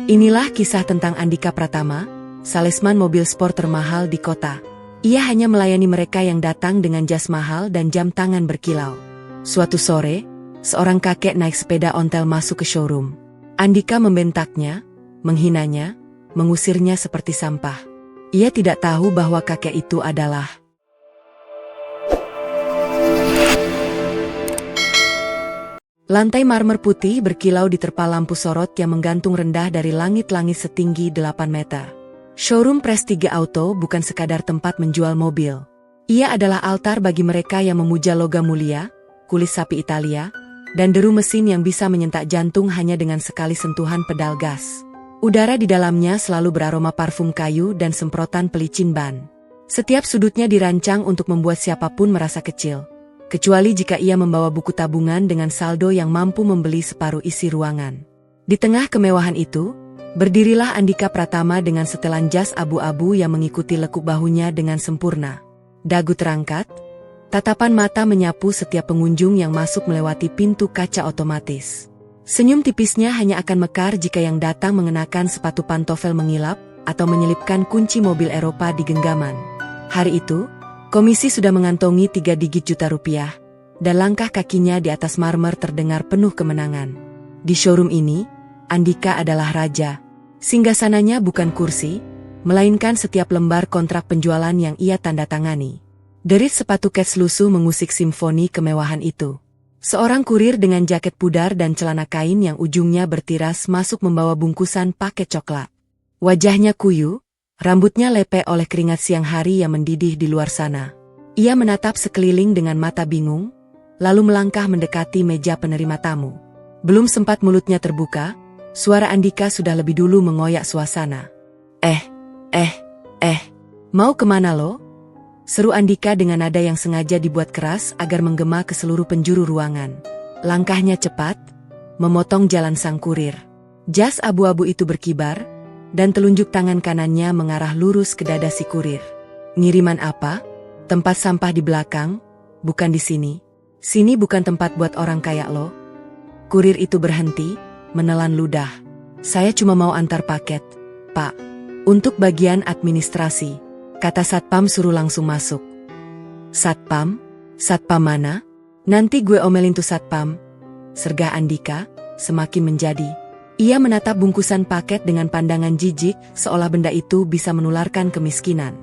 Inilah kisah tentang Andika Pratama, salesman mobil sport termahal di kota. Ia hanya melayani mereka yang datang dengan jas mahal dan jam tangan berkilau. Suatu sore, seorang kakek naik sepeda ontel masuk ke showroom. Andika membentaknya, menghinanya, mengusirnya seperti sampah. Ia tidak tahu bahwa kakek itu adalah lantai marmer putih berkilau diterpa lampu sorot yang menggantung rendah dari langit-langit setinggi 8 meter. Showroom Prestige Auto bukan sekadar tempat menjual mobil. Ia adalah altar bagi mereka yang memuja logam mulia, kulit sapi Italia, dan deru mesin yang bisa menyentak jantung hanya dengan sekali sentuhan pedal gas. Udara di dalamnya selalu beraroma parfum kayu dan semprotan pelicin ban. Setiap sudutnya dirancang untuk membuat siapapun merasa kecil. Kecuali jika ia membawa buku tabungan dengan saldo yang mampu membeli separuh isi ruangan. Di tengah kemewahan itu, berdirilah Andika Pratama dengan setelan jas abu-abu yang mengikuti lekuk bahunya dengan sempurna. Dagu terangkat, tatapan mata menyapu setiap pengunjung yang masuk melewati pintu kaca otomatis. Senyum tipisnya hanya akan mekar jika yang datang mengenakan sepatu pantofel mengilap atau menyelipkan kunci mobil Eropa di genggaman. Hari itu, komisi sudah mengantongi 3 digit juta rupiah, dan langkah kakinya di atas marmer terdengar penuh kemenangan. Di showroom ini, Andika adalah raja. Singgasananya bukan kursi, melainkan setiap lembar kontrak penjualan yang ia tanda tangani. Derit sepatu kets lusuh mengusik simfoni kemewahan itu. Seorang kurir dengan jaket pudar dan celana kain yang ujungnya bertiras masuk membawa bungkusan paket coklat. Wajahnya kuyu, rambutnya lepek oleh keringat siang hari yang mendidih di luar sana. Ia menatap sekeliling dengan mata bingung, lalu melangkah mendekati meja penerima tamu. Belum sempat mulutnya terbuka, suara Andika sudah lebih dulu mengoyak suasana. Mau kemana lo? Seru Andika dengan nada yang sengaja dibuat keras agar menggema ke seluruh penjuru ruangan. Langkahnya cepat, memotong jalan sang kurir. Jas abu-abu itu berkibar, dan telunjuk tangan kanannya mengarah lurus ke dada si kurir. Ngiriman apa? Tempat sampah di belakang, bukan di sini. Sini bukan tempat buat orang kayak lo. Kurir itu berhenti, menelan ludah. Saya cuma mau antar paket, Pak. Untuk bagian administrasi, kata Satpam suruh langsung masuk. Satpam? Satpam mana? Nanti gue omelin tuh Satpam. Sergah Andika, semakin menjadi. Ia menatap bungkusan paket dengan pandangan jijik, seolah benda itu bisa menularkan kemiskinan.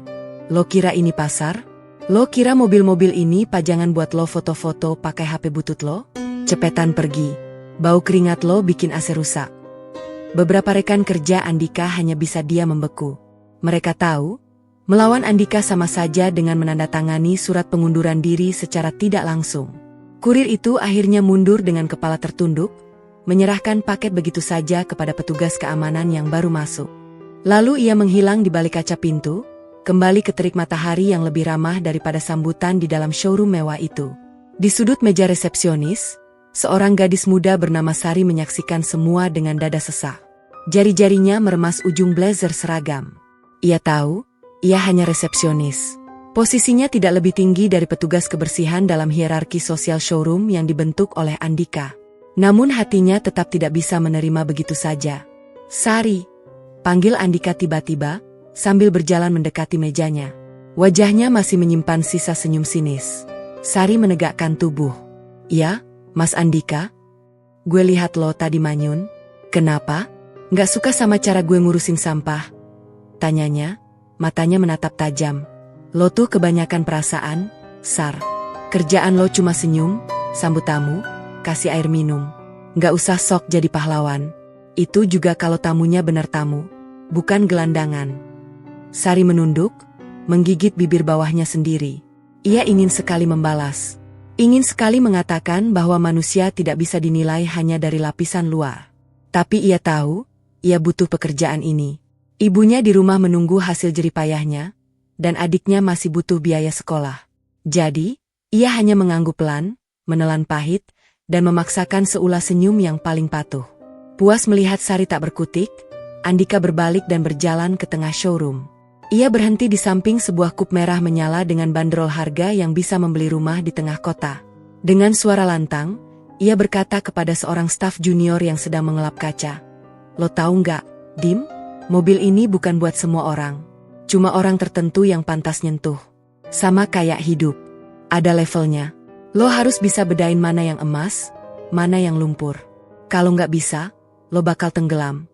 Lo kira ini pasar? Lo kira mobil-mobil ini pajangan buat lo foto-foto pakai HP butut lo? Cepetan pergi. Bau keringat lo bikin AC rusak. Beberapa rekan kerja Andika hanya bisa diam membeku. Mereka tahu, melawan Andika sama saja dengan menandatangani surat pengunduran diri secara tidak langsung. Kurir itu akhirnya mundur dengan kepala tertunduk, menyerahkan paket begitu saja kepada petugas keamanan yang baru masuk. Lalu ia menghilang di balik kaca pintu, kembali ke terik matahari yang lebih ramah daripada sambutan di dalam showroom mewah itu. Di sudut meja resepsionis, seorang gadis muda bernama Sari menyaksikan semua dengan dada sesak. Jari-jarinya meremas ujung blazer seragam. Ia tahu, ia hanya resepsionis. Posisinya tidak lebih tinggi dari petugas kebersihan dalam hierarki sosial showroom yang dibentuk oleh Andika. Namun hatinya tetap tidak bisa menerima begitu saja. Sari, panggil Andika tiba-tiba, sambil berjalan mendekati mejanya. Wajahnya masih menyimpan sisa senyum sinis. Sari menegakkan tubuh. Ya, Mas Andika? Gue lihat lo tadi manyun. Kenapa? Nggak suka sama cara gue ngurusin sampah? Tanyanya, matanya menatap tajam. Lo tuh kebanyakan perasaan, Sar. Kerjaan lo cuma senyum, sambut tamu, kasih air minum. Nggak usah sok jadi pahlawan. Itu juga kalau tamunya benar tamu, bukan gelandangan. Sari menunduk, menggigit bibir bawahnya sendiri. Ia ingin sekali membalas. Ingin sekali mengatakan bahwa manusia tidak bisa dinilai hanya dari lapisan luar. Tapi ia tahu, ia butuh pekerjaan ini. Ibunya di rumah menunggu hasil jeripayahnya, dan adiknya masih butuh biaya sekolah. Jadi, ia hanya mengangguk pelan, menelan pahit, dan memaksakan seulas senyum yang paling patuh. Puas melihat Sari tak berkutik, Andika berbalik dan berjalan ke tengah showroom. Ia berhenti di samping sebuah kup merah menyala dengan bandrol harga yang bisa membeli rumah di tengah kota. Dengan suara lantang, ia berkata kepada seorang staf junior yang sedang mengelap kaca. Lo tahu nggak, "Dim, mobil ini bukan buat semua orang. Cuma orang tertentu yang pantas nyentuh. Sama kayak hidup. Ada levelnya. Lo harus bisa bedain mana yang emas, mana yang lumpur. Kalau nggak bisa, lo bakal tenggelam."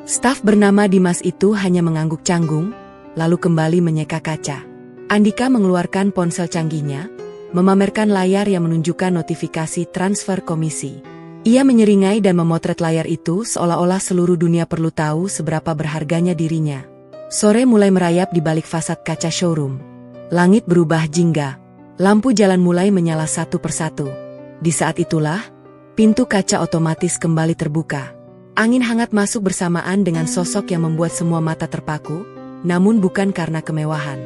Staf bernama Dimas itu hanya mengangguk canggung, lalu kembali menyeka kaca. Andika mengeluarkan ponsel canggihnya, memamerkan layar yang menunjukkan notifikasi transfer komisi. Ia menyeringai dan memotret layar itu seolah-olah seluruh dunia perlu tahu seberapa berharganya dirinya. Sore mulai merayap di balik fasad kaca showroom. Langit berubah jingga. Lampu jalan mulai menyala satu persatu. Di saat itulah, pintu kaca otomatis kembali terbuka. Angin hangat masuk bersamaan dengan sosok yang membuat semua mata terpaku, namun bukan karena kemewahan.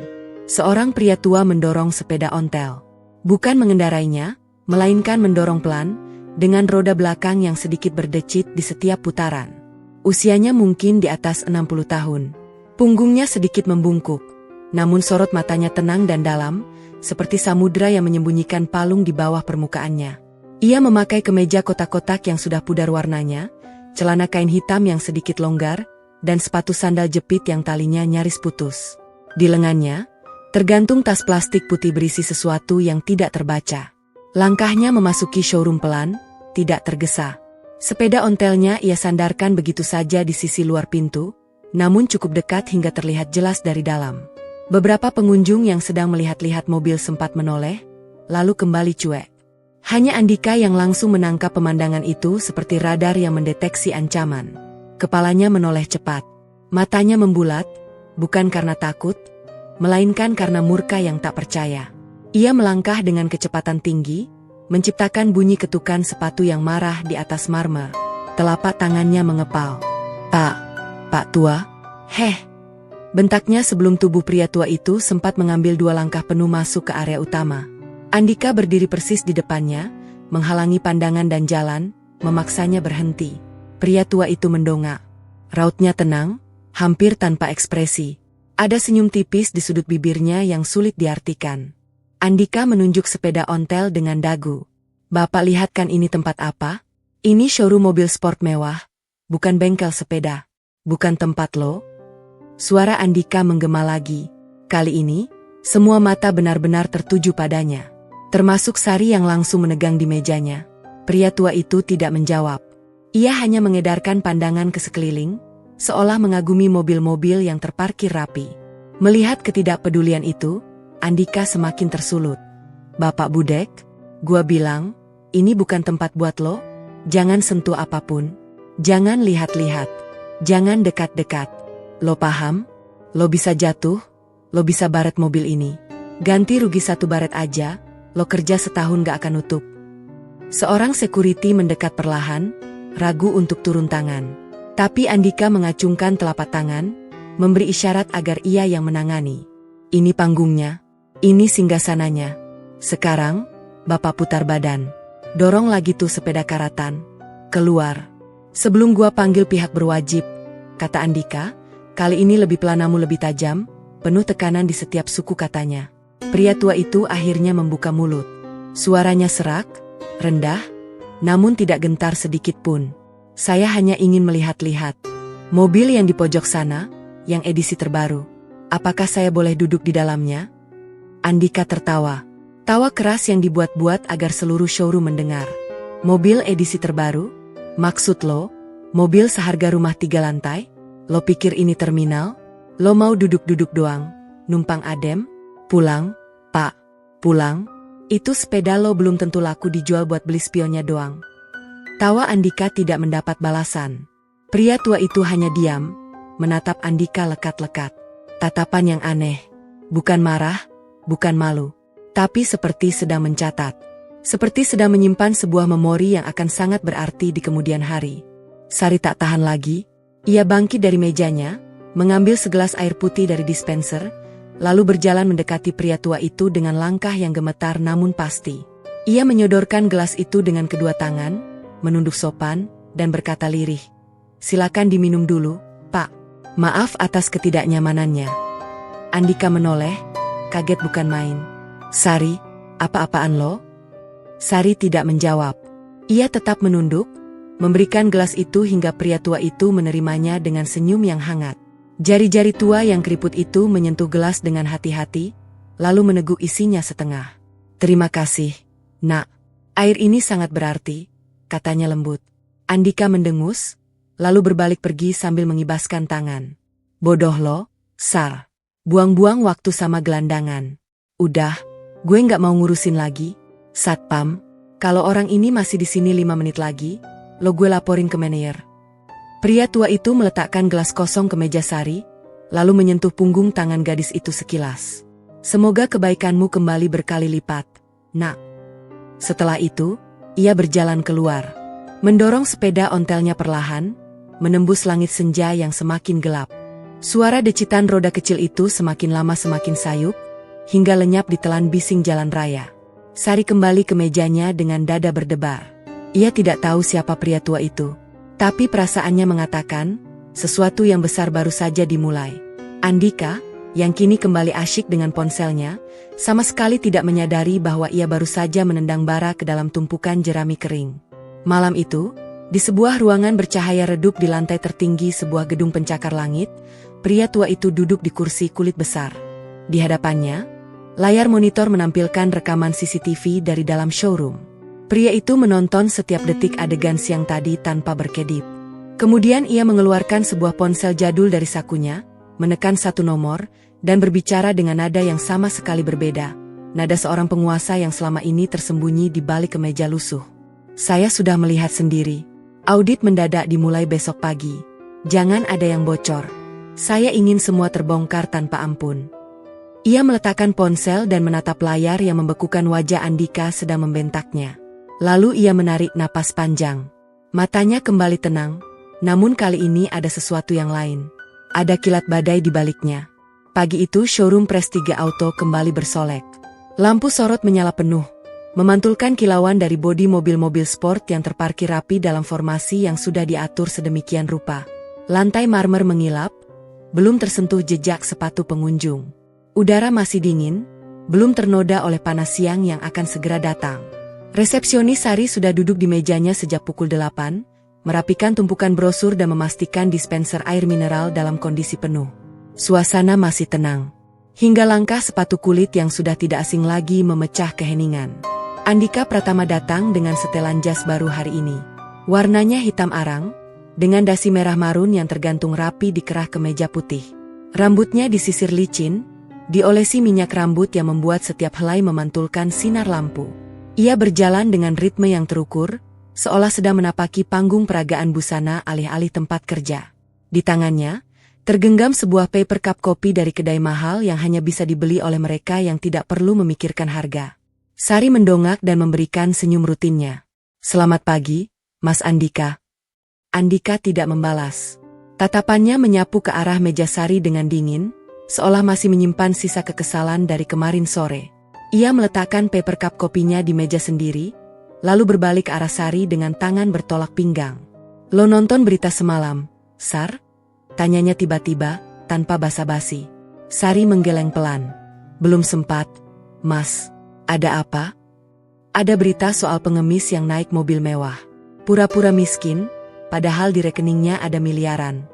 Seorang pria tua mendorong sepeda ontel. Bukan mengendarainya, melainkan mendorong pelan, dengan roda belakang yang sedikit berdecit di setiap putaran. Usianya mungkin di atas 60 tahun. Punggungnya sedikit membungkuk, namun sorot matanya tenang dan dalam, seperti samudra yang menyembunyikan palung di bawah permukaannya. Ia memakai kemeja kotak-kotak yang sudah pudar warnanya, celana kain hitam yang sedikit longgar, dan sepatu sandal jepit yang talinya nyaris putus. Di lengannya, tergantung tas plastik putih berisi sesuatu yang tidak terbaca. Langkahnya memasuki showroom pelan, tidak tergesa. Sepeda ontelnya ia sandarkan begitu saja di sisi luar pintu, namun cukup dekat hingga terlihat jelas dari dalam. Beberapa pengunjung yang sedang melihat-lihat mobil sempat menoleh, lalu kembali cuek. Hanya Andika yang langsung menangkap pemandangan itu seperti radar yang mendeteksi ancaman. Kepalanya menoleh cepat. Matanya membulat, bukan karena takut, melainkan karena murka yang tak percaya. Ia melangkah dengan kecepatan tinggi, menciptakan bunyi ketukan sepatu yang marah di atas marmer. Telapak tangannya mengepal. Pak tua, heh. Bentaknya sebelum tubuh pria tua itu sempat mengambil 2 langkah penuh masuk ke area utama. Andika berdiri persis di depannya, menghalangi pandangan dan jalan, memaksanya berhenti. Pria tua itu mendongak. Rautnya tenang, hampir tanpa ekspresi. Ada senyum tipis di sudut bibirnya yang sulit diartikan. Andika menunjuk sepeda ontel dengan dagu. "Bapak lihat kan ini tempat apa? Ini showroom mobil sport mewah, bukan bengkel sepeda. Bukan tempat lo." Suara Andika menggema lagi. Kali ini, semua mata benar-benar tertuju padanya. Termasuk Sari yang langsung menegang di mejanya. Pria tua itu tidak menjawab. Ia hanya mengedarkan pandangan ke sekeliling, seolah mengagumi mobil-mobil yang terparkir rapi. Melihat ketidakpedulian itu, Andika semakin tersulut. "Bapak Budek, gua bilang, ini bukan tempat buat lo. Jangan sentuh apapun. Jangan lihat-lihat. Jangan dekat-dekat. Lo paham? Lo bisa jatuh, lo bisa baret mobil ini. Ganti rugi 1 baret aja, lo kerja setahun gak akan nutup." Seorang security mendekat perlahan, ragu untuk turun tangan. Tapi Andika mengacungkan telapak tangan, memberi isyarat agar ia yang menangani. "Ini panggungnya. Ini singgasananya. Sekarang, Bapak putar badan. Dorong lagi tuh sepeda karatan. Keluar. Sebelum gua panggil pihak berwajib," kata Andika. Kali ini lebih pelanamu lebih tajam, penuh tekanan di setiap suku katanya. Pria tua itu akhirnya membuka mulut. Suaranya serak, rendah, namun tidak gentar sedikit pun. "Saya hanya ingin melihat-lihat. Mobil yang di pojok sana, yang edisi terbaru. Apakah saya boleh duduk di dalamnya?" Andika tertawa. Tawa keras yang dibuat-buat agar seluruh showroom mendengar. "Mobil edisi terbaru? Maksud lo, mobil seharga rumah 3 lantai? Lo pikir ini terminal? Lo mau duduk-duduk doang? Numpang adem? Pulang, Pak, pulang. Itu sepeda lo belum tentu laku dijual buat beli spionnya doang." Tawa Andika tidak mendapat balasan. Pria tua itu hanya diam, menatap Andika lekat-lekat. Tatapan yang aneh. Bukan marah, bukan malu. Tapi seperti sedang mencatat. Seperti sedang menyimpan sebuah memori yang akan sangat berarti di kemudian hari. Sari tak tahan lagi. Ia bangkit dari mejanya, mengambil segelas air putih dari dispenser, lalu berjalan mendekati pria tua itu dengan langkah yang gemetar namun pasti. Ia menyodorkan gelas itu dengan kedua tangan, menunduk sopan, dan berkata lirih, "Silakan diminum dulu, Pak. Maaf atas ketidaknyamanannya." Andika menoleh, kaget bukan main. "Sari, apa-apaan lo?" Sari tidak menjawab. Ia tetap menunduk, memberikan gelas itu hingga pria tua itu menerimanya dengan senyum yang hangat. Jari-jari tua yang keriput itu menyentuh gelas dengan hati-hati, lalu meneguk isinya setengah. "Terima kasih, Nak. Air ini sangat berarti," katanya lembut. Andika mendengus, lalu berbalik pergi sambil mengibaskan tangan. "Bodoh lo, Sar. Buang-buang waktu sama gelandangan. Udah, gue nggak mau ngurusin lagi. Satpam, kalau orang ini masih di sini 5 menit lagi, lo gue laporin ke manajer." Pria tua itu meletakkan gelas kosong ke meja Sari, lalu menyentuh punggung tangan gadis itu sekilas. "Semoga kebaikanmu kembali berkali lipat, Nak." Setelah itu, ia berjalan keluar, mendorong sepeda ontelnya perlahan, menembus langit senja yang semakin gelap. Suara decitan roda kecil itu semakin lama semakin sayup, hingga lenyap di telan bising jalan raya. Sari kembali ke mejanya dengan dada berdebar. Ia tidak tahu siapa pria tua itu, tapi perasaannya mengatakan, sesuatu yang besar baru saja dimulai. Andika, yang kini kembali asyik dengan ponselnya, sama sekali tidak menyadari bahwa ia baru saja menendang bara ke dalam tumpukan jerami kering. Malam itu, di sebuah ruangan bercahaya redup di lantai tertinggi sebuah gedung pencakar langit, pria tua itu duduk di kursi kulit besar. Di hadapannya, layar monitor menampilkan rekaman CCTV dari dalam showroom. Pria itu menonton setiap detik adegan siang tadi tanpa berkedip. Kemudian ia mengeluarkan sebuah ponsel jadul dari sakunya, menekan satu nomor, dan berbicara dengan nada yang sama sekali berbeda. Nada seorang penguasa yang selama ini tersembunyi di balik kemeja lusuh. "Saya sudah melihat sendiri. Audit mendadak dimulai besok pagi. Jangan ada yang bocor. Saya ingin semua terbongkar tanpa ampun." Ia meletakkan ponsel dan menatap layar yang membekukan wajah Andika sedang membentaknya. Lalu ia menarik napas panjang. Matanya kembali tenang, namun kali ini ada sesuatu yang lain. Ada kilat badai di baliknya. Pagi itu showroom Prestige Auto kembali bersolek. Lampu sorot menyala penuh, memantulkan kilauan dari bodi mobil-mobil sport yang terparkir rapi dalam formasi yang sudah diatur sedemikian rupa. Lantai marmer mengilap, belum tersentuh jejak sepatu pengunjung. Udara masih dingin, belum ternoda oleh panas siang yang akan segera datang. Resepsionis Sari sudah duduk di mejanya sejak pukul 8, merapikan tumpukan brosur dan memastikan dispenser air mineral dalam kondisi penuh. Suasana masih tenang, hingga langkah sepatu kulit yang sudah tidak asing lagi memecah keheningan. Andika Pratama datang dengan setelan jas baru hari ini. Warnanya hitam arang, dengan dasi merah marun yang tergantung rapi di kerah kemeja putih. Rambutnya disisir licin, diolesi minyak rambut yang membuat setiap helai memantulkan sinar lampu. Ia berjalan dengan ritme yang terukur, seolah sedang menapaki panggung peragaan busana alih-alih tempat kerja. Di tangannya, tergenggam sebuah paper cup kopi dari kedai mahal yang hanya bisa dibeli oleh mereka yang tidak perlu memikirkan harga. Sari mendongak dan memberikan senyum rutinnya. "Selamat pagi, Mas Andika." Andika tidak membalas. Tatapannya menyapu ke arah meja Sari dengan dingin, seolah masih menyimpan sisa kekesalan dari kemarin sore. Ia meletakkan paper cup kopinya di meja sendiri, lalu berbalik ke arah Sari dengan tangan bertolak pinggang. "Lo nonton berita semalam, Sar?" tanyanya tiba-tiba, tanpa basa-basi. Sari menggeleng pelan. "Belum sempat, Mas." "Ada apa?" "Ada berita soal pengemis yang naik mobil mewah. Pura-pura miskin, padahal di rekeningnya ada miliaran."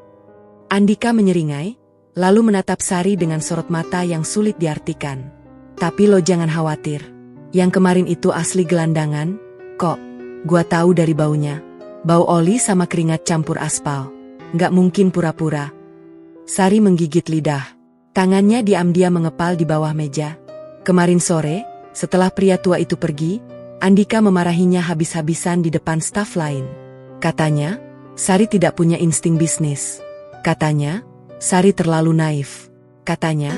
Andika menyeringai, lalu menatap Sari dengan sorot mata yang sulit diartikan. "Tapi lo jangan khawatir. Yang kemarin itu asli gelandangan, kok. Gua tahu dari baunya. Bau oli sama keringat campur aspal. Nggak mungkin pura-pura." Sari menggigit lidah. Tangannya diam-diam mengepal di bawah meja. Kemarin sore, setelah pria tua itu pergi, Andika memarahinya habis-habisan di depan staf lain. Katanya, Sari tidak punya insting bisnis. Katanya, Sari terlalu naif. Katanya,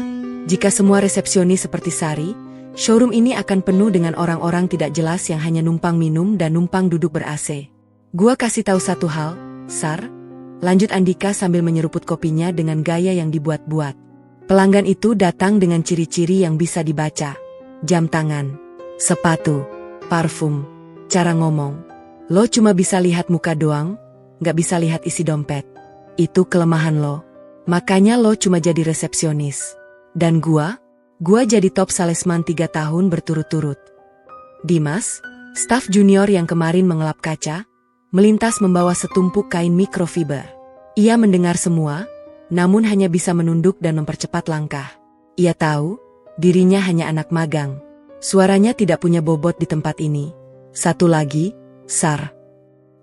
jika semua resepsionis seperti Sari, showroom ini akan penuh dengan orang-orang tidak jelas yang hanya numpang minum dan numpang duduk ber-AC. "Gua kasih tahu satu hal, Sar," lanjut Andika sambil menyeruput kopinya dengan gaya yang dibuat-buat. "Pelanggan itu datang dengan ciri-ciri yang bisa dibaca. Jam tangan, sepatu, parfum, cara ngomong. Lo cuma bisa lihat muka doang, nggak bisa lihat isi dompet. Itu kelemahan lo. Makanya lo cuma jadi resepsionis. Dan gua jadi top salesman 3 tahun berturut-turut." Dimas, staf junior yang kemarin mengelap kaca, melintas membawa setumpuk kain mikrofiber. Ia mendengar semua, namun hanya bisa menunduk dan mempercepat langkah. Ia tahu, dirinya hanya anak magang. Suaranya tidak punya bobot di tempat ini. Satu lagi, Sar.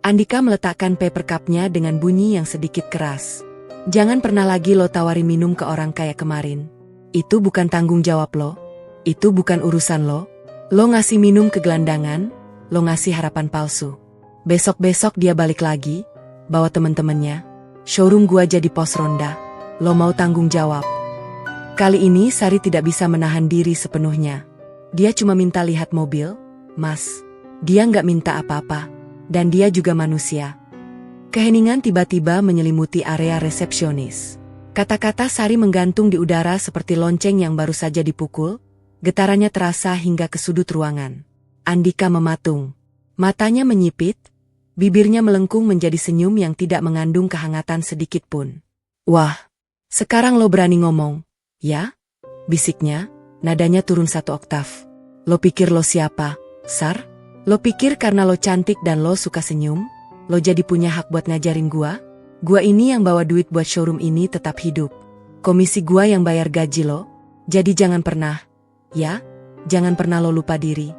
Andika meletakkan paper cup-nya dengan bunyi yang sedikit keras. Jangan pernah lagi lo tawari minum ke orang kayak kemarin. Itu bukan tanggung jawab lo. Itu bukan urusan lo. Lo ngasih minum ke gelandangan, lo ngasih harapan palsu. Besok-besok dia balik lagi, bawa temen-temennya. Showroom gua jadi pos ronda. Lo mau tanggung jawab. Kali ini Sari tidak bisa menahan diri sepenuhnya. Dia cuma minta lihat mobil, Mas. Dia nggak minta apa-apa. Dan dia juga manusia. Keheningan tiba-tiba menyelimuti area resepsionis. Kata-kata Sari menggantung di udara seperti lonceng yang baru saja dipukul. Getarannya terasa hingga ke sudut ruangan. Andika mematung. Matanya menyipit. Bibirnya melengkung menjadi senyum yang tidak mengandung kehangatan sedikit pun. Wah, sekarang lo berani ngomong, ya? Bisiknya, nadanya turun 1 oktav. Lo pikir lo siapa, Sar? Lo pikir karena lo cantik dan lo suka senyum, lo jadi punya hak buat ngajarin gua? Gua ini yang bawa duit buat showroom ini tetap hidup. Komisi gua yang bayar gaji lo. Jadi jangan pernah, ya? Jangan pernah lo lupa diri.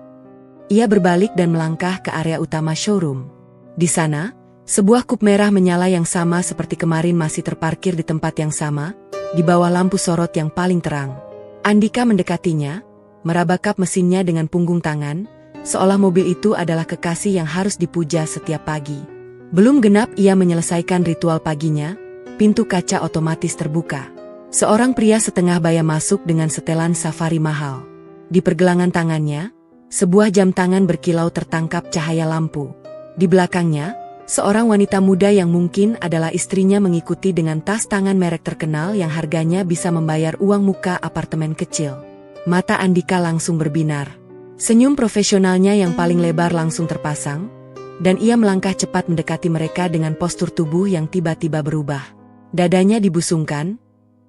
Ia berbalik dan melangkah ke area utama showroom. Di sana, sebuah kup merah menyala yang sama seperti kemarin masih terparkir di tempat yang sama, di bawah lampu sorot yang paling terang. Andika mendekatinya, meraba kap mesinnya dengan punggung tangan, seolah mobil itu adalah kekasih yang harus dipuja setiap pagi. Belum genap ia menyelesaikan ritual paginya, pintu kaca otomatis terbuka. Seorang pria setengah baya masuk dengan setelan safari mahal. Di pergelangan tangannya, sebuah jam tangan berkilau tertangkap cahaya lampu. Di belakangnya, seorang wanita muda yang mungkin adalah istrinya mengikuti dengan tas tangan merek terkenal yang harganya bisa membayar uang muka apartemen kecil. Mata Andika langsung berbinar. Senyum profesionalnya yang paling lebar langsung terpasang, dan ia melangkah cepat mendekati mereka dengan postur tubuh yang tiba-tiba berubah. Dadanya dibusungkan,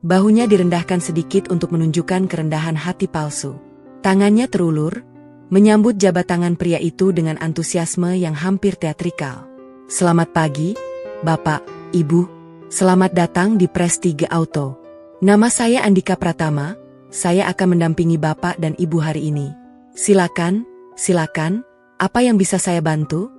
bahunya direndahkan sedikit untuk menunjukkan kerendahan hati palsu. Tangannya terulur, menyambut jabat tangan pria itu dengan antusiasme yang hampir teatrikal. Selamat pagi, Bapak, Ibu. Selamat datang di Prestige Auto. Nama saya Andika Pratama, saya akan mendampingi Bapak dan Ibu hari ini. Silakan, silakan, apa yang bisa saya bantu?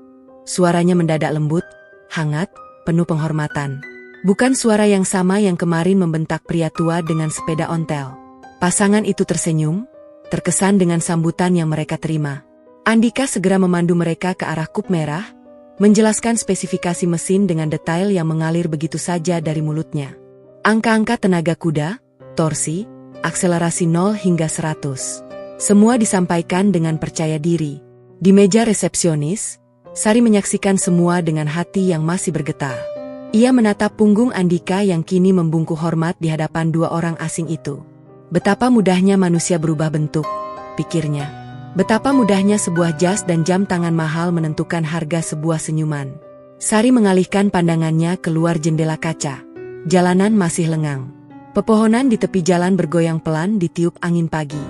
Suaranya mendadak lembut, hangat, penuh penghormatan. Bukan suara yang sama yang kemarin membentak pria tua dengan sepeda ontel. Pasangan itu tersenyum, terkesan dengan sambutan yang mereka terima. Andika segera memandu mereka ke arah kup merah, menjelaskan spesifikasi mesin dengan detail yang mengalir begitu saja dari mulutnya. Angka-angka tenaga kuda, torsi, akselerasi 0 hingga 100. Semua disampaikan dengan percaya diri. Di meja resepsionis, Sari menyaksikan semua dengan hati yang masih bergetar. Ia menatap punggung Andika yang kini membungkuk hormat di hadapan 2 orang asing itu. Betapa mudahnya manusia berubah bentuk, pikirnya. Betapa mudahnya sebuah jas dan jam tangan mahal menentukan harga sebuah senyuman. Sari mengalihkan pandangannya keluar jendela kaca. Jalanan masih lengang. Pepohonan di tepi jalan bergoyang pelan ditiup angin pagi.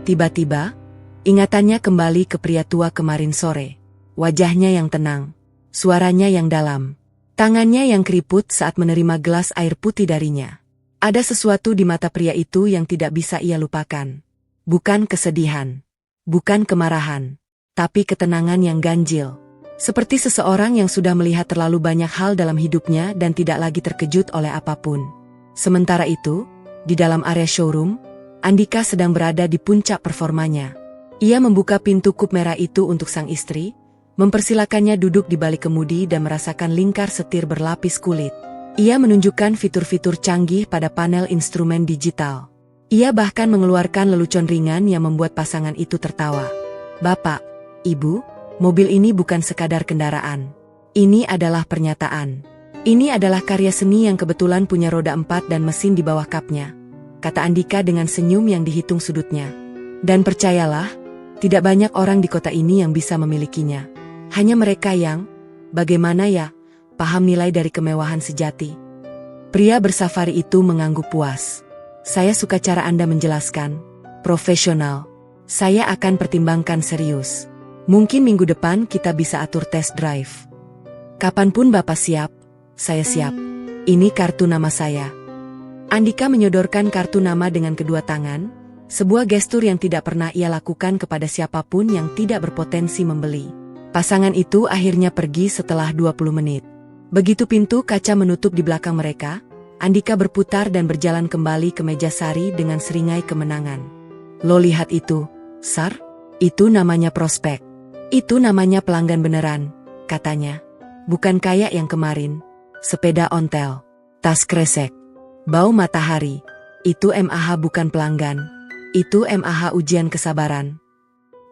Tiba-tiba, ingatannya kembali ke pria tua kemarin sore. Wajahnya yang tenang, suaranya yang dalam, tangannya yang keriput saat menerima gelas air putih darinya. Ada sesuatu di mata pria itu yang tidak bisa ia lupakan. Bukan kesedihan, bukan kemarahan, tapi ketenangan yang ganjil. Seperti seseorang yang sudah melihat terlalu banyak hal dalam hidupnya dan tidak lagi terkejut oleh apapun. Sementara itu, di dalam area showroom, Andika sedang berada di puncak performanya. Ia membuka pintu kup merah itu untuk sang istri, mempersilakannya duduk di balik kemudi dan merasakan lingkar setir berlapis kulit. Ia menunjukkan fitur-fitur canggih pada panel instrumen digital. Ia bahkan mengeluarkan lelucon ringan yang membuat pasangan itu tertawa. Bapak, Ibu, mobil ini bukan sekadar kendaraan. Ini adalah pernyataan. Ini adalah karya seni yang kebetulan punya roda 4 dan mesin di bawah kapnya, kata Andika dengan senyum yang dihitung sudutnya. Dan percayalah, tidak banyak orang di kota ini yang bisa memilikinya. Hanya mereka yang, bagaimana ya, paham nilai dari kemewahan sejati. Pria bersafari itu mengangguk puas. Saya suka cara Anda menjelaskan. Profesional. Saya akan pertimbangkan serius. Mungkin minggu depan kita bisa atur test drive. Kapanpun Bapak siap, saya siap. Ini kartu nama saya. Andika menyodorkan kartu nama dengan kedua tangan, sebuah gestur yang tidak pernah ia lakukan kepada siapapun yang tidak berpotensi membeli. Pasangan itu akhirnya pergi setelah 20 menit. Begitu pintu kaca menutup di belakang mereka, Andika berputar dan berjalan kembali ke meja Sari dengan seringai kemenangan. Lo lihat itu, Sar? Itu namanya prospek. Itu namanya pelanggan beneran, katanya. Bukan kayak yang kemarin. Sepeda ontel, tas kresek, bau matahari. Itu MAH bukan pelanggan. Itu MAH ujian kesabaran.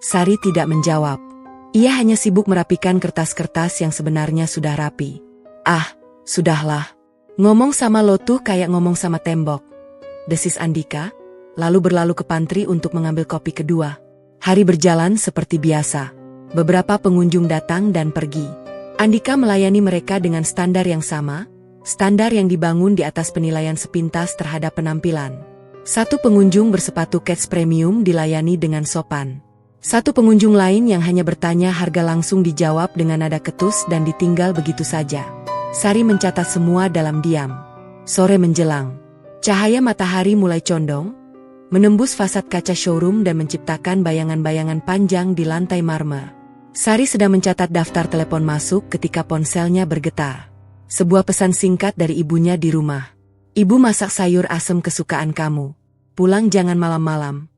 Sari tidak menjawab. Ia hanya sibuk merapikan kertas-kertas yang sebenarnya sudah rapi. Ah, sudahlah. Ngomong sama lo tuh kayak ngomong sama tembok, desis Andika, lalu berlalu ke pantry untuk mengambil kopi kedua. Hari berjalan seperti biasa. Beberapa pengunjung datang dan pergi. Andika melayani mereka dengan standar yang sama, standar yang dibangun di atas penilaian sepintas terhadap penampilan. Satu pengunjung bersepatu Keds premium dilayani dengan sopan. Satu pengunjung lain yang hanya bertanya harga langsung dijawab dengan nada ketus dan ditinggal begitu saja. Sari mencatat semua dalam diam. Sore menjelang. Cahaya matahari mulai condong, menembus fasad kaca showroom dan menciptakan bayangan-bayangan panjang di lantai marmer. Sari sedang mencatat daftar telepon masuk ketika ponselnya bergetar. Sebuah pesan singkat dari ibunya di rumah. Ibu masak sayur asem kesukaan kamu. Pulang jangan malam-malam.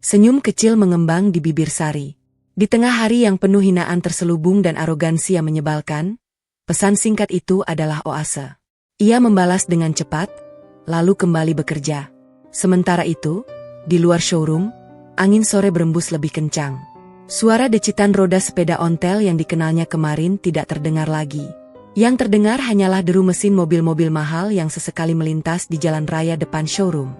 Senyum kecil mengembang di bibir Sari. Di tengah hari yang penuh hinaan terselubung dan arogansi yang menyebalkan, pesan singkat itu adalah oase. Ia membalas dengan cepat, lalu kembali bekerja. Sementara itu, di luar showroom, angin sore berembus lebih kencang. Suara decitan roda sepeda ontel yang dikenalnya kemarin tidak terdengar lagi. Yang terdengar hanyalah deru mesin mobil-mobil mahal yang sesekali melintas di jalan raya depan showroom.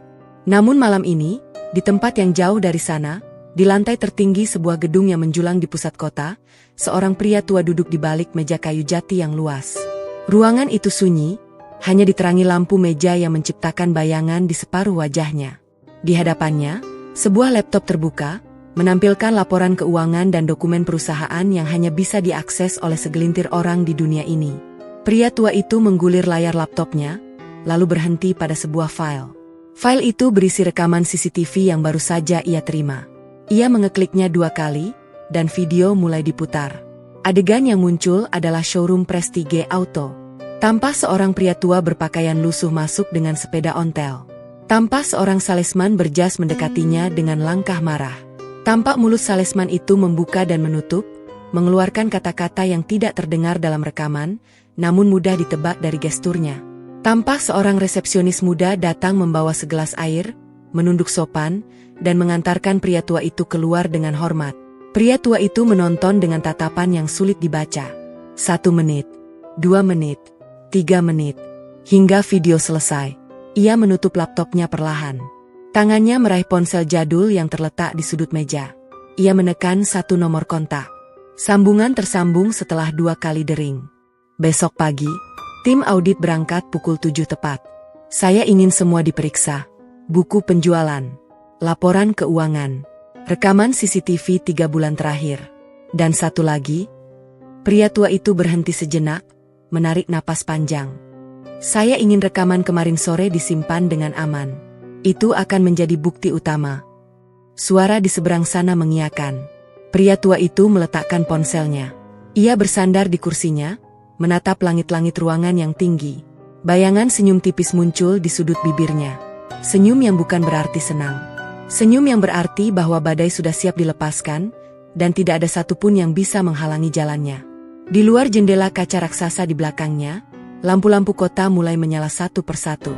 Namun malam ini, di tempat yang jauh dari sana, di lantai tertinggi sebuah gedung yang menjulang di pusat kota, seorang pria tua duduk di balik meja kayu jati yang luas. Ruangan itu sunyi, hanya diterangi lampu meja yang menciptakan bayangan di separuh wajahnya. Di hadapannya, sebuah laptop terbuka, menampilkan laporan keuangan dan dokumen perusahaan yang hanya bisa diakses oleh segelintir orang di dunia ini. Pria tua itu menggulir layar laptopnya, lalu berhenti pada sebuah file. File itu berisi rekaman CCTV yang baru saja ia terima. Ia mengekliknya 2 kali, dan video mulai diputar. Adegan yang muncul adalah showroom Prestige Auto. Tampak seorang pria tua berpakaian lusuh masuk dengan sepeda ontel. Tampak seorang salesman berjas mendekatinya dengan langkah marah. Tampak mulut salesman itu membuka dan menutup, mengeluarkan kata-kata yang tidak terdengar dalam rekaman, namun mudah ditebak dari gesturnya. Tampak seorang resepsionis muda datang membawa segelas air, menunduk sopan, dan mengantarkan pria tua itu keluar dengan hormat. Pria tua itu menonton dengan tatapan yang sulit dibaca. 1 menit, 2 menit, 3 menit, hingga video selesai. Ia menutup laptopnya perlahan. Tangannya meraih ponsel jadul yang terletak di sudut meja. Ia menekan 1 nomor kontak. Sambungan tersambung setelah 2 kali dering. Besok pagi, tim audit berangkat pukul 7 tepat. Saya ingin semua diperiksa. Buku penjualan, laporan keuangan, rekaman CCTV 3 bulan terakhir. Dan satu lagi, pria tua itu berhenti sejenak, menarik napas panjang. Saya ingin rekaman kemarin sore disimpan dengan aman. Itu akan menjadi bukti utama. Suara di seberang sana mengiyakan. Pria tua itu meletakkan ponselnya. Ia bersandar di kursinya, menatap langit-langit ruangan yang tinggi. Bayangan senyum tipis muncul di sudut bibirnya. Senyum yang bukan berarti senang. Senyum yang berarti bahwa badai sudah siap dilepaskan, dan tidak ada satupun yang bisa menghalangi jalannya. Di luar jendela kaca raksasa di belakangnya, lampu-lampu kota mulai menyala satu persatu.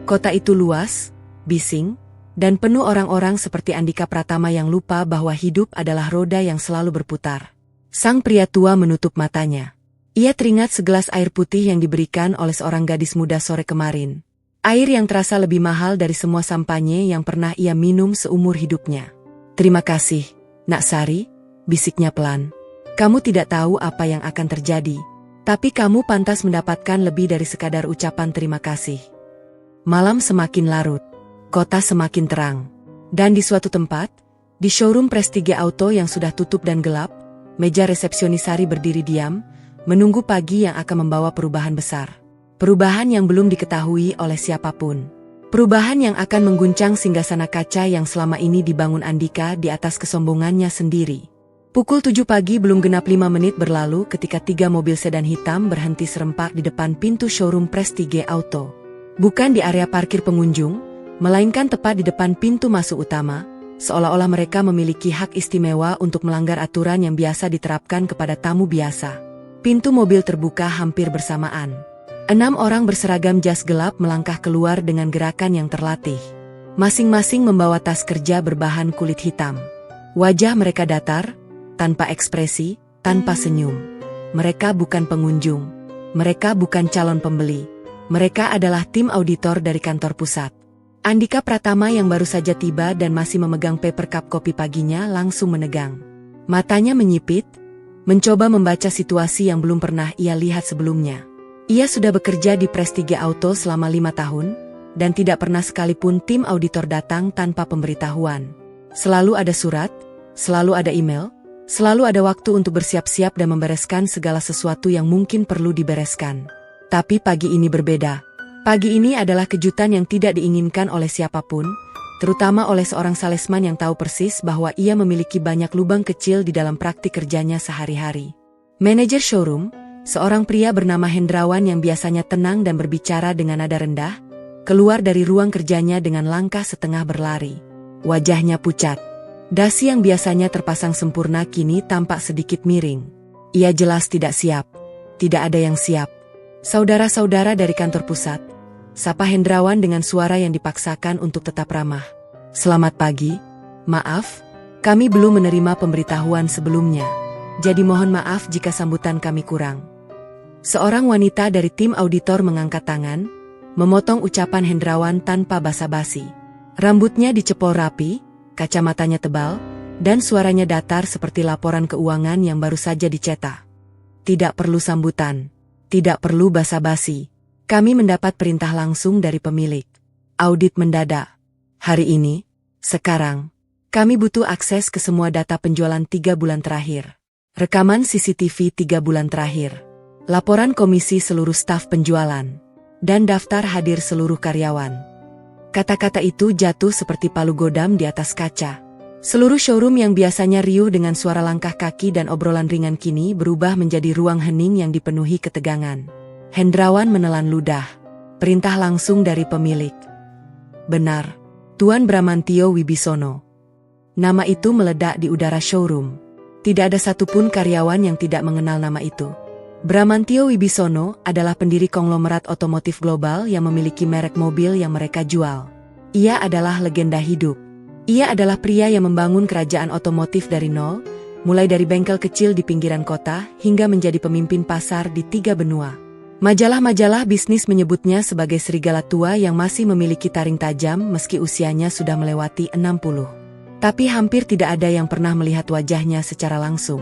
Kota itu luas, bising, dan penuh orang-orang seperti Andika Pratama yang lupa bahwa hidup adalah roda yang selalu berputar. Sang pria tua menutup matanya. Ia teringat segelas air putih yang diberikan oleh seorang gadis muda sore kemarin. Air yang terasa lebih mahal dari semua sampanye yang pernah ia minum seumur hidupnya. Terima kasih, Nak Sari, bisiknya pelan. Kamu tidak tahu apa yang akan terjadi, tapi kamu pantas mendapatkan lebih dari sekadar ucapan terima kasih. Malam semakin larut, kota semakin terang. Dan di suatu tempat, di showroom Prestige Auto yang sudah tutup dan gelap, meja resepsionis Sari berdiri diam, menunggu pagi yang akan membawa perubahan besar. Perubahan yang belum diketahui oleh siapapun. Perubahan yang akan mengguncang singgasana kaca yang selama ini dibangun Andika di atas kesombongannya sendiri. Pukul 7 pagi belum genap 5 menit berlalu ketika 3 mobil sedan hitam berhenti serempak di depan pintu showroom Prestige Auto. Bukan di area parkir pengunjung, melainkan tepat di depan pintu masuk utama, seolah-olah mereka memiliki hak istimewa untuk melanggar aturan yang biasa diterapkan kepada tamu biasa. Pintu mobil terbuka hampir bersamaan. 6 orang berseragam jas gelap melangkah keluar dengan gerakan yang terlatih. Masing-masing membawa tas kerja berbahan kulit hitam. Wajah mereka datar, tanpa ekspresi, tanpa senyum. Mereka bukan pengunjung. Mereka bukan calon pembeli. Mereka adalah tim auditor dari kantor pusat. Andika Pratama yang baru saja tiba dan masih memegang paper cup kopi paginya langsung menegang. Matanya menyipit, mencoba membaca situasi yang belum pernah ia lihat sebelumnya. Ia sudah bekerja di Prestige Auto selama 5 tahun, dan tidak pernah sekalipun tim auditor datang tanpa pemberitahuan. Selalu ada surat, selalu ada email, selalu ada waktu untuk bersiap-siap dan membereskan segala sesuatu yang mungkin perlu dibereskan. Tapi pagi ini berbeda. Pagi ini adalah kejutan yang tidak diinginkan oleh siapapun, terutama oleh seorang salesman yang tahu persis bahwa ia memiliki banyak lubang kecil di dalam praktik kerjanya sehari-hari. Manajer showroom, seorang pria bernama Hendrawan yang biasanya tenang dan berbicara dengan nada rendah, keluar dari ruang kerjanya dengan langkah setengah berlari. Wajahnya pucat. Dasi yang biasanya terpasang sempurna kini tampak sedikit miring. Ia jelas tidak siap. Tidak ada yang siap. Saudara-saudara dari kantor pusat, sapa Hendrawan dengan suara yang dipaksakan untuk tetap ramah. Selamat pagi. Maaf, kami belum menerima pemberitahuan sebelumnya. Jadi mohon maaf jika sambutan kami kurang. Seorang wanita dari tim auditor mengangkat tangan, memotong ucapan Hendrawan tanpa basa-basi. Rambutnya dicepol rapi, kacamatanya tebal, dan suaranya datar seperti laporan keuangan yang baru saja dicetak. Tidak perlu sambutan, tidak perlu basa-basi. Kami mendapat perintah langsung dari pemilik. Audit mendadak. Hari ini, sekarang, kami butuh akses ke semua data penjualan 3 bulan terakhir. Rekaman CCTV 3 bulan terakhir. Laporan komisi seluruh staf penjualan. Dan daftar hadir seluruh karyawan. Kata-kata itu jatuh seperti palu godam di atas kaca. Seluruh showroom yang biasanya riuh dengan suara langkah kaki dan obrolan ringan kini berubah menjadi ruang hening yang dipenuhi ketegangan. Hendrawan menelan ludah. Perintah langsung dari pemilik. Benar, Tuan Bramantio Wibisono. Nama itu meledak di udara showroom. Tidak ada satupun karyawan yang tidak mengenal nama itu. Bramantio Wibisono adalah pendiri konglomerat otomotif global yang memiliki merek mobil yang mereka jual. Ia adalah legenda hidup. Ia adalah pria yang membangun kerajaan otomotif dari nol, mulai dari bengkel kecil di pinggiran kota hingga menjadi pemimpin pasar di 3 benua. Majalah-majalah bisnis menyebutnya sebagai serigala tua yang masih memiliki taring tajam meski usianya sudah melewati 60. Tapi hampir tidak ada yang pernah melihat wajahnya secara langsung.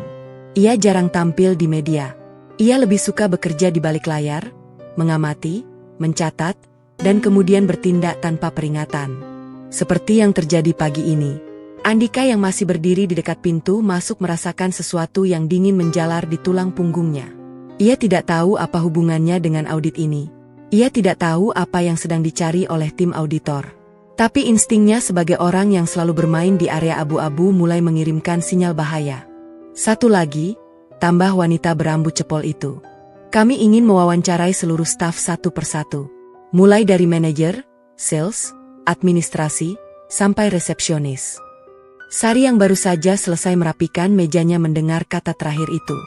Ia jarang tampil di media. Ia lebih suka bekerja di balik layar, mengamati, mencatat, dan kemudian bertindak tanpa peringatan. Seperti yang terjadi pagi ini. Andika yang masih berdiri di dekat pintu masuk merasakan sesuatu yang dingin menjalar di tulang punggungnya. Ia tidak tahu apa hubungannya dengan audit ini. Ia tidak tahu apa yang sedang dicari oleh tim auditor. Tapi instingnya sebagai orang yang selalu bermain di area abu-abu mulai mengirimkan sinyal bahaya. Satu lagi, tambah wanita berambut cepol itu. Kami ingin mewawancarai seluruh staf satu persatu. Mulai dari manajer, sales, administrasi, sampai resepsionis. Sari yang baru saja selesai merapikan mejanya mendengar kata terakhir itu.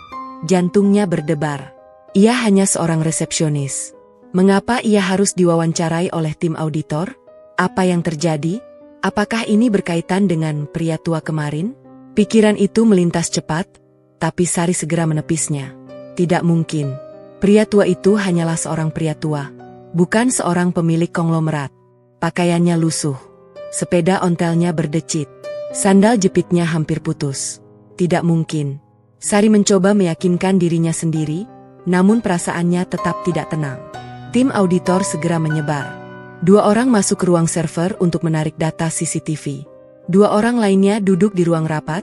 Jantungnya berdebar. Ia hanya seorang resepsionis. Mengapa ia harus diwawancarai oleh tim auditor? Apa yang terjadi? Apakah ini berkaitan dengan pria tua kemarin? Pikiran itu melintas cepat, tapi Sari segera menepisnya. Tidak mungkin. Pria tua itu hanyalah seorang pria tua. Bukan seorang pemilik konglomerat. Pakaiannya lusuh. Sepeda ontelnya berdecit. Sandal jepitnya hampir putus. Tidak mungkin. Sari mencoba meyakinkan dirinya sendiri, namun perasaannya tetap tidak tenang. Tim auditor segera menyebar. 2 orang masuk ke ruang server untuk menarik data CCTV. 2 orang lainnya duduk di ruang rapat,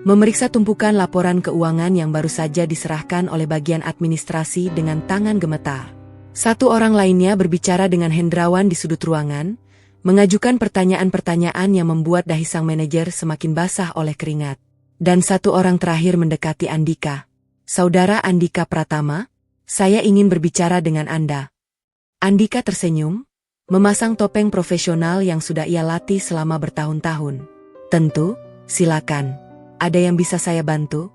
memeriksa tumpukan laporan keuangan yang baru saja diserahkan oleh bagian administrasi dengan tangan gemetar. Satu orang lainnya berbicara dengan Hendrawan di sudut ruangan, mengajukan pertanyaan-pertanyaan yang membuat dahi sang manajer semakin basah oleh keringat. Dan satu orang terakhir mendekati Andika. "Saudara Andika Pratama, saya ingin berbicara dengan Anda." Andika tersenyum, memasang topeng profesional yang sudah ia latih selama bertahun-tahun. "Tentu, silakan. Ada yang bisa saya bantu?"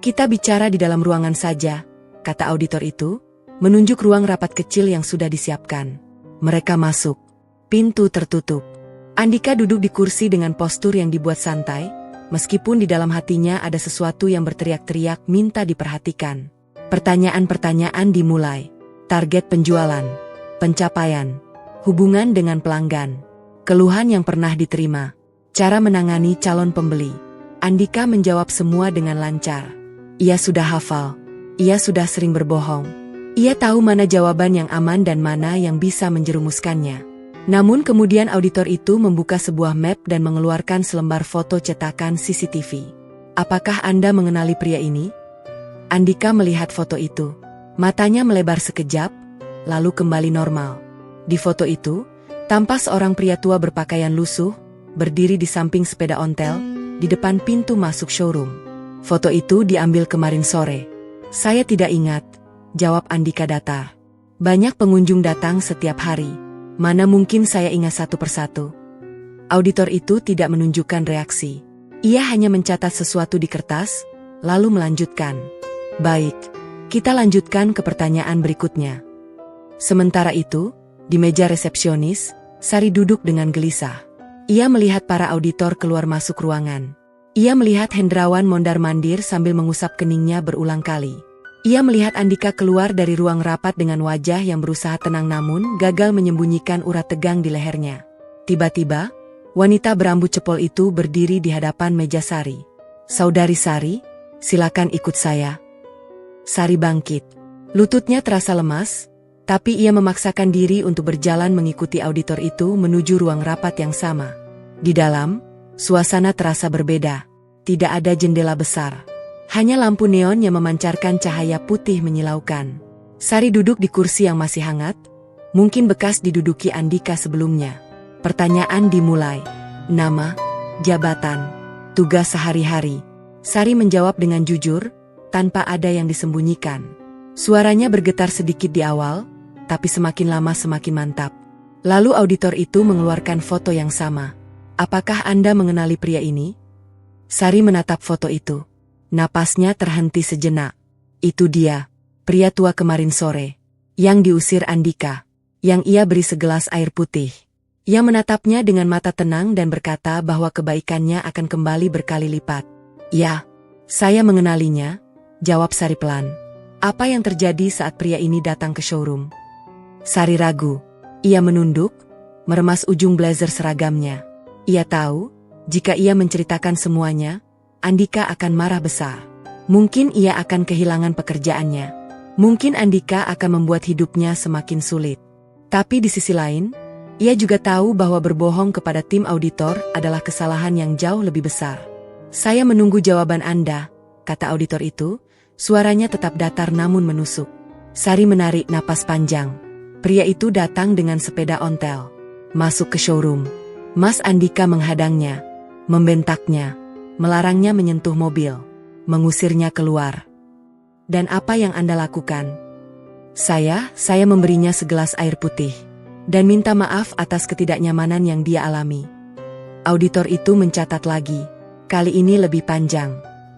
"Kita bicara di dalam ruangan saja," kata auditor itu, menunjuk ruang rapat kecil yang sudah disiapkan. Mereka masuk. Pintu tertutup. Andika duduk di kursi dengan postur yang dibuat santai, meskipun di dalam hatinya ada sesuatu yang berteriak-teriak minta diperhatikan. Pertanyaan-pertanyaan dimulai. Target penjualan, pencapaian, hubungan dengan pelanggan, keluhan yang pernah diterima, cara menangani calon pembeli. Andika menjawab semua dengan lancar. Ia sudah hafal. Ia sudah sering berbohong. Ia tahu mana jawaban yang aman dan mana yang bisa menjerumuskannya. Namun kemudian auditor itu membuka sebuah map dan mengeluarkan selembar foto cetakan CCTV. "Apakah Anda mengenali pria ini?" Andika melihat foto itu. Matanya melebar sekejap, lalu kembali normal. Di foto itu, tampak seorang pria tua berpakaian lusuh, berdiri di samping sepeda ontel, di depan pintu masuk showroom. "Foto itu diambil kemarin sore." "Saya tidak ingat," jawab Andika datar. "Banyak pengunjung datang setiap hari. Mana mungkin saya ingat satu persatu." Auditor itu tidak menunjukkan reaksi. Ia hanya mencatat sesuatu di kertas, lalu melanjutkan. "Baik, kita lanjutkan ke pertanyaan berikutnya." Sementara itu, di meja resepsionis, Sari duduk dengan gelisah. Ia melihat para auditor keluar masuk ruangan. Ia melihat Hendrawan mondar-mandir sambil mengusap keningnya berulang kali. Ia melihat Andika keluar dari ruang rapat dengan wajah yang berusaha tenang namun gagal menyembunyikan urat tegang di lehernya. Tiba-tiba, wanita berambut cepol itu berdiri di hadapan meja Sari. "Saudari Sari, silakan ikut saya." Sari bangkit. Lututnya terasa lemas, tapi ia memaksakan diri untuk berjalan mengikuti auditor itu menuju ruang rapat yang sama. Di dalam, suasana terasa berbeda. Tidak ada jendela besar. Hanya lampu neon yang memancarkan cahaya putih menyilaukan. Sari duduk di kursi yang masih hangat, mungkin bekas diduduki Andika sebelumnya. Pertanyaan dimulai. Nama, jabatan, tugas sehari-hari. Sari menjawab dengan jujur, tanpa ada yang disembunyikan. Suaranya bergetar sedikit di awal, tapi semakin lama semakin mantap. Lalu auditor itu mengeluarkan foto yang sama. "Apakah Anda mengenali pria ini?" Sari menatap foto itu. Napasnya terhenti sejenak. "Itu dia, pria tua kemarin sore, yang diusir Andika, yang ia beri segelas air putih." Ia menatapnya dengan mata tenang dan berkata bahwa kebaikannya akan kembali berkali lipat. "Ya, saya mengenalinya," jawab Sari pelan. "Apa yang terjadi saat pria ini datang ke showroom?" Sari ragu. Ia menunduk, meremas ujung blazer seragamnya. Ia tahu, jika ia menceritakan semuanya, Andika akan marah besar. Mungkin ia akan kehilangan pekerjaannya. Mungkin Andika akan membuat hidupnya semakin sulit. Tapi di sisi lain, ia juga tahu bahwa berbohong kepada tim auditor adalah kesalahan yang jauh lebih besar. "Saya menunggu jawaban Anda," kata auditor itu, suaranya tetap datar namun menusuk. Sari menarik napas panjang. Pria itu datang dengan sepeda ontel. Masuk ke showroom. Mas Andika menghadangnya, membentaknya, melarangnya menyentuh mobil, mengusirnya keluar. "Dan apa yang Anda lakukan?" Saya memberinya segelas air putih. Dan minta maaf atas ketidaknyamanan yang dia alami." Auditor itu mencatat lagi. Kali ini lebih panjang.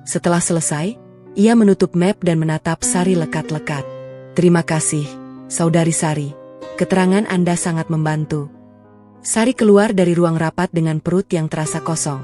Setelah selesai, ia menutup map dan menatap Sari lekat-lekat. "Terima kasih, Saudari Sari. Keterangan Anda sangat membantu." Sari keluar dari ruang rapat dengan perut yang terasa kosong.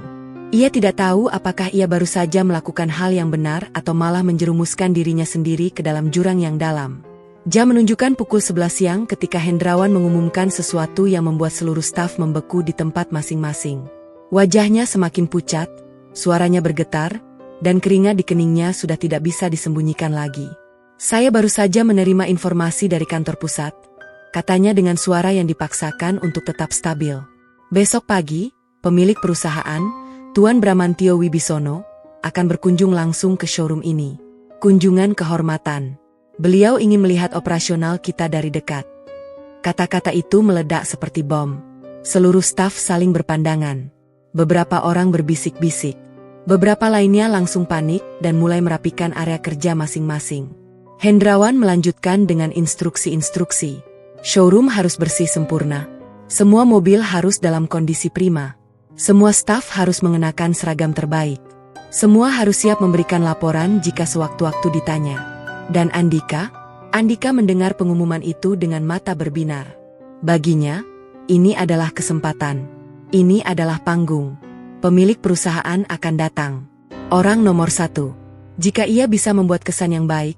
Ia tidak tahu apakah ia baru saja melakukan hal yang benar atau malah menjerumuskan dirinya sendiri ke dalam jurang yang dalam. Jam menunjukkan pukul 11 siang ketika Hendrawan mengumumkan sesuatu yang membuat seluruh staf membeku di tempat masing-masing. Wajahnya semakin pucat, suaranya bergetar, dan keringat di keningnya sudah tidak bisa disembunyikan lagi. "Saya baru saja menerima informasi dari kantor pusat," katanya dengan suara yang dipaksakan untuk tetap stabil. "Besok pagi, pemilik perusahaan, Tuan Bramantio Wibisono, akan berkunjung langsung ke showroom ini. Kunjungan kehormatan. Beliau ingin melihat operasional kita dari dekat. Kata-kata itu meledak seperti bom. Seluruh staf saling berpandangan. Beberapa orang berbisik-bisik. Beberapa lainnya langsung panik dan mulai merapikan area kerja masing-masing. Hendrawan melanjutkan dengan instruksi-instruksi. Showroom harus bersih sempurna. Semua mobil harus dalam kondisi prima. Semua staf harus mengenakan seragam terbaik. Semua harus siap memberikan laporan jika sewaktu-waktu ditanya. Dan Andika mendengar pengumuman itu dengan mata berbinar. Baginya, ini adalah kesempatan. Ini adalah panggung. Pemilik perusahaan akan datang. Orang nomor 1. Jika ia bisa membuat kesan yang baik,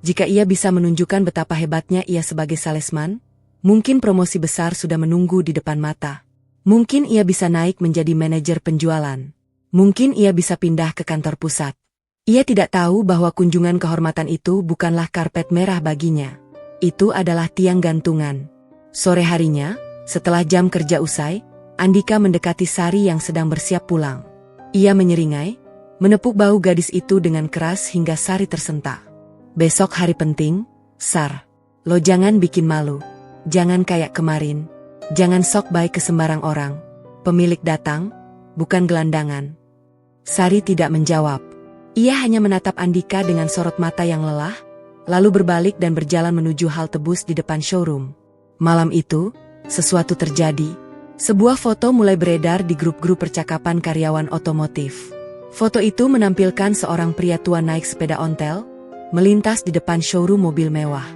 jika ia bisa menunjukkan betapa hebatnya ia sebagai salesman, mungkin promosi besar sudah menunggu di depan mata. Mungkin ia bisa naik menjadi manajer penjualan. Mungkin ia bisa pindah ke kantor pusat. Ia tidak tahu bahwa kunjungan kehormatan itu bukanlah karpet merah baginya. Itu adalah tiang gantungan. Sore harinya, setelah jam kerja usai, Andika mendekati Sari yang sedang bersiap pulang. Ia menyeringai, menepuk bahu gadis itu dengan keras hingga Sari tersentak. Besok hari penting, Sar. Lo jangan bikin malu. Jangan kayak kemarin. Jangan sok baik ke sembarang orang. Pemilik datang, bukan gelandangan. Sari tidak menjawab. Ia hanya menatap Andika dengan sorot mata yang lelah, lalu berbalik dan berjalan menuju halte bus di depan showroom. Malam itu, sesuatu terjadi. Sebuah foto mulai beredar di grup-grup percakapan karyawan otomotif. Foto itu menampilkan seorang pria tua naik sepeda ontel, melintas di depan showroom mobil mewah.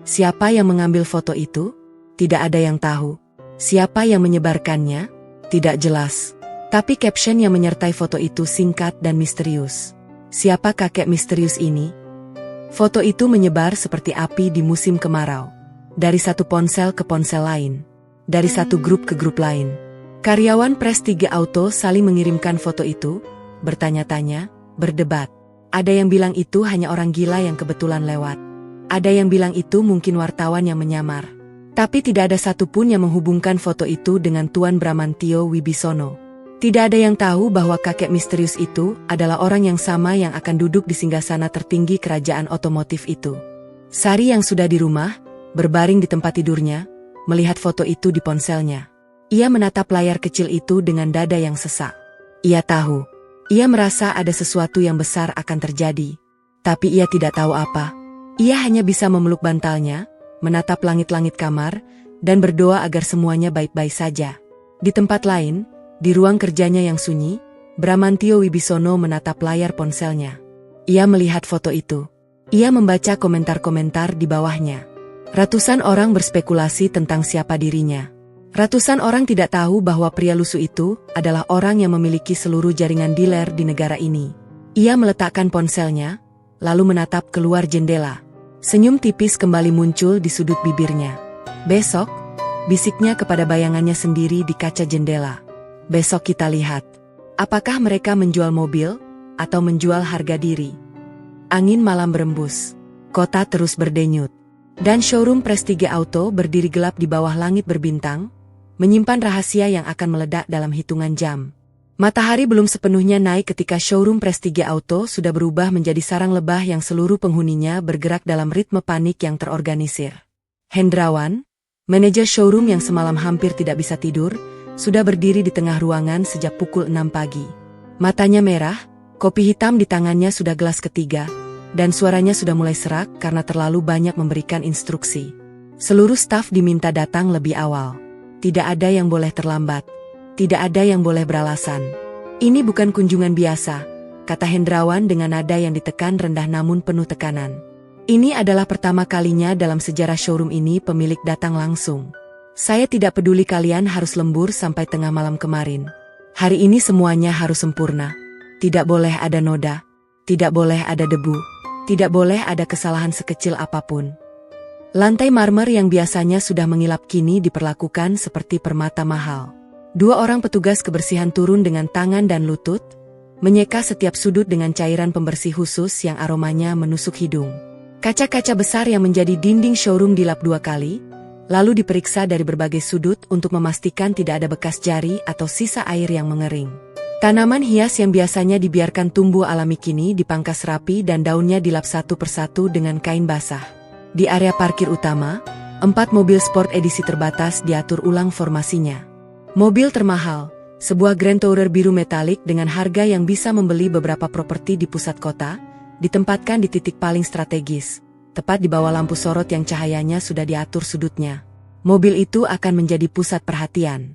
Siapa yang mengambil foto itu? Tidak ada yang tahu. Siapa yang menyebarkannya? Tidak jelas. Tapi caption yang menyertai foto itu singkat dan misterius. Siapa kakek misterius ini? Foto itu menyebar seperti api di musim kemarau. Dari satu ponsel ke ponsel lain. Dari satu grup ke grup lain. Karyawan Prestige Auto saling mengirimkan foto itu, bertanya-tanya, berdebat. Ada yang bilang itu hanya orang gila yang kebetulan lewat. Ada yang bilang itu mungkin wartawan yang menyamar. Tapi tidak ada satupun yang menghubungkan foto itu dengan Tuan Bramantio Wibisono. Tidak ada yang tahu bahwa kakek misterius itu adalah orang yang sama yang akan duduk di singgasana tertinggi kerajaan otomotif itu. Sari yang sudah di rumah, berbaring di tempat tidurnya, melihat foto itu di ponselnya. Ia menatap layar kecil itu dengan dada yang sesak. Ia tahu. Ia merasa ada sesuatu yang besar akan terjadi. Tapi ia tidak tahu apa. Ia hanya bisa memeluk bantalnya, menatap langit-langit kamar, dan berdoa agar semuanya baik-baik saja. Di tempat lain, di ruang kerjanya yang sunyi, Bramantio Wibisono menatap layar ponselnya. Ia melihat foto itu. Ia membaca komentar-komentar di bawahnya. Ratusan orang berspekulasi tentang siapa dirinya. Ratusan orang tidak tahu bahwa pria lusuh itu adalah orang yang memiliki seluruh jaringan dealer di negara ini. Ia meletakkan ponselnya, lalu menatap keluar jendela. Senyum tipis kembali muncul di sudut bibirnya. Besok, bisiknya kepada bayangannya sendiri di kaca jendela. Besok kita lihat, apakah mereka menjual mobil, atau menjual harga diri. Angin malam berembus, kota terus berdenyut. Dan showroom Prestige Auto berdiri gelap di bawah langit berbintang, menyimpan rahasia yang akan meledak dalam hitungan jam. Matahari belum sepenuhnya naik ketika showroom Prestige Auto sudah berubah menjadi sarang lebah yang seluruh penghuninya bergerak dalam ritme panik yang terorganisir. Hendrawan, manajer showroom yang semalam hampir tidak bisa tidur, sudah berdiri di tengah ruangan sejak pukul 6 pagi. Matanya merah, kopi hitam di tangannya sudah gelas ketiga, dan suaranya sudah mulai serak karena terlalu banyak memberikan instruksi. Seluruh staf diminta datang lebih awal. Tidak ada yang boleh terlambat. Tidak ada yang boleh beralasan. Ini bukan kunjungan biasa, kata Hendrawan dengan nada yang ditekan rendah namun penuh tekanan. Ini adalah pertama kalinya dalam sejarah showroom ini pemilik datang langsung. Saya tidak peduli kalian harus lembur sampai tengah malam kemarin. Hari ini semuanya harus sempurna. Tidak boleh ada noda. Tidak boleh ada debu. Tidak boleh ada kesalahan sekecil apapun. Lantai marmer yang biasanya sudah mengilap kini diperlakukan seperti permata mahal. 2 orang petugas kebersihan turun dengan tangan dan lutut, menyeka setiap sudut dengan cairan pembersih khusus yang aromanya menusuk hidung. Kaca-kaca besar yang menjadi dinding showroom dilap 2 kali, lalu diperiksa dari berbagai sudut untuk memastikan tidak ada bekas jari atau sisa air yang mengering. Tanaman hias yang biasanya dibiarkan tumbuh alami kini dipangkas rapi dan daunnya dilap satu persatu dengan kain basah. Di area parkir utama, 4 mobil sport edisi terbatas diatur ulang formasinya. Mobil termahal, sebuah Grand Tourer biru metalik dengan harga yang bisa membeli beberapa properti di pusat kota, ditempatkan di titik paling strategis, tepat di bawah lampu sorot yang cahayanya sudah diatur sudutnya. Mobil itu akan menjadi pusat perhatian.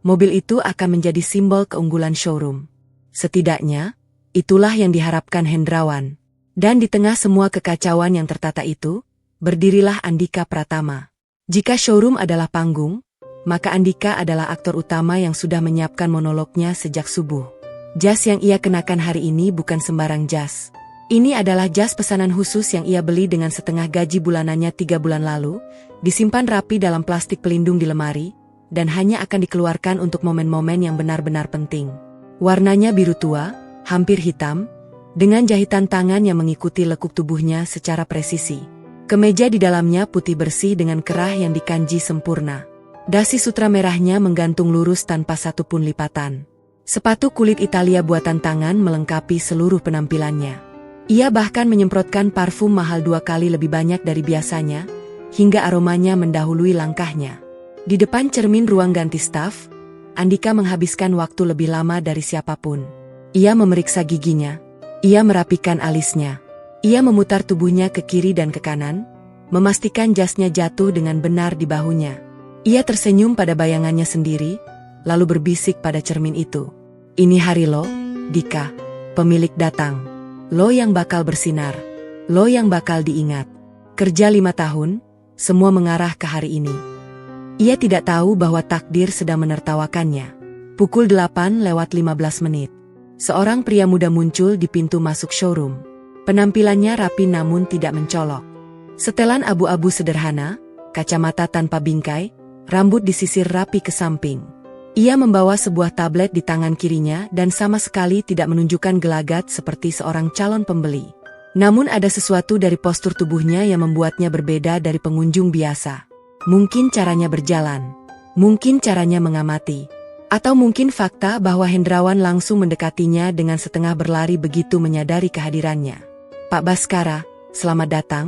Mobil itu akan menjadi simbol keunggulan showroom. Setidaknya, itulah yang diharapkan Hendrawan. Dan di tengah semua kekacauan yang tertata itu, berdirilah Andika Pratama. Jika showroom adalah panggung, maka Andika adalah aktor utama yang sudah menyiapkan monolognya sejak subuh. Jas yang ia kenakan hari ini bukan sembarang jas. Ini adalah jas pesanan khusus yang ia beli dengan setengah gaji bulanannya 3 bulan lalu, disimpan rapi dalam plastik pelindung di lemari, dan hanya akan dikeluarkan untuk momen-momen yang benar-benar penting. Warnanya biru tua, hampir hitam, dengan jahitan tangan yang mengikuti lekuk tubuhnya secara presisi. Kemeja di dalamnya putih bersih dengan kerah yang dikanji sempurna. Dasi sutra merahnya menggantung lurus tanpa satupun lipatan. Sepatu kulit Italia buatan tangan melengkapi seluruh penampilannya. Ia bahkan menyemprotkan parfum mahal 2 kali lebih banyak dari biasanya, hingga aromanya mendahului langkahnya. Di depan cermin ruang ganti staf, Andika menghabiskan waktu lebih lama dari siapapun. Ia memeriksa giginya. Ia merapikan alisnya. Ia memutar tubuhnya ke kiri dan ke kanan, memastikan jasnya jatuh dengan benar di bahunya. Ia tersenyum pada bayangannya sendiri, lalu berbisik pada cermin itu. Ini hari lo, Dika. Pemilik datang. Lo yang bakal bersinar. Lo yang bakal diingat. Kerja 5 tahun, semua mengarah ke hari ini. Ia tidak tahu bahwa takdir sedang menertawakannya. Pukul 8:15. Seorang pria muda muncul di pintu masuk showroom. Penampilannya rapi namun tidak mencolok. Setelan abu-abu sederhana, kacamata tanpa bingkai, rambut disisir rapi ke samping. Ia membawa sebuah tablet di tangan kirinya dan sama sekali tidak menunjukkan gelagat seperti seorang calon pembeli. Namun ada sesuatu dari postur tubuhnya yang membuatnya berbeda dari pengunjung biasa. Mungkin caranya berjalan, mungkin caranya mengamati, atau mungkin fakta bahwa Hendrawan langsung mendekatinya dengan setengah berlari begitu menyadari kehadirannya. Pak Baskara, selamat datang,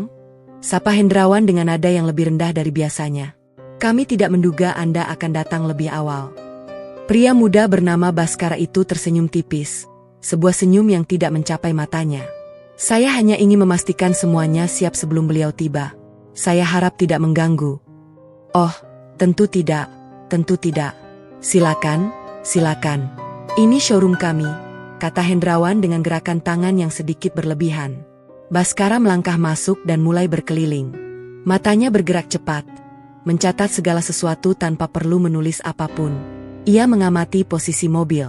sapa Hendrawan dengan nada yang lebih rendah dari biasanya. Kami tidak menduga Anda akan datang lebih awal. Pria muda bernama Baskara itu tersenyum tipis, sebuah senyum yang tidak mencapai matanya. Saya hanya ingin memastikan semuanya siap sebelum beliau tiba. Saya harap tidak mengganggu. Oh, tentu tidak, tentu tidak. Silakan, silakan. Ini showroom kami, kata Hendrawan dengan gerakan tangan yang sedikit berlebihan. Baskara melangkah masuk dan mulai berkeliling. Matanya bergerak cepat, mencatat segala sesuatu tanpa perlu menulis apapun. Ia mengamati posisi mobil.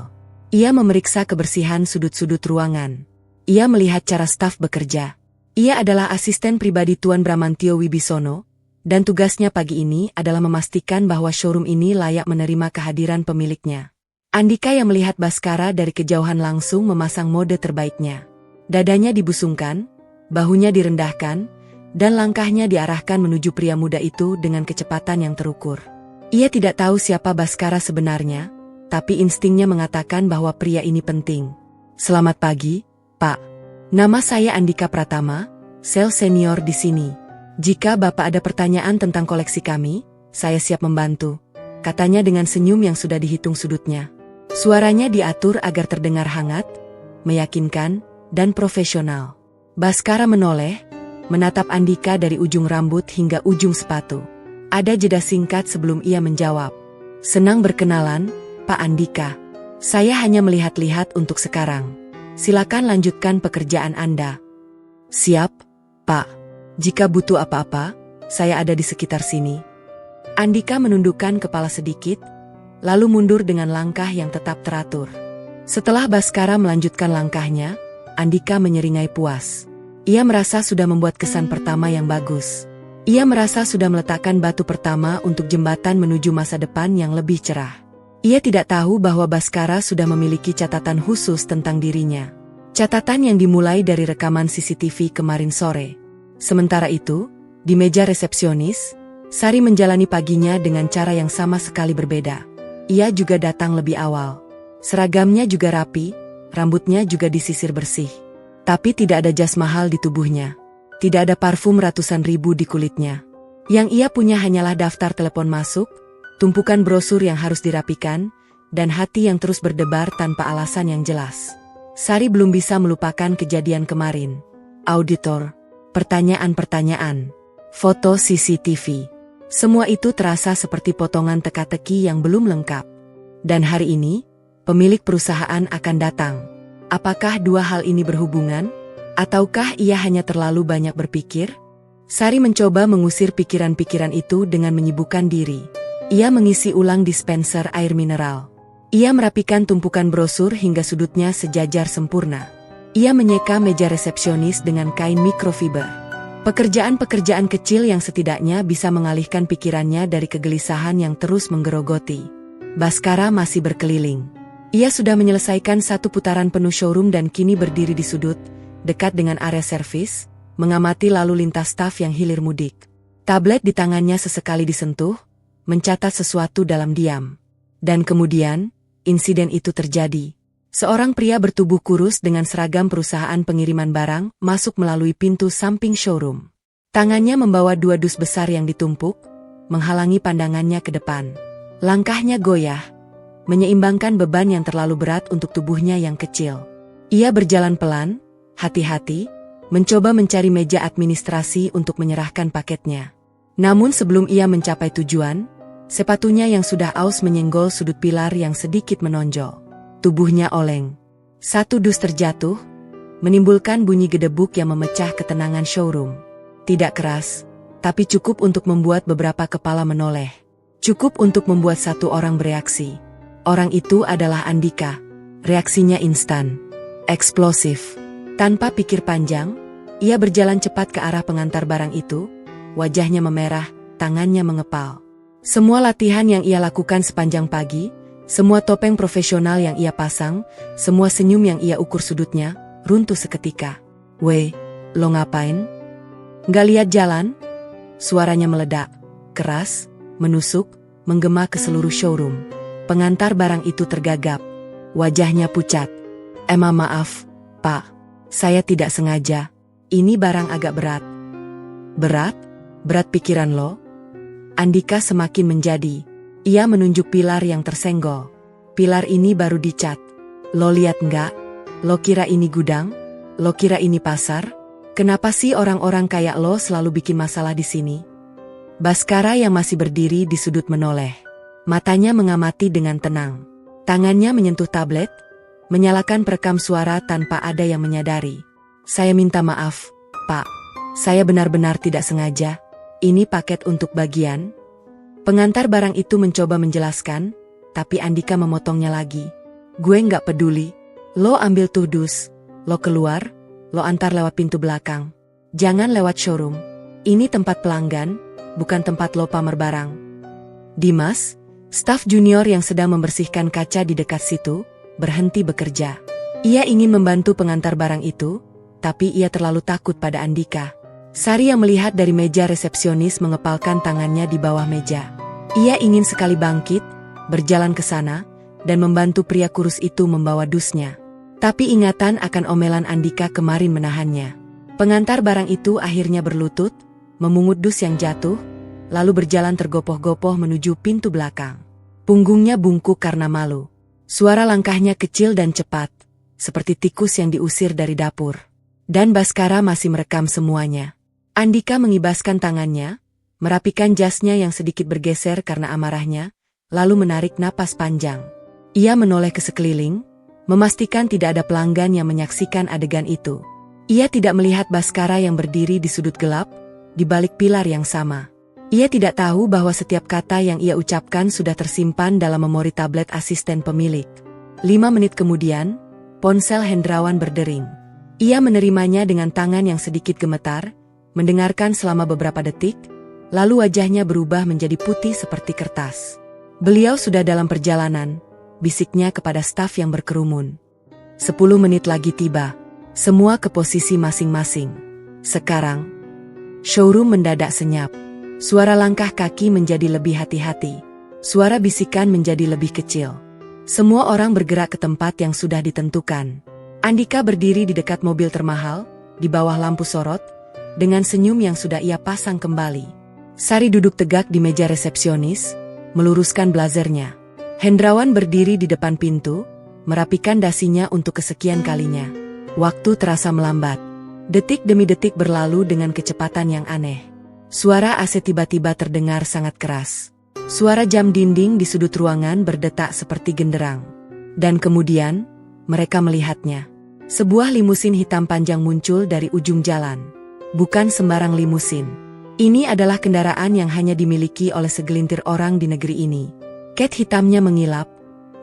Ia memeriksa kebersihan sudut-sudut ruangan. Ia melihat cara staf bekerja. Ia adalah asisten pribadi Tuan Bramantio Wibisono, dan tugasnya pagi ini adalah memastikan bahwa showroom ini layak menerima kehadiran pemiliknya. Andika yang melihat Baskara dari kejauhan langsung memasang mode terbaiknya. Dadanya dibusungkan, bahunya direndahkan, dan langkahnya diarahkan menuju pria muda itu dengan kecepatan yang terukur. Ia tidak tahu siapa Baskara sebenarnya, tapi instingnya mengatakan bahwa pria ini penting. Selamat pagi, Pak. Nama saya Andika Pratama, sales senior di sini. Jika Bapak ada pertanyaan tentang koleksi kami, saya siap membantu, katanya dengan senyum yang sudah dihitung sudutnya. Suaranya diatur agar terdengar hangat, meyakinkan, dan profesional. Baskara menoleh, menatap Andika dari ujung rambut hingga ujung sepatu. Ada jeda singkat sebelum ia menjawab. Senang berkenalan, Pak Andika. Saya hanya melihat-lihat untuk sekarang. Silakan lanjutkan pekerjaan Anda. Siap, Pak. Jika butuh apa-apa, saya ada di sekitar sini. Andika menundukkan kepala sedikit, lalu mundur dengan langkah yang tetap teratur. Setelah Baskara melanjutkan langkahnya, Andika menyeringai puas. Ia merasa sudah membuat kesan pertama yang bagus. Ia merasa sudah meletakkan batu pertama untuk jembatan menuju masa depan yang lebih cerah. Ia tidak tahu bahwa Baskara sudah memiliki catatan khusus tentang dirinya. Catatan yang dimulai dari rekaman CCTV kemarin sore. Sementara itu, di meja resepsionis, Sari menjalani paginya dengan cara yang sama sekali berbeda. Ia juga datang lebih awal. Seragamnya juga rapi, rambutnya juga disisir bersih. Tapi tidak ada jas mahal di tubuhnya. Tidak ada parfum ratusan ribu di kulitnya. Yang ia punya hanyalah daftar telepon masuk, tumpukan brosur yang harus dirapikan, dan hati yang terus berdebar tanpa alasan yang jelas. Sari belum bisa melupakan kejadian kemarin. Auditor, pertanyaan-pertanyaan, foto CCTV. Semua itu terasa seperti potongan teka-teki yang belum lengkap. Dan hari ini, pemilik perusahaan akan datang. Apakah dua hal ini berhubungan? Ataukah ia hanya terlalu banyak berpikir? Sari mencoba mengusir pikiran-pikiran itu dengan menyibukkan diri. Ia mengisi ulang dispenser air mineral. Ia merapikan tumpukan brosur hingga sudutnya sejajar sempurna. Ia menyeka meja resepsionis dengan kain mikrofiber. Pekerjaan-pekerjaan kecil yang setidaknya bisa mengalihkan pikirannya dari kegelisahan yang terus menggerogoti. Baskara masih berkeliling. Ia sudah menyelesaikan satu putaran penuh showroom dan kini berdiri di sudut, dekat dengan area servis, mengamati lalu lintas staf yang hilir mudik. Tablet di tangannya sesekali disentuh, mencatat sesuatu dalam diam. Dan kemudian, insiden itu terjadi. Seorang pria bertubuh kurus dengan seragam perusahaan pengiriman barang masuk melalui pintu samping showroom. Tangannya membawa dua dus besar yang ditumpuk, menghalangi pandangannya ke depan. Langkahnya goyah, menyeimbangkan beban yang terlalu berat untuk tubuhnya yang kecil. Ia berjalan pelan, hati-hati, mencoba mencari meja administrasi untuk menyerahkan paketnya. Namun sebelum ia mencapai tujuan, sepatunya yang sudah aus menyenggol sudut pilar yang sedikit menonjol. Tubuhnya oleng. Satu dus terjatuh, menimbulkan bunyi gedebuk yang memecah ketenangan showroom. Tidak keras, tapi cukup untuk membuat beberapa kepala menoleh. Cukup untuk membuat satu orang bereaksi. Orang itu adalah Andika. Reaksinya instan, eksplosif. Tanpa pikir panjang, ia berjalan cepat ke arah pengantar barang itu, wajahnya memerah, tangannya mengepal. Semua latihan yang ia lakukan sepanjang pagi, semua topeng profesional yang ia pasang, semua senyum yang ia ukur sudutnya, runtuh seketika. "Weh, lo ngapain? Nggak lihat jalan?" Suaranya meledak, keras, menusuk, menggema ke seluruh showroom. Pengantar barang itu tergagap. Wajahnya pucat. Maaf, Pak. Saya tidak sengaja. Ini barang agak berat." "Berat? Berat pikiran lo?" Andika semakin menjadi. Ia menunjuk pilar yang tersenggol. "Pilar ini baru dicat. Lo lihat nggak? Lo kira ini gudang? Lo kira ini pasar? Kenapa sih orang-orang kayak lo selalu bikin masalah di sini?" Baskara yang masih berdiri di sudut menoleh. Matanya mengamati dengan tenang. Tangannya menyentuh tablet, menyalakan perekam suara tanpa ada yang menyadari. "Saya minta maaf, Pak. Saya benar-benar tidak sengaja. Ini paket untuk bagian." Pengantar barang itu mencoba menjelaskan, tapi Andika memotongnya lagi. "Gue nggak peduli. Lo ambil tuh dus, lo keluar, lo antar lewat pintu belakang. Jangan lewat showroom. Ini tempat pelanggan, bukan tempat lo pamer barang." Dimas, staf junior yang sedang membersihkan kaca di dekat situ, berhenti bekerja. Ia ingin membantu pengantar barang itu, tapi ia terlalu takut pada Andika. Sari yang melihat dari meja resepsionis mengepalkan tangannya di bawah meja. Ia ingin sekali bangkit, berjalan ke sana, dan membantu pria kurus itu membawa dusnya. Tapi ingatan akan omelan Andika kemarin menahannya. Pengantar barang itu akhirnya berlutut, memungut dus yang jatuh, lalu berjalan tergopoh-gopoh menuju pintu belakang. Punggungnya bungkuk karena malu. Suara langkahnya kecil dan cepat, seperti tikus yang diusir dari dapur. Dan Baskara masih merekam semuanya. Andika mengibaskan tangannya, merapikan jasnya yang sedikit bergeser karena amarahnya, lalu menarik napas panjang. Ia menoleh ke sekeliling, memastikan tidak ada pelanggan yang menyaksikan adegan itu. Ia tidak melihat Baskara yang berdiri di sudut gelap, di balik pilar yang sama. Ia tidak tahu bahwa setiap kata yang ia ucapkan sudah tersimpan dalam memori tablet asisten pemilik. 5 menit kemudian, ponsel Hendrawan berdering. Ia menerimanya dengan tangan yang sedikit gemetar, mendengarkan selama beberapa detik, lalu wajahnya berubah menjadi putih seperti kertas. "Beliau sudah dalam perjalanan," bisiknya kepada staf yang berkerumun. 10 menit lagi tiba. Semua ke posisi masing-masing. Sekarang, showroom mendadak senyap. Suara langkah kaki menjadi lebih hati-hati. Suara bisikan menjadi lebih kecil. Semua orang bergerak ke tempat yang sudah ditentukan. Andika berdiri di dekat mobil termahal, di bawah lampu sorot, dengan senyum yang sudah ia pasang kembali. Sari duduk tegak di meja resepsionis, meluruskan blazernya. Hendrawan berdiri di depan pintu, merapikan dasinya untuk kesekian kalinya. Waktu terasa melambat. Detik demi detik berlalu dengan kecepatan yang aneh. Suara AC tiba-tiba terdengar sangat keras. Suara jam dinding di sudut ruangan berdetak seperti genderang. Dan kemudian, mereka melihatnya. Sebuah limusin hitam panjang muncul dari ujung jalan. Bukan sembarang limusin. Ini adalah kendaraan yang hanya dimiliki oleh segelintir orang di negeri ini. Cat hitamnya mengilap,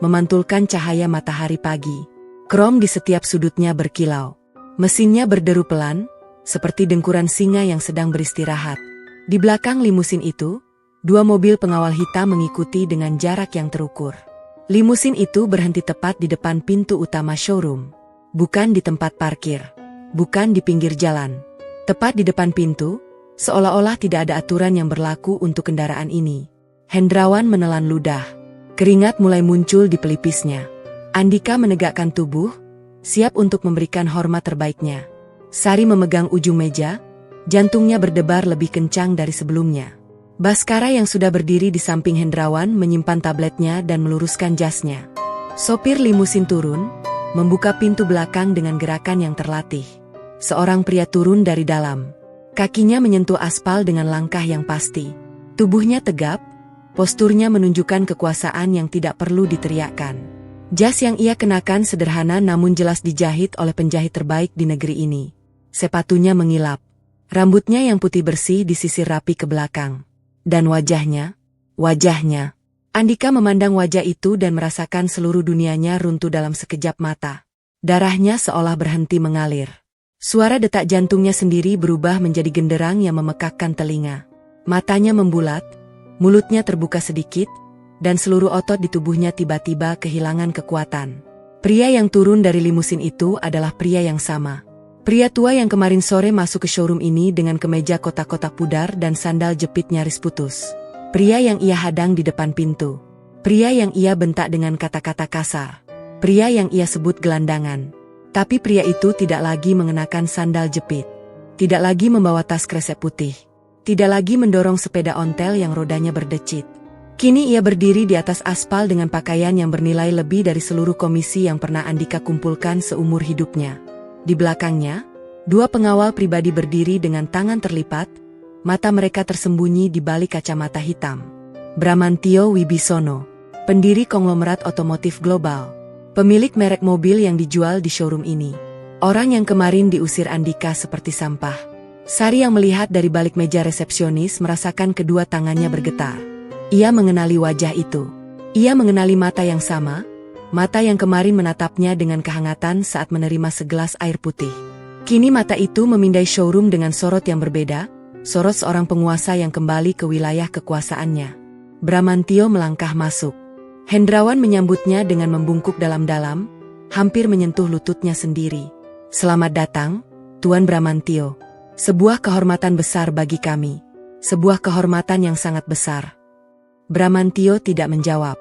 memantulkan cahaya matahari pagi. Krom di setiap sudutnya berkilau. Mesinnya berderu pelan, seperti dengkuran singa yang sedang beristirahat. Di belakang limusin itu, 2 mobil pengawal hitam mengikuti dengan jarak yang terukur. Limusin itu berhenti tepat di depan pintu utama showroom. Bukan di tempat parkir. Bukan di pinggir jalan. Tepat di depan pintu, seolah-olah tidak ada aturan yang berlaku untuk kendaraan ini. Hendrawan menelan ludah. Keringat mulai muncul di pelipisnya. Andika menegakkan tubuh, siap untuk memberikan hormat terbaiknya. Sari memegang ujung meja, jantungnya berdebar lebih kencang dari sebelumnya. Baskara yang sudah berdiri di samping Hendrawan menyimpan tabletnya dan meluruskan jasnya. Sopir limusin turun, membuka pintu belakang dengan gerakan yang terlatih. Seorang pria turun dari dalam. Kakinya menyentuh aspal dengan langkah yang pasti. Tubuhnya tegap, posturnya menunjukkan kekuasaan yang tidak perlu diteriakkan. Jas yang ia kenakan sederhana namun jelas dijahit oleh penjahit terbaik di negeri ini. Sepatunya mengilap. Rambutnya yang putih bersih disisir rapi ke belakang. Dan wajahnya. Andika memandang wajah itu dan merasakan seluruh dunianya runtuh dalam sekejap mata. Darahnya seolah berhenti mengalir. Suara detak jantungnya sendiri berubah menjadi genderang yang memekakkan telinga. Matanya membulat, mulutnya terbuka sedikit, dan seluruh otot di tubuhnya tiba-tiba kehilangan kekuatan. Pria yang turun dari limusin itu adalah pria yang sama. Pria tua yang kemarin sore masuk ke showroom ini dengan kemeja kotak-kotak pudar dan sandal jepit nyaris putus. Pria yang ia hadang di depan pintu. Pria yang ia bentak dengan kata-kata kasar. Pria yang ia sebut gelandangan. Tapi pria itu tidak lagi mengenakan sandal jepit. Tidak lagi membawa tas kresek putih. Tidak lagi mendorong sepeda ontel yang rodanya berdecit. Kini ia berdiri di atas aspal dengan pakaian yang bernilai lebih dari seluruh komisi yang pernah Andika kumpulkan seumur hidupnya. Di belakangnya, 2 pengawal pribadi berdiri dengan tangan terlipat, mata mereka tersembunyi di balik kacamata hitam. Bramantio Wibisono, pendiri konglomerat otomotif global, pemilik merek mobil yang dijual di showroom ini. Orang yang kemarin diusir Andika seperti sampah. Sari yang melihat dari balik meja resepsionis merasakan kedua tangannya bergetar. Ia mengenali wajah itu. Ia mengenali mata yang sama, mata yang kemarin menatapnya dengan kehangatan saat menerima segelas air putih. Kini mata itu memindai showroom dengan sorot yang berbeda, sorot seorang penguasa yang kembali ke wilayah kekuasaannya. Bramantio melangkah masuk. Hendrawan menyambutnya dengan membungkuk dalam-dalam, hampir menyentuh lututnya sendiri. Selamat datang, Tuan Bramantio. Sebuah kehormatan besar bagi kami. Sebuah kehormatan yang sangat besar. Bramantio tidak menjawab.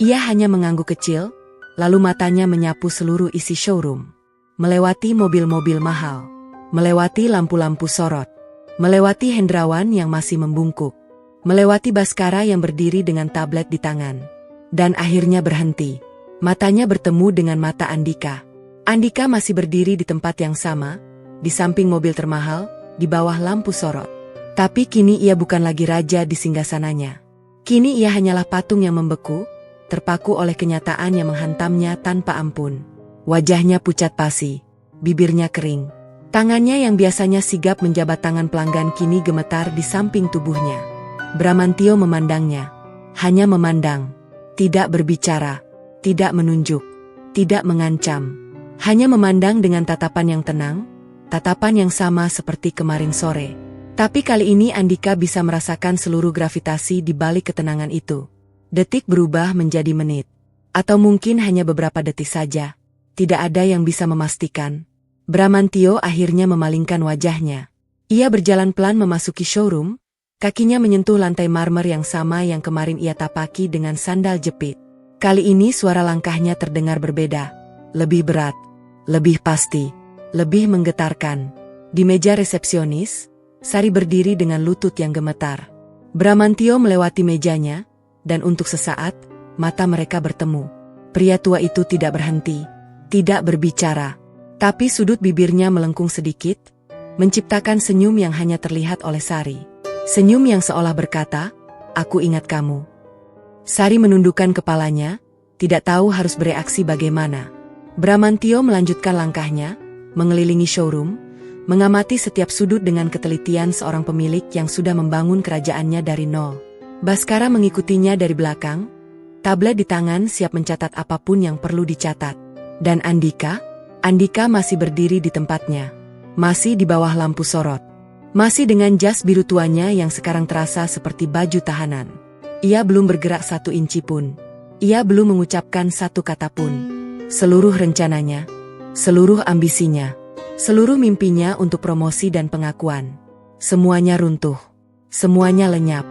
Ia hanya mengangguk kecil, lalu matanya menyapu seluruh isi showroom. Melewati mobil-mobil mahal. Melewati lampu-lampu sorot. Melewati Hendrawan yang masih membungkuk. Melewati Baskara yang berdiri dengan tablet di tangan. Dan akhirnya berhenti. Matanya bertemu dengan mata Andika. Andika masih berdiri di tempat yang sama, di samping mobil termahal, di bawah lampu sorot. Tapi kini ia bukan lagi raja di singgasananya. Kini ia hanyalah patung yang membeku, terpaku oleh kenyataan yang menghantamnya tanpa ampun. Wajahnya pucat pasi, bibirnya kering. Tangannya yang biasanya sigap menjabat tangan pelanggan kini gemetar di samping tubuhnya. Bramantio memandangnya. Hanya memandang. Tidak berbicara. Tidak menunjuk. Tidak mengancam. Hanya memandang dengan tatapan yang tenang, tatapan yang sama seperti kemarin sore. Tapi kali ini Andika bisa merasakan seluruh gravitasi di balik ketenangan itu. Detik berubah menjadi menit. Atau mungkin hanya beberapa detik saja. Tidak ada yang bisa memastikan. Bramantio akhirnya memalingkan wajahnya. Ia berjalan pelan memasuki showroom, kakinya menyentuh lantai marmer yang sama yang kemarin ia tapaki dengan sandal jepit. Kali ini suara langkahnya terdengar berbeda. Lebih berat, lebih pasti, lebih menggetarkan. Di meja resepsionis, Sari berdiri dengan lutut yang gemetar. Bramantio melewati mejanya, dan untuk sesaat, mata mereka bertemu. Pria tua itu tidak berhenti, tidak berbicara. Tapi sudut bibirnya melengkung sedikit, menciptakan senyum yang hanya terlihat oleh Sari. Senyum yang seolah berkata, "Aku ingat kamu." Sari menundukkan kepalanya, tidak tahu harus bereaksi bagaimana. Bramantio melanjutkan langkahnya, mengelilingi showroom, mengamati setiap sudut dengan ketelitian seorang pemilik yang sudah membangun kerajaannya dari nol. Baskara mengikutinya dari belakang, tablet di tangan siap mencatat apapun yang perlu dicatat. Dan Andika masih berdiri di tempatnya. Masih di bawah lampu sorot. Masih dengan jas biru tuanya yang sekarang terasa seperti baju tahanan. Ia belum bergerak 1 inci pun. Ia belum mengucapkan 1 kata pun. Seluruh rencananya, seluruh ambisinya, seluruh mimpinya untuk promosi dan pengakuan. Semuanya runtuh. Semuanya lenyap.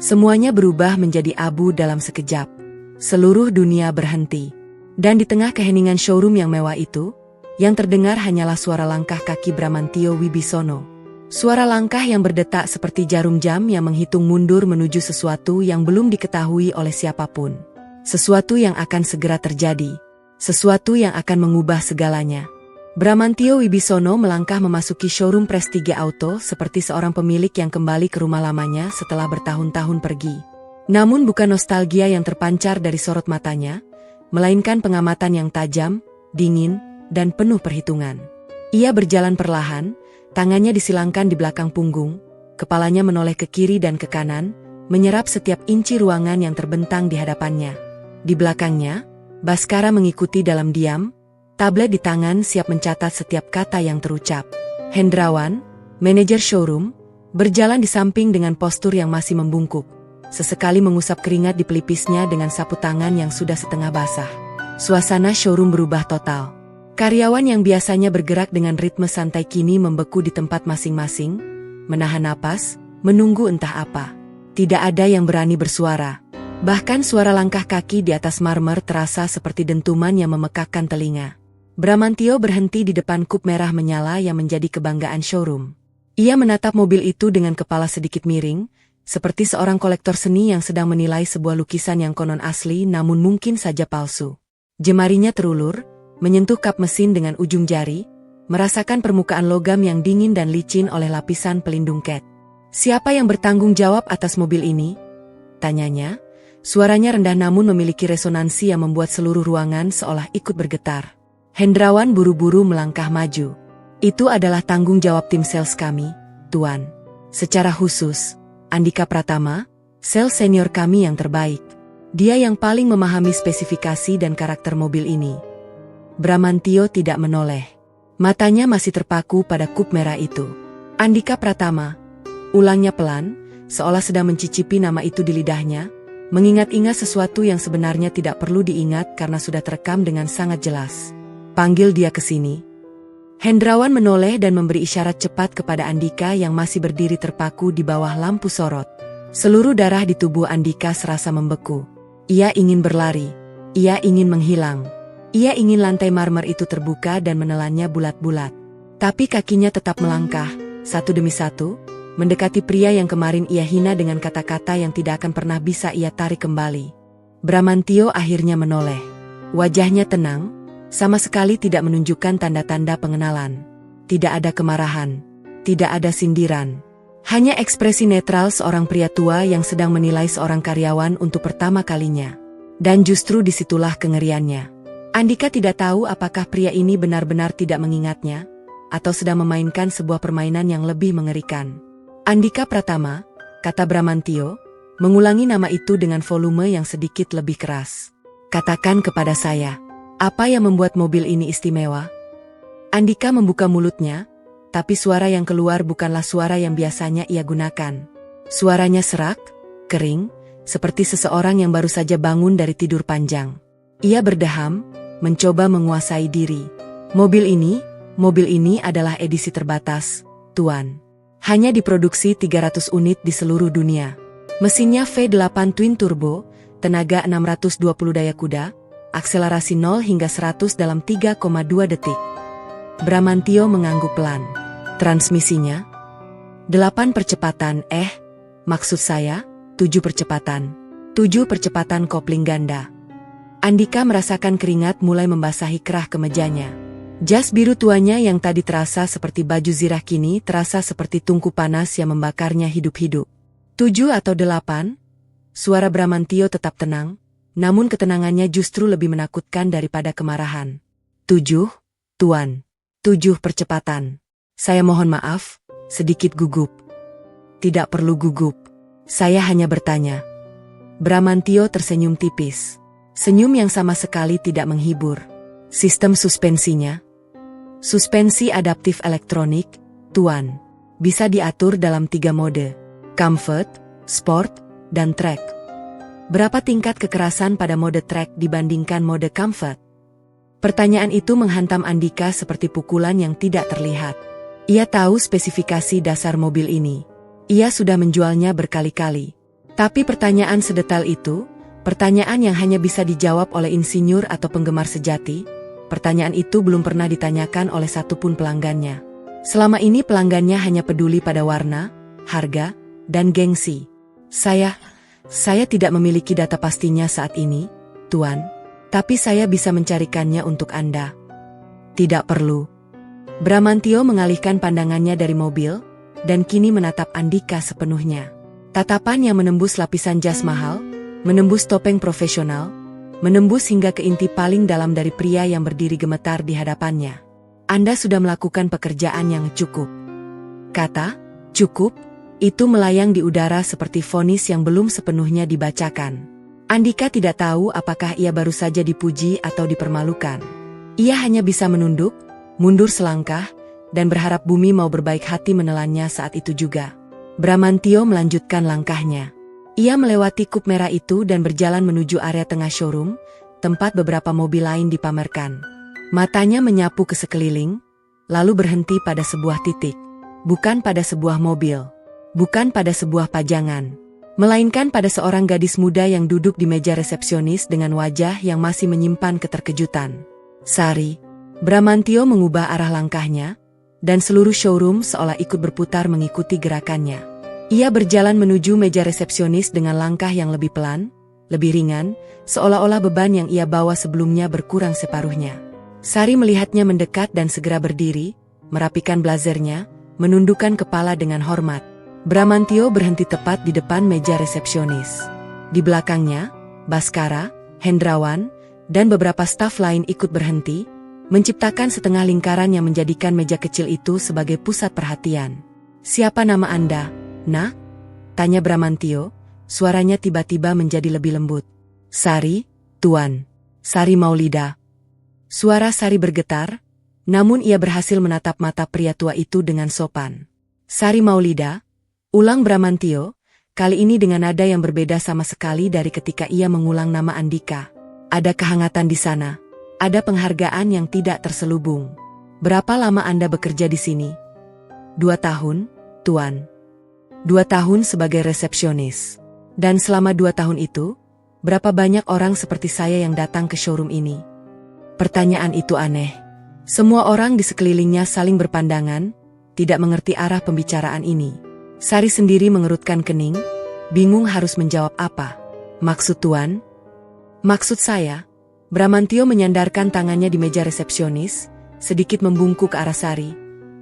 Semuanya berubah menjadi abu dalam sekejap. Seluruh dunia berhenti. Dan di tengah keheningan showroom yang mewah itu, yang terdengar hanyalah suara langkah kaki Bramantio Wibisono. Suara langkah yang berdetak seperti jarum jam yang menghitung mundur menuju sesuatu yang belum diketahui oleh siapapun. Sesuatu yang akan segera terjadi. Sesuatu yang akan mengubah segalanya. Bramantio Wibisono melangkah memasuki showroom Prestige Auto seperti seorang pemilik yang kembali ke rumah lamanya setelah bertahun-tahun pergi. Namun bukan nostalgia yang terpancar dari sorot matanya, melainkan pengamatan yang tajam, dingin, dan penuh perhitungan. Ia berjalan perlahan, tangannya disilangkan di belakang punggung, kepalanya menoleh ke kiri dan ke kanan, menyerap setiap inci ruangan yang terbentang di hadapannya. Di belakangnya, Baskara mengikuti dalam diam, tablet di tangan siap mencatat setiap kata yang terucap. Hendrawan, manajer showroom, berjalan di samping dengan postur yang masih membungkuk. Sesekali mengusap keringat di pelipisnya dengan sapu tangan yang sudah setengah basah. Suasana showroom berubah total. Karyawan yang biasanya bergerak dengan ritme santai kini membeku di tempat masing-masing, menahan napas, menunggu entah apa. Tidak ada yang berani bersuara. Bahkan suara langkah kaki di atas marmer terasa seperti dentuman yang memekakkan telinga. Bramantio berhenti di depan kup merah menyala yang menjadi kebanggaan showroom. Ia menatap mobil itu dengan kepala sedikit miring, seperti seorang kolektor seni yang sedang menilai sebuah lukisan yang konon asli namun mungkin saja palsu. Jemarinya terulur, menyentuh kap mesin dengan ujung jari, merasakan permukaan logam yang dingin dan licin oleh lapisan pelindung cat. "Siapa yang bertanggung jawab atas mobil ini?" tanyanya. Suaranya rendah namun memiliki resonansi yang membuat seluruh ruangan seolah ikut bergetar. Hendrawan buru-buru melangkah maju. "Itu adalah tanggung jawab tim sales kami, Tuan. Secara khusus, Andika Pratama, sales senior kami yang terbaik. Dia yang paling memahami spesifikasi dan karakter mobil ini." Bramantio tidak menoleh. Matanya masih terpaku pada kup merah itu. "Andika Pratama," ulangnya pelan, seolah sedang mencicipi nama itu di lidahnya, mengingat-ingat sesuatu yang sebenarnya tidak perlu diingat karena sudah terekam dengan sangat jelas. "Panggil dia ke sini." Hendrawan menoleh dan memberi isyarat cepat kepada Andika yang masih berdiri terpaku di bawah lampu sorot. Seluruh darah di tubuh Andika serasa membeku. Ia ingin berlari. Ia ingin menghilang. Ia ingin lantai marmer itu terbuka dan menelannya bulat-bulat. Tapi kakinya tetap melangkah, satu demi satu, mendekati pria yang kemarin ia hina dengan kata-kata yang tidak akan pernah bisa ia tarik kembali. Bramantio akhirnya menoleh. Wajahnya tenang, sama sekali tidak menunjukkan tanda-tanda pengenalan. Tidak ada kemarahan. Tidak ada sindiran. Hanya ekspresi netral seorang pria tua yang sedang menilai seorang karyawan untuk pertama kalinya. Dan justru disitulah kengeriannya. Andika tidak tahu apakah pria ini benar-benar tidak mengingatnya, atau sedang memainkan sebuah permainan yang lebih mengerikan. "Andika Pratama," kata Bramantio, mengulangi nama itu dengan volume yang sedikit lebih keras. "Katakan kepada saya, apa yang membuat mobil ini istimewa?" Andika membuka mulutnya, tapi suara yang keluar bukanlah suara yang biasanya ia gunakan. Suaranya serak, kering, seperti seseorang yang baru saja bangun dari tidur panjang. Ia berdeham, mencoba menguasai diri. Mobil ini adalah edisi terbatas, Tuan. Hanya diproduksi 300 unit di seluruh dunia. Mesinnya V8 Twin Turbo, tenaga 620 daya kuda, akselerasi 0 hingga 100 dalam 3,2 detik. Bramantio mengangguk pelan. Transmisinya 8 percepatan, maksud saya 7 percepatan. 7 percepatan kopling ganda. Andika merasakan keringat mulai membasahi kerah kemejanya. Jas biru tuanya yang tadi terasa seperti baju zirah kini terasa seperti tungku panas yang membakarnya hidup-hidup. 7 atau 8? Suara Bramantio tetap tenang, namun ketenangannya justru lebih menakutkan daripada kemarahan. 7, Tuan. 7 percepatan. Saya mohon maaf, sedikit gugup. Tidak perlu gugup. Saya hanya bertanya. Bramantio tersenyum tipis. Senyum yang sama sekali tidak menghibur. Sistem suspensinya? Suspensi adaptif elektronik, Tuan. Bisa diatur dalam 3 mode. Comfort, Sport, dan Track. Berapa tingkat kekerasan pada mode Track dibandingkan mode Comfort? Pertanyaan itu menghantam Andika seperti pukulan yang tidak terlihat. Ia tahu spesifikasi dasar mobil ini. Ia sudah menjualnya berkali-kali. Tapi pertanyaan sedetail itu, pertanyaan yang hanya bisa dijawab oleh insinyur atau penggemar sejati, pertanyaan itu belum pernah ditanyakan oleh satupun pelanggannya. Selama ini pelanggannya hanya peduli pada warna, harga, dan gengsi. Saya tidak memiliki data pastinya saat ini, Tuan. Tapi saya bisa mencarikannya untuk Anda. Tidak perlu. Bramantio mengalihkan pandangannya dari mobil, dan kini menatap Andika sepenuhnya. Tatapan yang menembus lapisan jas mahal, menembus topeng profesional, menembus hingga ke inti paling dalam dari pria yang berdiri gemetar di hadapannya. Anda sudah melakukan pekerjaan yang cukup. Kata, cukup, itu melayang di udara seperti vonis yang belum sepenuhnya dibacakan. Andika tidak tahu apakah ia baru saja dipuji atau dipermalukan. Ia hanya bisa menunduk, mundur selangkah, dan berharap bumi mau berbaik hati menelannya saat itu juga. Bramantio melanjutkan langkahnya. Ia melewati kup merah itu dan berjalan menuju area tengah showroom, tempat beberapa mobil lain dipamerkan. Matanya menyapu ke sekeliling, lalu berhenti pada sebuah titik. Bukan pada sebuah mobil. Bukan pada sebuah pajangan. Melainkan pada seorang gadis muda yang duduk di meja resepsionis dengan wajah yang masih menyimpan keterkejutan. Sari. Bramantio mengubah arah langkahnya, dan seluruh showroom seolah ikut berputar mengikuti gerakannya. Ia berjalan menuju meja resepsionis dengan langkah yang lebih pelan, lebih ringan, seolah-olah beban yang ia bawa sebelumnya berkurang separuhnya. Sari melihatnya mendekat dan segera berdiri, merapikan blazernya, menundukkan kepala dengan hormat. Bramantio berhenti tepat di depan meja resepsionis. Di belakangnya, Baskara, Hendrawan, dan beberapa staf lain ikut berhenti, menciptakan setengah lingkaran yang menjadikan meja kecil itu sebagai pusat perhatian. "Siapa nama Anda, Nak?" tanya Bramantio, suaranya tiba-tiba menjadi lebih lembut. "Sari, Tuan. Sari Maulida." Suara Sari bergetar, namun ia berhasil menatap mata pria tua itu dengan sopan. "Sari Maulida," ulang Bramantio, kali ini dengan nada yang berbeda sama sekali dari ketika ia mengulang nama Andika. "Ada kehangatan di sana. Ada penghargaan yang tidak terselubung. Berapa lama Anda bekerja di sini?" 2 tahun, Tuan. 2 tahun sebagai resepsionis. Dan selama 2 tahun itu, berapa banyak orang seperti saya yang datang ke showroom ini? Pertanyaan itu aneh. Semua orang di sekelilingnya saling berpandangan, tidak mengerti arah pembicaraan ini. Sari sendiri mengerutkan kening, bingung harus menjawab apa. "Maksud Tuan?" "Maksud saya," Bramantio menyandarkan tangannya di meja resepsionis, sedikit membungkuk ke arah Sari.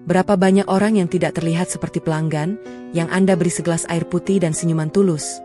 "Berapa banyak orang yang tidak terlihat seperti pelanggan, yang Anda beri segelas air putih dan senyuman tulus?"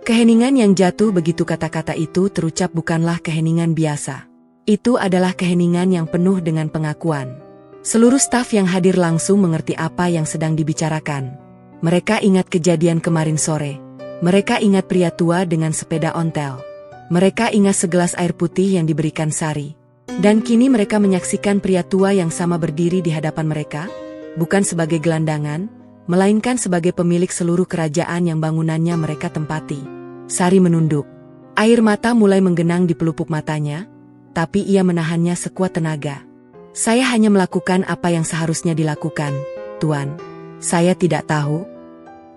Keheningan yang jatuh begitu kata-kata itu terucap bukanlah keheningan biasa. Itu adalah keheningan yang penuh dengan pengakuan. Seluruh staf yang hadir langsung mengerti apa yang sedang dibicarakan. Mereka ingat kejadian kemarin sore. Mereka ingat pria tua dengan sepeda ontel. Mereka ingat segelas air putih yang diberikan Sari. Dan kini mereka menyaksikan pria tua yang sama berdiri di hadapan mereka, bukan sebagai gelandangan, melainkan sebagai pemilik seluruh kerajaan yang bangunannya mereka tempati. Sari menunduk. Air mata mulai menggenang di pelupuk matanya, tapi ia menahannya sekuat tenaga. "Saya hanya melakukan apa yang seharusnya dilakukan, Tuan. Saya tidak tahu."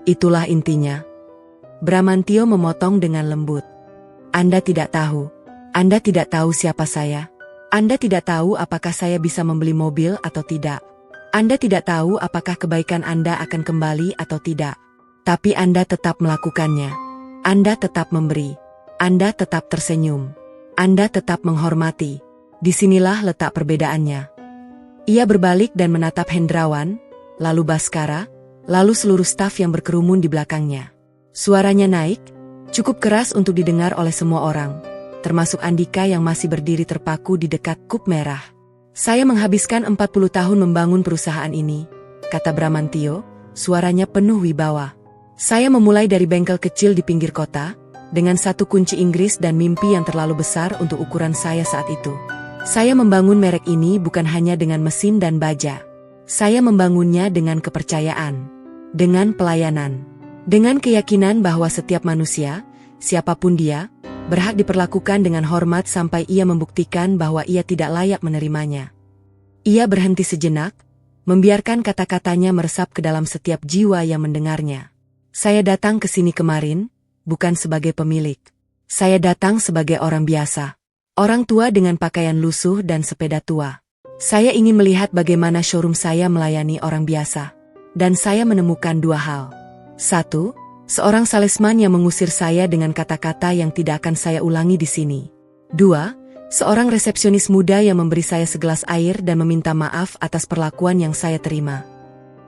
"Itulah intinya." Bramantio memotong dengan lembut. Anda tidak tahu. Anda tidak tahu siapa saya. Anda tidak tahu apakah saya bisa membeli mobil atau tidak. Anda tidak tahu apakah kebaikan Anda akan kembali atau tidak. Tapi Anda tetap melakukannya. Anda tetap memberi. Anda tetap tersenyum. Anda tetap menghormati. Disinilah letak perbedaannya. Ia berbalik dan menatap Hendrawan, lalu Baskara, lalu seluruh staf yang berkerumun di belakangnya. Suaranya naik, cukup keras untuk didengar oleh semua orang, termasuk Andika yang masih berdiri terpaku di dekat kup merah. Saya menghabiskan 40 tahun membangun perusahaan ini, kata Bramantio, suaranya penuh wibawa. Saya memulai dari bengkel kecil di pinggir kota, dengan satu kunci Inggris dan mimpi yang terlalu besar untuk ukuran saya saat itu. Saya membangun merek ini bukan hanya dengan mesin dan baja. Saya membangunnya dengan kepercayaan, dengan pelayanan, dengan keyakinan bahwa setiap manusia, siapapun dia, berhak diperlakukan dengan hormat sampai ia membuktikan bahwa ia tidak layak menerimanya. Ia berhenti sejenak, membiarkan kata-katanya meresap ke dalam setiap jiwa yang mendengarnya. Saya datang ke sini kemarin, bukan sebagai pemilik. Saya datang sebagai orang biasa. Orang tua dengan pakaian lusuh dan sepeda tua. Saya ingin melihat bagaimana showroom saya melayani orang biasa. Dan saya menemukan dua hal. Satu, seorang salesman yang mengusir saya dengan kata-kata yang tidak akan saya ulangi di sini. Dua, seorang resepsionis muda yang memberi saya segelas air dan meminta maaf atas perlakuan yang saya terima.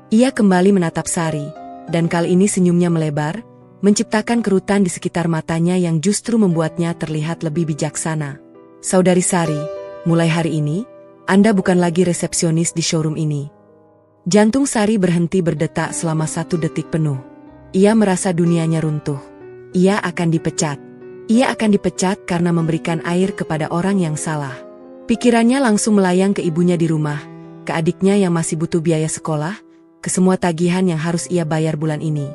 Ia kembali menatap Sari, dan kali ini senyumnya melebar, menciptakan kerutan di sekitar matanya yang justru membuatnya terlihat lebih bijaksana. Saudari Sari, mulai hari ini, Anda bukan lagi resepsionis di showroom ini. Jantung Sari berhenti berdetak selama 1 detik penuh. Ia merasa dunianya runtuh. Ia akan dipecat. Ia akan dipecat karena memberikan air kepada orang yang salah. Pikirannya langsung melayang ke ibunya di rumah, ke adiknya yang masih butuh biaya sekolah, ke semua tagihan yang harus ia bayar bulan ini.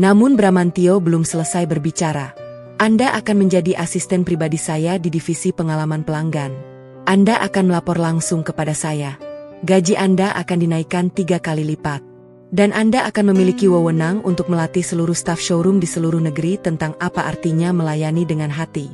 Namun Bramantio belum selesai berbicara. Anda akan menjadi asisten pribadi saya di divisi pengalaman pelanggan. Anda akan melapor langsung kepada saya. Gaji Anda akan dinaikkan 3 kali lipat. Dan Anda akan memiliki wewenang untuk melatih seluruh staf showroom di seluruh negeri tentang apa artinya melayani dengan hati.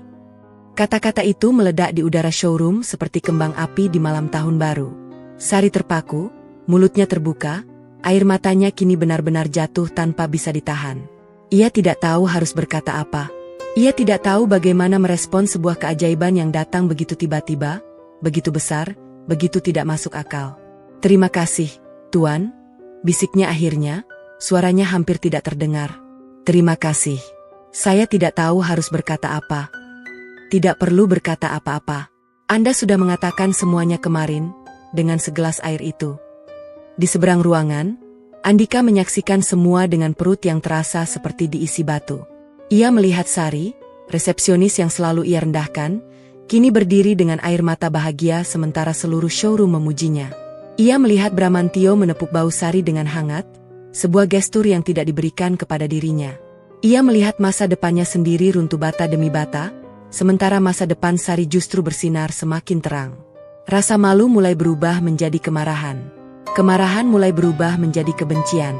Kata-kata itu meledak di udara showroom seperti kembang api di malam tahun baru. Sari terpaku, mulutnya terbuka, air matanya kini benar-benar jatuh tanpa bisa ditahan. Ia tidak tahu harus berkata apa. Ia tidak tahu bagaimana merespon sebuah keajaiban yang datang begitu tiba-tiba, begitu besar, begitu tidak masuk akal. Terima kasih, Tuan. Bisiknya akhirnya, suaranya hampir tidak terdengar. Terima kasih. Saya tidak tahu harus berkata apa. Tidak perlu berkata apa-apa. Anda sudah mengatakan semuanya kemarin, dengan segelas air itu. Di seberang ruangan, Andika menyaksikan semua dengan perut yang terasa seperti diisi batu. Ia melihat Sari, resepsionis yang selalu ia rendahkan, kini berdiri dengan air mata bahagia sementara seluruh showroom memujinya. Ia melihat Bramantio menepuk bahu Sari dengan hangat, sebuah gestur yang tidak diberikan kepada dirinya. Ia melihat masa depannya sendiri runtuh bata demi bata, sementara masa depan Sari justru bersinar semakin terang. Rasa malu mulai berubah menjadi kemarahan. Kemarahan mulai berubah menjadi kebencian.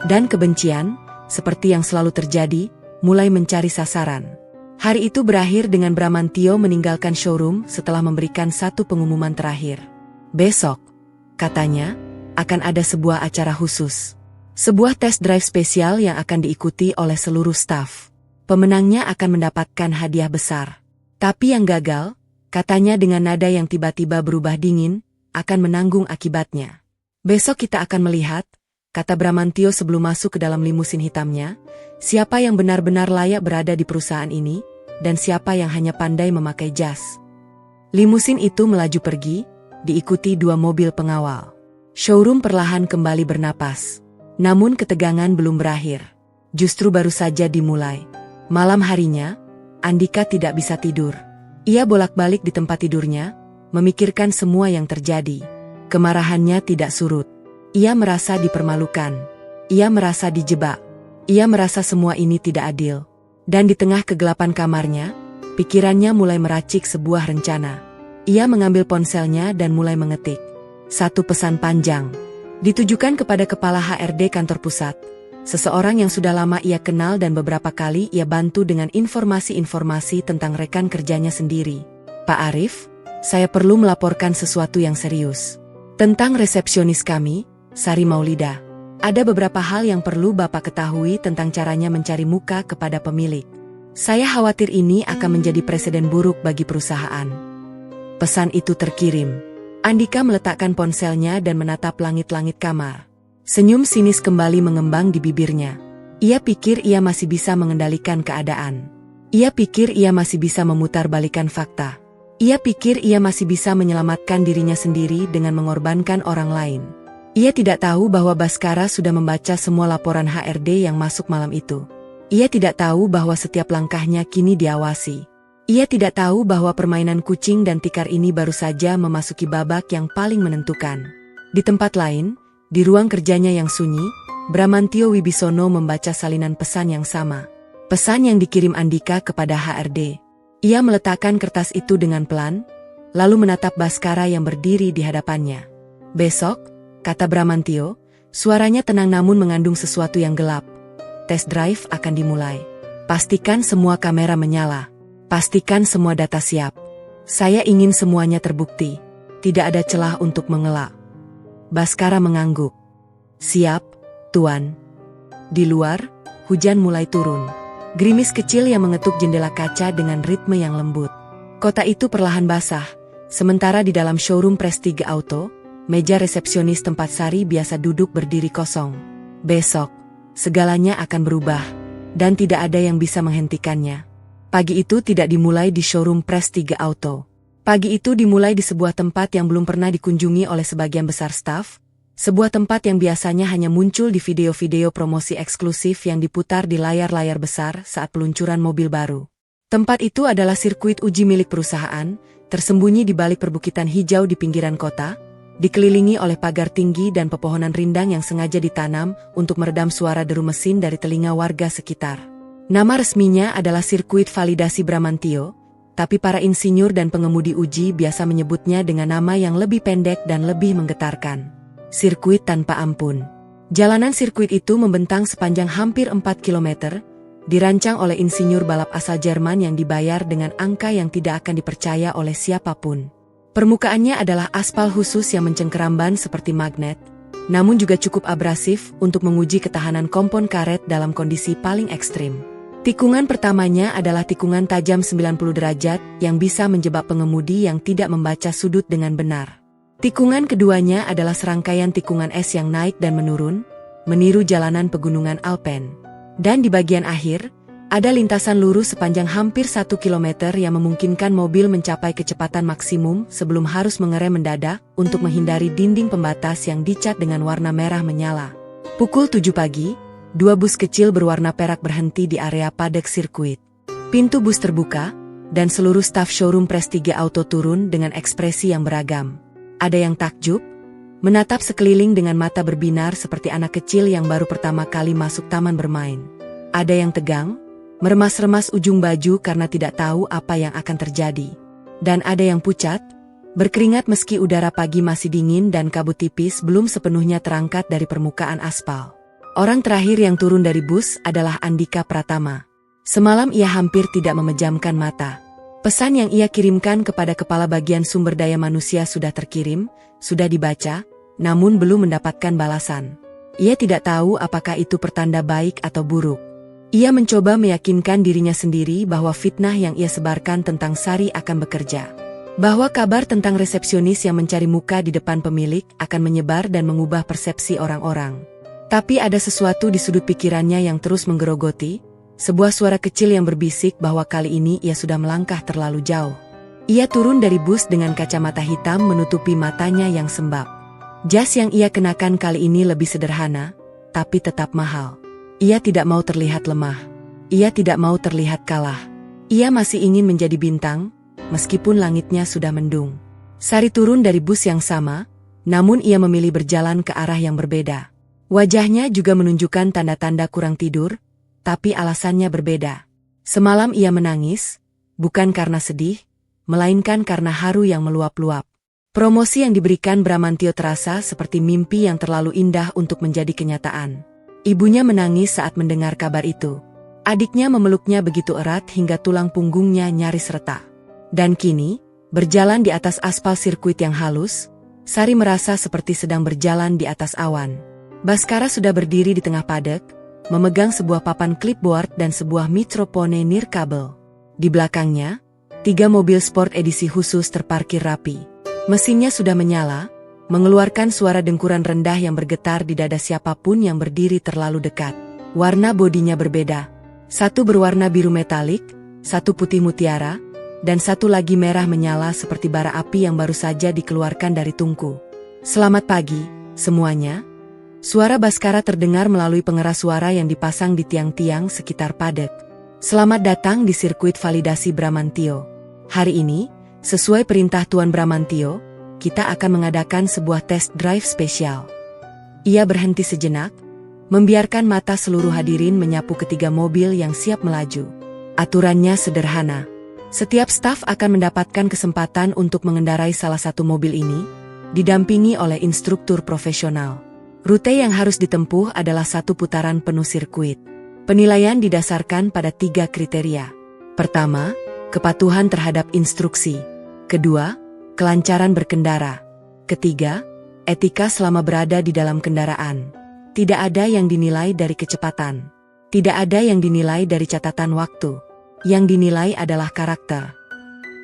Dan kebencian, seperti yang selalu terjadi, mulai mencari sasaran. Hari itu berakhir dengan Bramantio meninggalkan showroom setelah memberikan satu pengumuman terakhir. Besok, katanya, akan ada sebuah acara khusus. Sebuah test drive spesial yang akan diikuti oleh seluruh staf. Pemenangnya akan mendapatkan hadiah besar. Tapi yang gagal, katanya dengan nada yang tiba-tiba berubah dingin, akan menanggung akibatnya. Besok kita akan melihat, kata Bramantio sebelum masuk ke dalam limusin hitamnya, siapa yang benar-benar layak berada di perusahaan ini, dan siapa yang hanya pandai memakai jas. Limusin itu melaju pergi, diikuti 2 mobil pengawal. Showroom perlahan kembali bernapas. Namun ketegangan belum berakhir. Justru baru saja dimulai. Malam harinya, Andika tidak bisa tidur. Ia bolak-balik di tempat tidurnya, memikirkan semua yang terjadi. Kemarahannya tidak surut. Ia merasa dipermalukan. Ia merasa dijebak. Ia merasa semua ini tidak adil. Dan di tengah kegelapan kamarnya, pikirannya mulai meracik sebuah rencana. Ia mengambil ponselnya dan mulai mengetik. Satu pesan panjang. Ditujukan kepada kepala HRD kantor pusat. Seseorang yang sudah lama ia kenal dan beberapa kali ia bantu dengan informasi-informasi tentang rekan kerjanya sendiri. Pak Arif, saya perlu melaporkan sesuatu yang serius. Tentang resepsionis kami, Sari Maulida. Ada beberapa hal yang perlu Bapak ketahui tentang caranya mencari muka kepada pemilik. Saya khawatir ini akan menjadi presiden buruk bagi perusahaan. Pesan itu terkirim. Andika meletakkan ponselnya dan menatap langit-langit kamar. Senyum sinis kembali mengembang di bibirnya. Ia pikir ia masih bisa mengendalikan keadaan. Ia pikir ia masih bisa memutarbalikkan fakta. Ia pikir ia masih bisa menyelamatkan dirinya sendiri dengan mengorbankan orang lain. Ia tidak tahu bahwa Baskara sudah membaca semua laporan HRD yang masuk malam itu. Ia tidak tahu bahwa setiap langkahnya kini diawasi. Ia tidak tahu bahwa permainan kucing dan tikar ini baru saja memasuki babak yang paling menentukan. Di tempat lain, di ruang kerjanya yang sunyi, Bramantio Wibisono membaca salinan pesan yang sama. Pesan yang dikirim Andika kepada HRD. Ia meletakkan kertas itu dengan pelan, lalu menatap Baskara yang berdiri di hadapannya. Besok, kata Bramantio, suaranya tenang namun mengandung sesuatu yang gelap. Tes drive akan dimulai. Pastikan semua kamera menyala. Pastikan semua data siap. Saya ingin semuanya terbukti. Tidak ada celah untuk mengelak. Baskara mengangguk. Siap, Tuan. Di luar, hujan mulai turun. Gerimis kecil yang mengetuk jendela kaca dengan ritme yang lembut. Kota itu perlahan basah. Sementara di dalam showroom Prestige Auto, meja resepsionis tempat Sari biasa duduk berdiri kosong. Besok, segalanya akan berubah. Dan tidak ada yang bisa menghentikannya. Pagi itu tidak dimulai di showroom Prestige Auto. Pagi itu dimulai di sebuah tempat yang belum pernah dikunjungi oleh sebagian besar staf, sebuah tempat yang biasanya hanya muncul di video-video promosi eksklusif yang diputar di layar-layar besar saat peluncuran mobil baru. Tempat itu adalah sirkuit uji milik perusahaan, tersembunyi di balik perbukitan hijau di pinggiran kota, dikelilingi oleh pagar tinggi dan pepohonan rindang yang sengaja ditanam untuk meredam suara deru mesin dari telinga warga sekitar. Nama resminya adalah Sirkuit Validasi Bramantio, tapi para insinyur dan pengemudi uji biasa menyebutnya dengan nama yang lebih pendek dan lebih menggetarkan. Sirkuit tanpa ampun. Jalanan sirkuit itu membentang sepanjang hampir 4 km, dirancang oleh insinyur balap asal Jerman yang dibayar dengan angka yang tidak akan dipercaya oleh siapapun. Permukaannya adalah aspal khusus yang mencengkeramban seperti magnet, namun juga cukup abrasif untuk menguji ketahanan kompon karet dalam kondisi paling ekstrim. Tikungan pertamanya adalah tikungan tajam 90 derajat yang bisa menjebak pengemudi yang tidak membaca sudut dengan benar. Tikungan keduanya adalah serangkaian tikungan es yang naik dan menurun, meniru jalanan pegunungan Alpen. Dan di bagian akhir, ada lintasan lurus sepanjang hampir 1 km yang memungkinkan mobil mencapai kecepatan maksimum sebelum harus mengerem mendadak untuk menghindari dinding pembatas yang dicat dengan warna merah menyala. Pukul 7 pagi, 2 bus kecil berwarna perak berhenti di area padek sirkuit. Pintu bus terbuka, dan seluruh staf showroom Prestige Auto turun dengan ekspresi yang beragam. Ada yang takjub, menatap sekeliling dengan mata berbinar seperti anak kecil yang baru pertama kali masuk taman bermain. Ada yang tegang, meremas-remas ujung baju karena tidak tahu apa yang akan terjadi. Dan ada yang pucat, berkeringat meski udara pagi masih dingin dan kabut tipis belum sepenuhnya terangkat dari permukaan aspal. Orang terakhir yang turun dari bus adalah Andika Pratama. Semalam ia hampir tidak memejamkan mata. Pesan yang ia kirimkan kepada kepala bagian sumber daya manusia sudah terkirim, sudah dibaca, namun belum mendapatkan balasan. Ia tidak tahu apakah itu pertanda baik atau buruk. Ia mencoba meyakinkan dirinya sendiri bahwa fitnah yang ia sebarkan tentang Sari akan bekerja. Bahwa kabar tentang resepsionis yang mencari muka di depan pemilik akan menyebar dan mengubah persepsi orang-orang. Tapi ada sesuatu di sudut pikirannya yang terus menggerogoti, sebuah suara kecil yang berbisik bahwa kali ini ia sudah melangkah terlalu jauh. Ia turun dari bus dengan kacamata hitam menutupi matanya yang sembab. Jas yang ia kenakan kali ini lebih sederhana, tapi tetap mahal. Ia tidak mau terlihat lemah. Ia tidak mau terlihat kalah. Ia masih ingin menjadi bintang, meskipun langitnya sudah mendung. Sari turun dari bus yang sama, namun ia memilih berjalan ke arah yang berbeda. Wajahnya juga menunjukkan tanda-tanda kurang tidur, tapi alasannya berbeda. Semalam ia menangis, bukan karena sedih, melainkan karena haru yang meluap-luap. Promosi yang diberikan Bramantio terasa seperti mimpi yang terlalu indah untuk menjadi kenyataan. Ibunya menangis saat mendengar kabar itu. Adiknya memeluknya begitu erat hingga tulang punggungnya nyaris retak. Dan kini, berjalan di atas aspal sirkuit yang halus, Sari merasa seperti sedang berjalan di atas awan. Baskara sudah berdiri di tengah paddock, memegang sebuah papan clipboard dan sebuah mikrofone nirkabel. Di belakangnya, 3 mobil sport edisi khusus terparkir rapi. Mesinnya sudah menyala, mengeluarkan suara dengkuran rendah yang bergetar di dada siapapun yang berdiri terlalu dekat. Warna bodinya berbeda. Satu berwarna biru metalik, satu putih mutiara, dan satu lagi merah menyala seperti bara api yang baru saja dikeluarkan dari tungku. Selamat pagi, semuanya. Suara Baskara terdengar melalui pengeras suara yang dipasang di tiang-tiang sekitar paddock. Selamat datang di sirkuit validasi Bramantio. Hari ini, sesuai perintah Tuan Bramantio, kita akan mengadakan sebuah test drive spesial. Ia berhenti sejenak, membiarkan mata seluruh hadirin menyapu ketiga mobil yang siap melaju. Aturannya sederhana. Setiap staf akan mendapatkan kesempatan untuk mengendarai salah satu mobil ini, didampingi oleh instruktur profesional. Rute yang harus ditempuh adalah 1 putaran penuh sirkuit. Penilaian didasarkan pada 3 kriteria. Pertama, kepatuhan terhadap instruksi. Kedua, kelancaran berkendara. Ketiga, etika selama berada di dalam kendaraan. Tidak ada yang dinilai dari kecepatan. Tidak ada yang dinilai dari catatan waktu. Yang dinilai adalah karakter.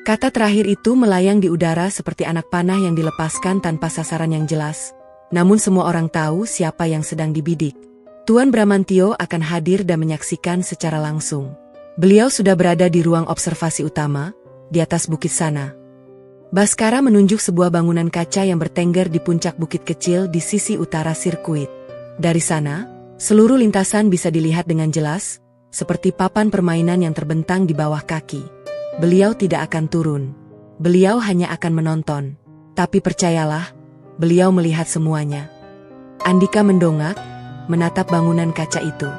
Kata terakhir itu melayang di udara seperti anak panah yang dilepaskan tanpa sasaran yang jelas. Namun semua orang tahu siapa yang sedang dibidik. Tuan Bramantio akan hadir dan menyaksikan secara langsung. Beliau sudah berada di ruang observasi utama, di atas bukit sana. Baskara menunjuk sebuah bangunan kaca yang bertengger di puncak bukit kecil di sisi utara sirkuit. Dari sana, seluruh lintasan bisa dilihat dengan jelas, seperti papan permainan yang terbentang di bawah kaki. Beliau tidak akan turun. Beliau hanya akan menonton. Tapi percayalah, beliau melihat semuanya. Andika mendongak, menatap bangunan kaca itu.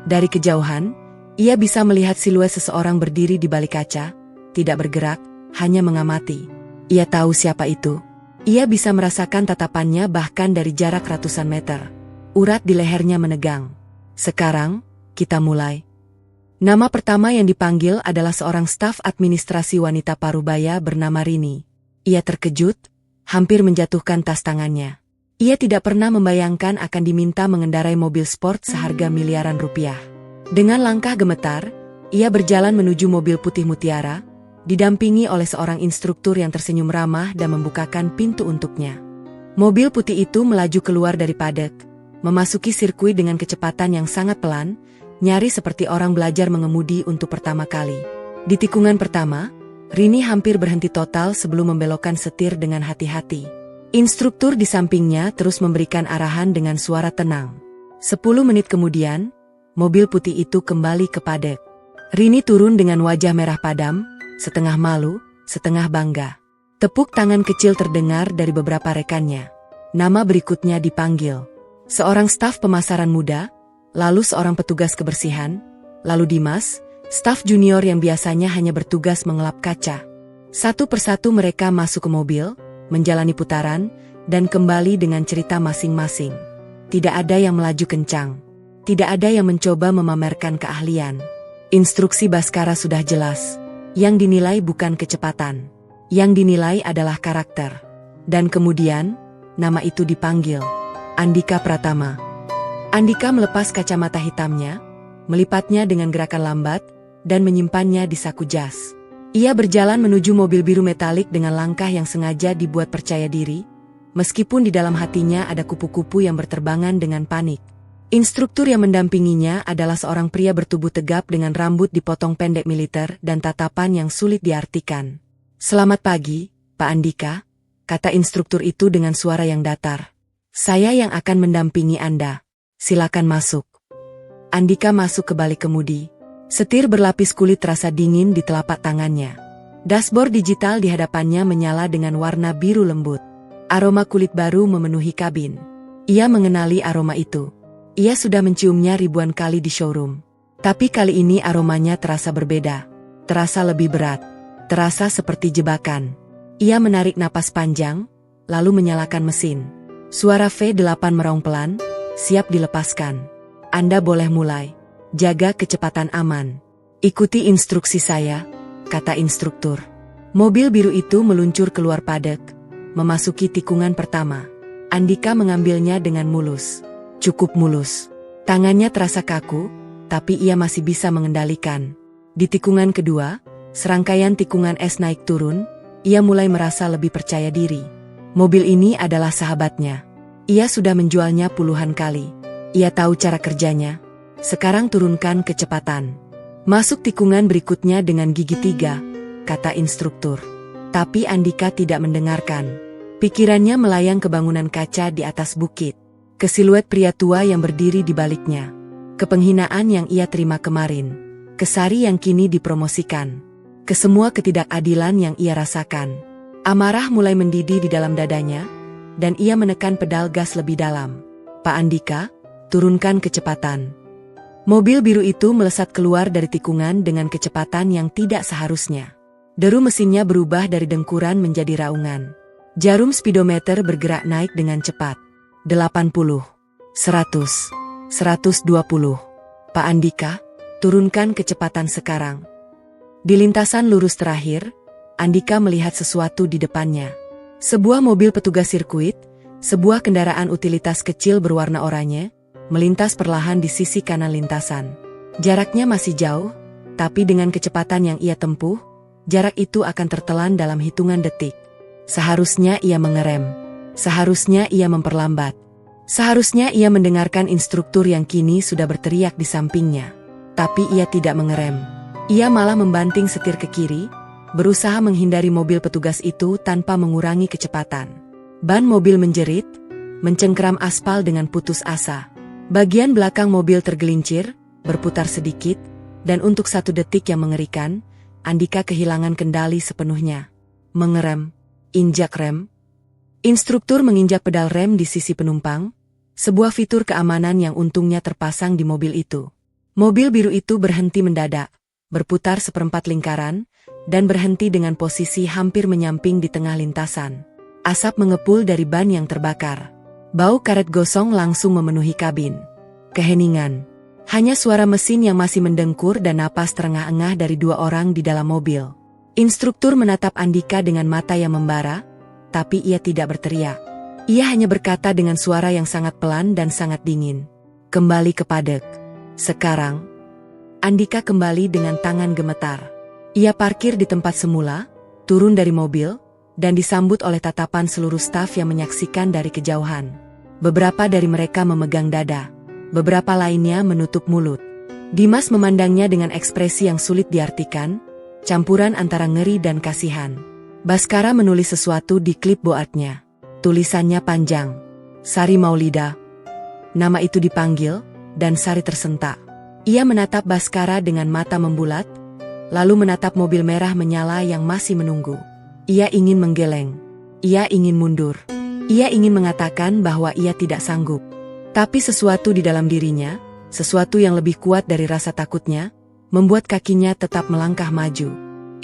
Dari kejauhan, ia bisa melihat siluet seseorang berdiri di balik kaca, tidak bergerak, hanya mengamati. Ia tahu siapa itu. Ia bisa merasakan tatapannya bahkan dari jarak ratusan meter. Urat di lehernya menegang. Sekarang, kita mulai. Nama pertama yang dipanggil adalah seorang staf administrasi wanita parubaya bernama Rini. Ia terkejut, hampir menjatuhkan tas tangannya. Ia tidak pernah membayangkan akan diminta mengendarai mobil sport seharga miliaran rupiah. Dengan langkah gemetar, ia berjalan menuju mobil putih mutiara, didampingi oleh seorang instruktur yang tersenyum ramah dan membukakan pintu untuknya. Mobil putih itu melaju keluar dari paddock, memasuki sirkuit dengan kecepatan yang sangat pelan, nyaris seperti orang belajar mengemudi untuk pertama kali. Di tikungan pertama, Rini hampir berhenti total sebelum membelokkan setir dengan hati-hati. Instruktur di sampingnya terus memberikan arahan dengan suara tenang. 10 menit kemudian, mobil putih itu kembali ke paddock. Rini turun dengan wajah merah padam, setengah malu, setengah bangga. Tepuk tangan kecil terdengar dari beberapa rekannya. Nama berikutnya dipanggil. Seorang staf pemasaran muda, lalu seorang petugas kebersihan, lalu Dimas, staf junior yang biasanya hanya bertugas mengelap kaca. Satu persatu mereka masuk ke mobil, menjalani putaran, dan kembali dengan cerita masing-masing. Tidak ada yang melaju kencang. Tidak ada yang mencoba memamerkan keahlian. Instruksi Baskara sudah jelas. Yang dinilai bukan kecepatan. Yang dinilai adalah karakter. Dan kemudian, nama itu dipanggil. Andika Pratama. Andika melepas kacamata hitamnya, melipatnya dengan gerakan lambat, dan menyimpannya di saku jas. Ia berjalan menuju mobil biru metalik dengan langkah yang sengaja dibuat percaya diri, meskipun di dalam hatinya ada kupu-kupu yang berterbangan dengan panik. Instruktur yang mendampinginya adalah seorang pria bertubuh tegap dengan rambut dipotong pendek militer dan tatapan yang sulit diartikan. "Selamat pagi, Pak Andika," kata instruktur itu dengan suara yang datar. "Saya yang akan mendampingi Anda. Silakan masuk." Andika masuk ke balik kemudi. Setir berlapis kulit terasa dingin di telapak tangannya. Dashboard digital di hadapannya menyala dengan warna biru lembut. Aroma kulit baru memenuhi kabin. Ia mengenali aroma itu. Ia sudah menciumnya ribuan kali di showroom. Tapi kali ini aromanya terasa berbeda. Terasa lebih berat. Terasa seperti jebakan. Ia menarik napas panjang, lalu menyalakan mesin. Suara V8 meraung pelan, siap dilepaskan. Anda boleh mulai. Jaga kecepatan aman. Ikuti instruksi saya, kata instruktur. Mobil biru itu meluncur keluar padek, memasuki tikungan pertama. Andika mengambilnya dengan mulus. Cukup mulus. Tangannya terasa kaku, tapi ia masih bisa mengendalikan. Di tikungan kedua, serangkaian tikungan es naik turun, ia mulai merasa lebih percaya diri. Mobil ini adalah sahabatnya. Ia sudah menjualnya puluhan kali. Ia tahu cara kerjanya. Sekarang turunkan kecepatan. Masuk tikungan berikutnya dengan gigi 3, kata instruktur. Tapi Andika tidak mendengarkan. Pikirannya melayang ke bangunan kaca di atas bukit. Ke siluet pria tua yang berdiri di baliknya. Ke penghinaan yang ia terima kemarin. Ke Sari yang kini dipromosikan. Ke semua ketidakadilan yang ia rasakan. Amarah mulai mendidih di dalam dadanya, dan ia menekan pedal gas lebih dalam. Pak Andika, turunkan kecepatan. Mobil biru itu melesat keluar dari tikungan dengan kecepatan yang tidak seharusnya. Deru mesinnya berubah dari dengkuran menjadi raungan. Jarum speedometer bergerak naik dengan cepat. 80, 100, 120. Pak Andika, turunkan kecepatan sekarang. Di lintasan lurus terakhir, Andika melihat sesuatu di depannya. Sebuah mobil petugas sirkuit, sebuah kendaraan utilitas kecil berwarna oranye, melintas perlahan di sisi kanan lintasan. Jaraknya masih jauh, tapi dengan kecepatan yang ia tempuh, jarak itu akan tertelan dalam hitungan detik. Seharusnya ia mengerem. Seharusnya ia memperlambat. Seharusnya ia mendengarkan instruktur yang kini sudah berteriak di sampingnya. Tapi ia tidak mengerem. Ia malah membanting setir ke kiri, berusaha menghindari mobil petugas itu tanpa mengurangi kecepatan. Ban mobil menjerit, mencengkeram aspal dengan putus asa. Bagian belakang mobil tergelincir, berputar sedikit, dan untuk satu detik yang mengerikan, Andika kehilangan kendali sepenuhnya. Mengerem, injak rem. Instruktur menginjak pedal rem di sisi penumpang, sebuah fitur keamanan yang untungnya terpasang di mobil itu. Mobil biru itu berhenti mendadak, berputar seperempat lingkaran, dan berhenti dengan posisi hampir menyamping di tengah lintasan. Asap mengepul dari ban yang terbakar. Bau karet gosong langsung memenuhi kabin. Keheningan. Hanya suara mesin yang masih mendengkur dan napas terengah-engah dari dua orang di dalam mobil. Instruktur menatap Andika dengan mata yang membara, tapi ia tidak berteriak. Ia hanya berkata dengan suara yang sangat pelan dan sangat dingin. Kembali ke padek. Sekarang. Andika kembali dengan tangan gemetar. Ia parkir di tempat semula, turun dari mobil, dan disambut oleh tatapan seluruh staf yang menyaksikan dari kejauhan. Beberapa dari mereka memegang dada, beberapa lainnya menutup mulut. Dimas memandangnya dengan ekspresi yang sulit diartikan, campuran antara ngeri dan kasihan. Baskara menulis sesuatu di clipboardnya. Tulisannya panjang. Sari Maulida. Nama itu dipanggil, dan Sari tersentak. Ia menatap Baskara dengan mata membulat, lalu menatap mobil merah menyala yang masih menunggu. Ia ingin menggeleng. Ia ingin mundur. Ia ingin mengatakan bahwa ia tidak sanggup. Tapi sesuatu di dalam dirinya, sesuatu yang lebih kuat dari rasa takutnya, membuat kakinya tetap melangkah maju.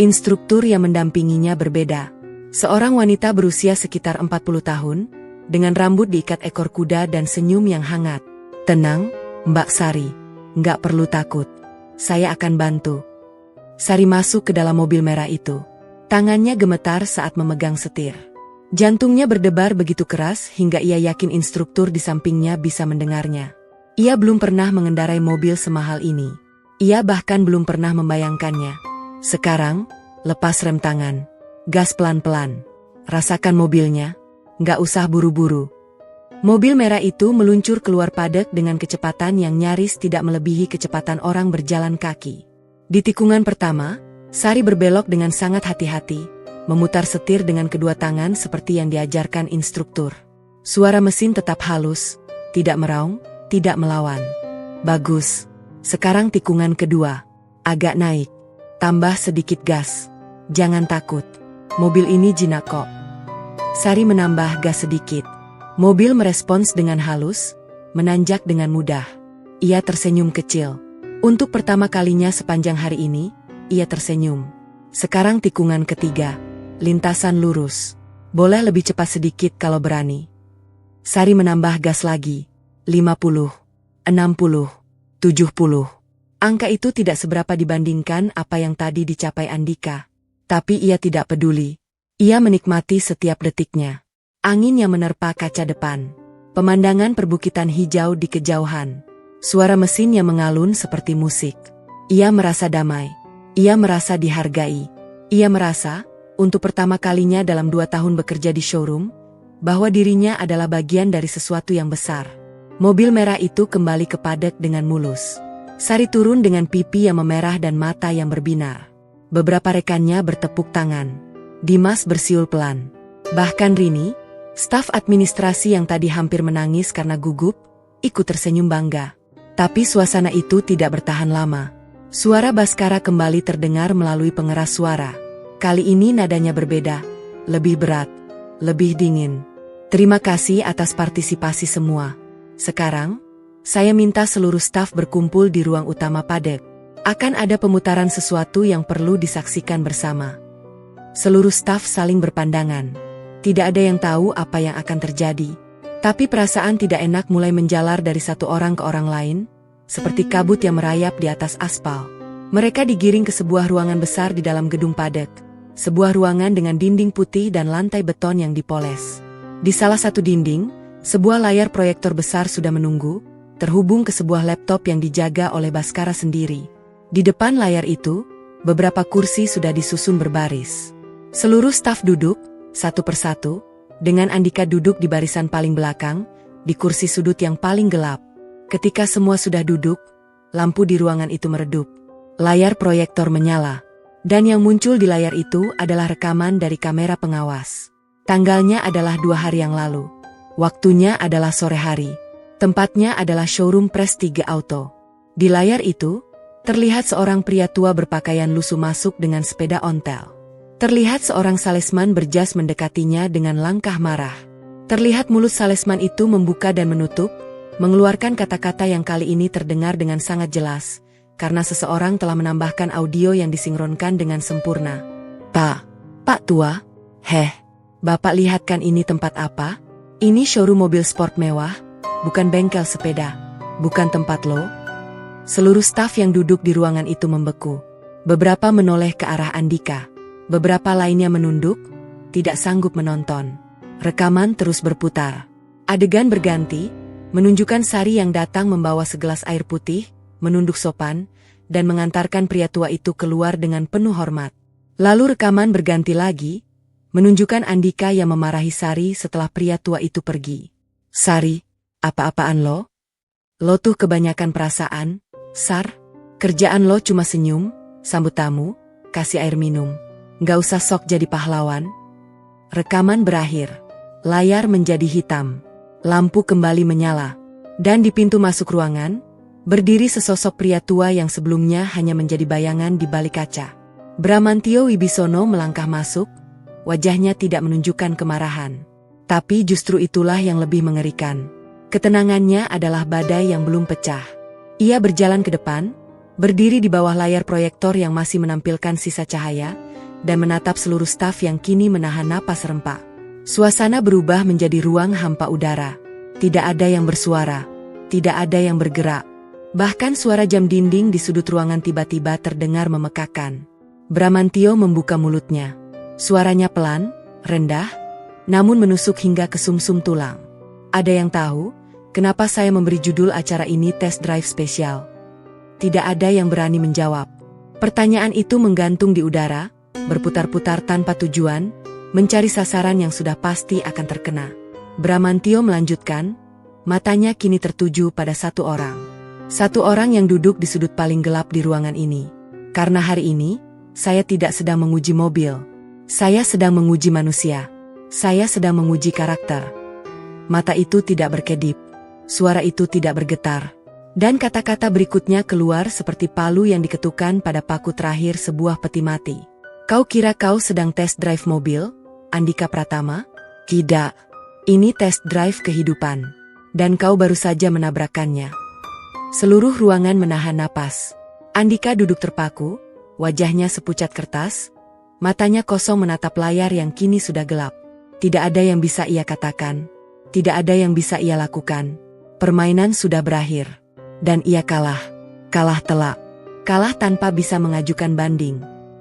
Instruktur yang mendampinginya berbeda. Seorang wanita berusia sekitar 40 tahun, dengan rambut diikat ekor kuda dan senyum yang hangat. Tenang, Mbak Sari. Nggak perlu takut. Saya akan bantu. Sari masuk ke dalam mobil merah itu. Tangannya gemetar saat memegang setir. Jantungnya berdebar begitu keras hingga ia yakin instruktur di sampingnya bisa mendengarnya. Ia belum pernah mengendarai mobil semahal ini. Ia bahkan belum pernah membayangkannya. Sekarang, lepas rem tangan. Gas pelan-pelan. Rasakan mobilnya. Nggak usah buru-buru. Mobil merah itu meluncur keluar padek dengan kecepatan yang nyaris tidak melebihi kecepatan orang berjalan kaki. Di tikungan pertama, Sari berbelok dengan sangat hati-hati, memutar setir dengan kedua tangan seperti yang diajarkan instruktur. Suara mesin tetap halus, tidak meraung, tidak melawan. Bagus. Sekarang tikungan kedua. Agak naik. Tambah sedikit gas. Jangan takut. Mobil ini jinak kok. Sari menambah gas sedikit. Mobil merespons dengan halus, menanjak dengan mudah. Ia tersenyum kecil. Untuk pertama kalinya sepanjang hari ini, ia tersenyum. Sekarang tikungan ketiga. Lintasan lurus. Boleh lebih cepat sedikit kalau berani. Sari menambah gas lagi. 50, 60. 70. Angka itu tidak seberapa dibandingkan apa yang tadi dicapai Andika. Tapi ia tidak peduli. Ia menikmati setiap detiknya. Angin yang menerpa kaca depan. Pemandangan perbukitan hijau di kejauhan. Suara mesin yang mengalun seperti musik. Ia merasa damai. Ia merasa dihargai. Ia merasa, untuk pertama kalinya dalam 2 tahun bekerja di showroom, bahwa dirinya adalah bagian dari sesuatu yang besar. Mobil merah itu kembali ke paddock dengan mulus. Sari turun dengan pipi yang memerah dan mata yang berbinar. Beberapa rekannya bertepuk tangan. Dimas bersiul pelan. Bahkan Rini, staf administrasi yang tadi hampir menangis karena gugup, ikut tersenyum bangga. Tapi suasana itu tidak bertahan lama. Suara Baskara kembali terdengar melalui pengeras suara. Kali ini nadanya berbeda, lebih berat, lebih dingin. Terima kasih atas partisipasi semua. Sekarang, saya minta seluruh staf berkumpul di ruang utama paddock. Akan ada pemutaran sesuatu yang perlu disaksikan bersama. Seluruh staf saling berpandangan. Tidak ada yang tahu apa yang akan terjadi. Tapi perasaan tidak enak mulai menjalar dari satu orang ke orang lain, seperti kabut yang merayap di atas aspal. Mereka digiring ke sebuah ruangan besar di dalam gedung paddock. Sebuah ruangan dengan dinding putih dan lantai beton yang dipoles. Di salah satu dinding, sebuah layar proyektor besar sudah menunggu, terhubung ke sebuah laptop yang dijaga oleh Baskara sendiri. Di depan layar itu, beberapa kursi sudah disusun berbaris. Seluruh staf duduk, satu persatu, dengan Andika duduk di barisan paling belakang, di kursi sudut yang paling gelap. Ketika semua sudah duduk, lampu di ruangan itu meredup. Layar proyektor menyala. Dan yang muncul di layar itu adalah rekaman dari kamera pengawas. Tanggalnya adalah 2 hari yang lalu. Waktunya adalah sore hari. Tempatnya adalah showroom Prestige Auto. Di layar itu, terlihat seorang pria tua berpakaian lusuh masuk dengan sepeda ontel. Terlihat seorang salesman berjas mendekatinya dengan langkah marah. Terlihat mulut salesman itu membuka dan menutup, mengeluarkan kata-kata yang kali ini terdengar dengan sangat jelas, karena seseorang telah menambahkan audio yang disinkronkan dengan sempurna. Pak tua, Bapak lihat kan ini tempat apa? Ini showroom mobil sport mewah, bukan bengkel sepeda, bukan tempat lo. Seluruh staf yang duduk di ruangan itu membeku. Beberapa menoleh ke arah Andika. Beberapa lainnya menunduk, tidak sanggup menonton. Rekaman terus berputar. Adegan berganti, menunjukkan Sari yang datang membawa segelas air putih, menunduk sopan, dan mengantarkan pria tua itu keluar dengan penuh hormat. Lalu rekaman berganti lagi, menunjukkan Andika yang memarahi Sari setelah pria tua itu pergi. Sari, apa-apaan lo? Lo tuh kebanyakan perasaan, Sar. Kerjaan lo cuma senyum, sambut tamu, kasih air minum. Gak usah sok jadi pahlawan. Rekaman berakhir. Layar menjadi hitam. Lampu kembali menyala. Dan di pintu masuk ruangan, berdiri sesosok pria tua yang sebelumnya hanya menjadi bayangan di balik kaca. Bramantio Wibisono melangkah masuk, wajahnya tidak menunjukkan kemarahan. Tapi justru itulah yang lebih mengerikan. Ketenangannya adalah badai yang belum pecah. Ia berjalan ke depan, berdiri di bawah layar proyektor yang masih menampilkan sisa cahaya, dan menatap seluruh staf yang kini menahan napas rempak. Suasana berubah menjadi ruang hampa udara. Tidak ada yang bersuara, tidak ada yang bergerak. Bahkan suara jam dinding di sudut ruangan tiba-tiba terdengar memekakan. Bramantio membuka mulutnya. Suaranya pelan, rendah, namun menusuk hingga ke sumsum tulang. Ada yang tahu kenapa saya memberi judul acara ini Test Drive Spesial? Tidak ada yang berani menjawab. Pertanyaan itu menggantung di udara, berputar-putar tanpa tujuan, mencari sasaran yang sudah pasti akan terkena. Bramantio melanjutkan, matanya kini tertuju pada satu orang. Satu orang yang duduk di sudut paling gelap di ruangan ini. Karena hari ini, saya tidak sedang menguji mobil. Saya sedang menguji manusia. Saya sedang menguji karakter. Mata itu tidak berkedip. Suara itu tidak bergetar. Dan kata-kata berikutnya keluar seperti palu yang diketukan pada paku terakhir sebuah peti mati. Kau kira kau sedang test drive mobil, Andika Pratama? Tidak. Ini test drive kehidupan. Dan kau baru saja menabrakkannya. Seluruh ruangan menahan napas. Andika duduk terpaku, wajahnya sepucat kertas, matanya kosong menatap layar yang kini sudah gelap. Tidak ada yang bisa ia katakan. Tidak ada yang bisa ia lakukan. Permainan sudah berakhir. Dan ia kalah. Kalah telak. Kalah tanpa bisa mengajukan banding.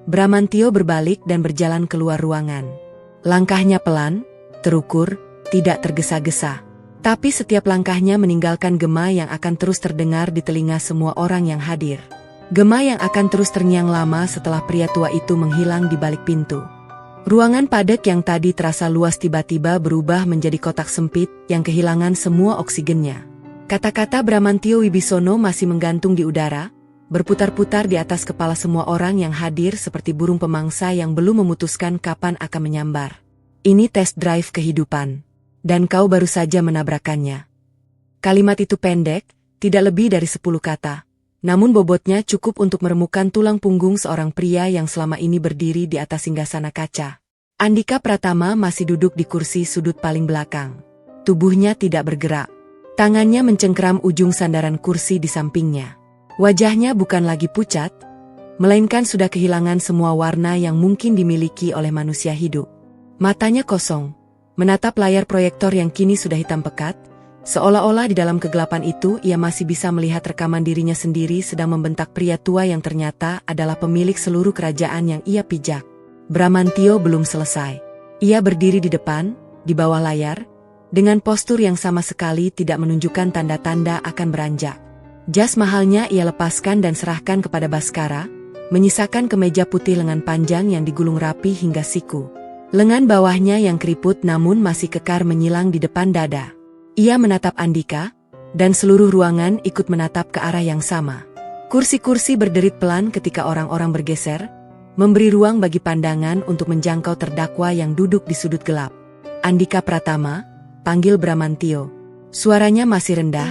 Bramantio berbalik dan berjalan keluar ruangan. Langkahnya pelan, terukur, tidak tergesa-gesa. Tapi setiap langkahnya meninggalkan gema yang akan terus terdengar di telinga semua orang yang hadir. Gema yang akan terus terngiang lama setelah pria tua itu menghilang di balik pintu. Ruangan padat yang tadi terasa luas tiba-tiba berubah menjadi kotak sempit yang kehilangan semua oksigennya. Kata-kata Bramantio Wibisono masih menggantung di udara, berputar-putar di atas kepala semua orang yang hadir seperti burung pemangsa yang belum memutuskan kapan akan menyambar. Ini tes drive kehidupan. Dan kau baru saja menabrakannya. Kalimat itu pendek, tidak lebih dari 10 kata. Namun bobotnya cukup untuk meremukan tulang punggung seorang pria yang selama ini berdiri di atas singgasana kaca. Andika Pratama masih duduk di kursi sudut paling belakang. Tubuhnya tidak bergerak. Tangannya mencengkeram ujung sandaran kursi di sampingnya. Wajahnya bukan lagi pucat, melainkan sudah kehilangan semua warna yang mungkin dimiliki oleh manusia hidup. Matanya kosong, menatap layar proyektor yang kini sudah hitam pekat, seolah-olah di dalam kegelapan itu ia masih bisa melihat rekaman dirinya sendiri sedang membentak pria tua yang ternyata adalah pemilik seluruh kerajaan yang ia pijak. Bramantio belum selesai. Ia berdiri di depan, di bawah layar, dengan postur yang sama sekali tidak menunjukkan tanda-tanda akan beranjak. Jas mahalnya ia lepaskan dan serahkan kepada Baskara, menyisakan kemeja putih lengan panjang yang digulung rapi hingga siku. Lengan bawahnya yang keriput namun masih kekar menyilang di depan dada. Ia menatap Andika, dan seluruh ruangan ikut menatap ke arah yang sama. Kursi-kursi berderit pelan ketika orang-orang bergeser, memberi ruang bagi pandangan untuk menjangkau terdakwa yang duduk di sudut gelap. Andika Pratama, panggil Bramantio. Suaranya masih rendah,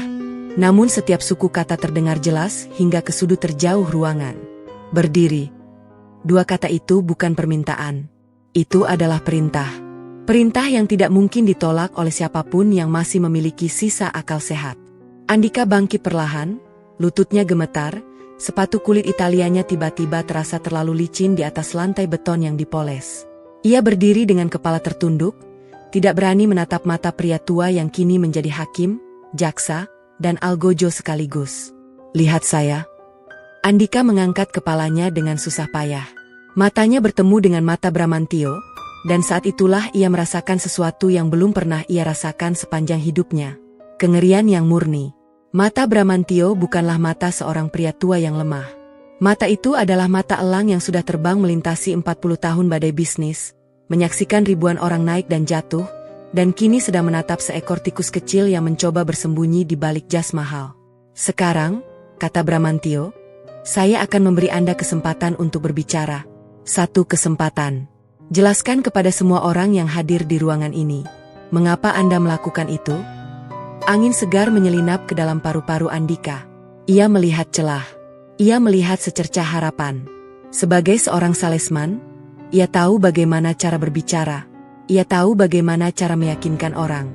namun setiap suku kata terdengar jelas hingga ke sudut terjauh ruangan. Berdiri. 2 kata itu bukan permintaan. Itu adalah perintah. Perintah yang tidak mungkin ditolak oleh siapapun yang masih memiliki sisa akal sehat. Andika bangkit perlahan, lututnya gemetar, sepatu kulit Italianya tiba-tiba terasa terlalu licin di atas lantai beton yang dipoles. Ia berdiri dengan kepala tertunduk, tidak berani menatap mata pria tua yang kini menjadi hakim, jaksa, dan algojo sekaligus. Lihat saya. Andika mengangkat kepalanya dengan susah payah. Matanya bertemu dengan mata Bramantio, dan saat itulah ia merasakan sesuatu yang belum pernah ia rasakan sepanjang hidupnya. Kengerian yang murni. Mata Bramantio bukanlah mata seorang pria tua yang lemah. Mata itu adalah mata elang yang sudah terbang melintasi 40 tahun badai bisnis, menyaksikan ribuan orang naik dan jatuh, dan kini sedang menatap seekor tikus kecil yang mencoba bersembunyi di balik jas mahal. Sekarang, kata Bramantio, saya akan memberi Anda kesempatan untuk berbicara. 1 kesempatan. Jelaskan kepada semua orang yang hadir di ruangan ini. Mengapa Anda melakukan itu? Angin segar menyelinap ke dalam paru-paru Andika. Ia melihat celah. Ia melihat secercah harapan. Sebagai seorang salesman, ia tahu bagaimana cara berbicara. Ia tahu bagaimana cara meyakinkan orang.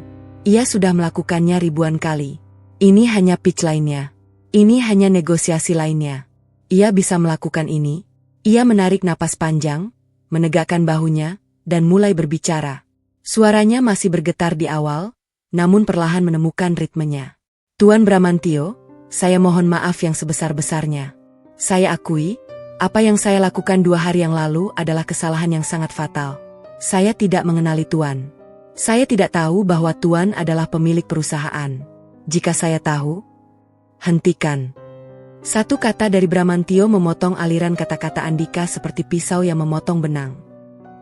Ia sudah melakukannya ribuan kali. Ini hanya pitch lainnya. Ini hanya negosiasi lainnya. Ia bisa melakukan ini. Ia menarik napas panjang, menegakkan bahunya, dan mulai berbicara. Suaranya masih bergetar di awal, namun perlahan menemukan ritmenya. Tuan Bramantio, saya mohon maaf yang sebesar-besarnya. Saya akui, apa yang saya lakukan 2 hari yang lalu adalah kesalahan yang sangat fatal. Saya tidak mengenali Tuan. Saya tidak tahu bahwa Tuan adalah pemilik perusahaan. Jika saya tahu, hentikan. 1 kata dari Bramantio memotong aliran kata-kata Andika seperti pisau yang memotong benang.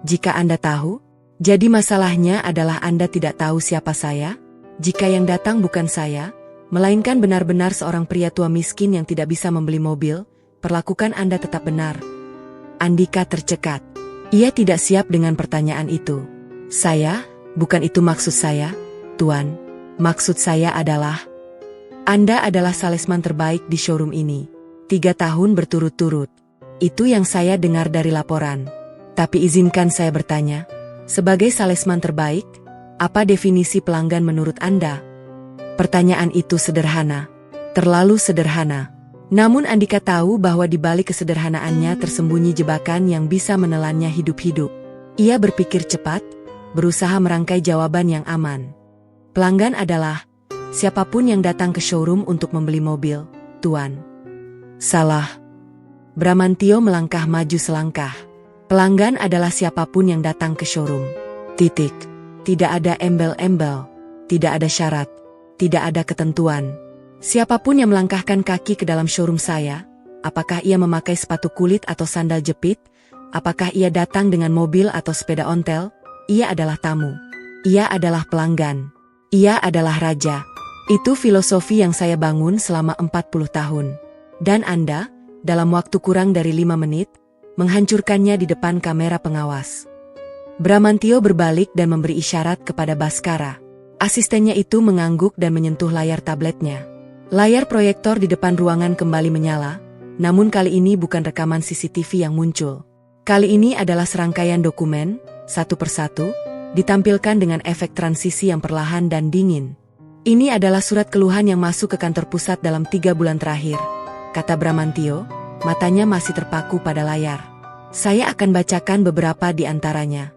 Jika Anda tahu, jadi masalahnya adalah Anda tidak tahu siapa saya? Jika yang datang bukan saya, melainkan benar-benar seorang pria tua miskin yang tidak bisa membeli mobil, perlakukan Anda tetap benar. Andika tercekat. Ia tidak siap dengan pertanyaan itu. Saya, bukan itu maksud saya, Tuan. Maksud saya adalah, Anda adalah salesman terbaik di showroom ini. 3 tahun berturut-turut. Itu yang saya dengar dari laporan. Tapi izinkan saya bertanya, sebagai salesman terbaik, apa definisi pelanggan menurut Anda? Pertanyaan itu sederhana. Terlalu sederhana. Namun Andika tahu bahwa di balik kesederhanaannya tersembunyi jebakan yang bisa menelannya hidup-hidup. Ia berpikir cepat, berusaha merangkai jawaban yang aman. Pelanggan adalah siapapun yang datang ke showroom untuk membeli mobil, Tuan. Salah. Bramantio melangkah maju selangkah. Pelanggan adalah siapapun yang datang ke showroom. Titik. Tidak ada embel-embel. Tidak ada syarat. Tidak ada ketentuan. Siapapun yang melangkahkan kaki ke dalam showroom saya, apakah ia memakai sepatu kulit atau sandal jepit, apakah ia datang dengan mobil atau sepeda ontel, ia adalah tamu. Ia adalah pelanggan. Ia adalah raja. Itu filosofi yang saya bangun selama 40 tahun. Dan Anda, dalam waktu kurang dari 5 menit, menghancurkannya di depan kamera pengawas. Bramantio berbalik dan memberi isyarat kepada Baskara. Asistennya itu mengangguk dan menyentuh layar tabletnya. Layar proyektor di depan ruangan kembali menyala, namun kali ini bukan rekaman CCTV yang muncul. Kali ini adalah serangkaian dokumen, satu persatu, ditampilkan dengan efek transisi yang perlahan dan dingin. Ini adalah surat keluhan yang masuk ke kantor pusat dalam 3 bulan terakhir, kata Bramantio, matanya masih terpaku pada layar. Saya akan bacakan beberapa di antaranya.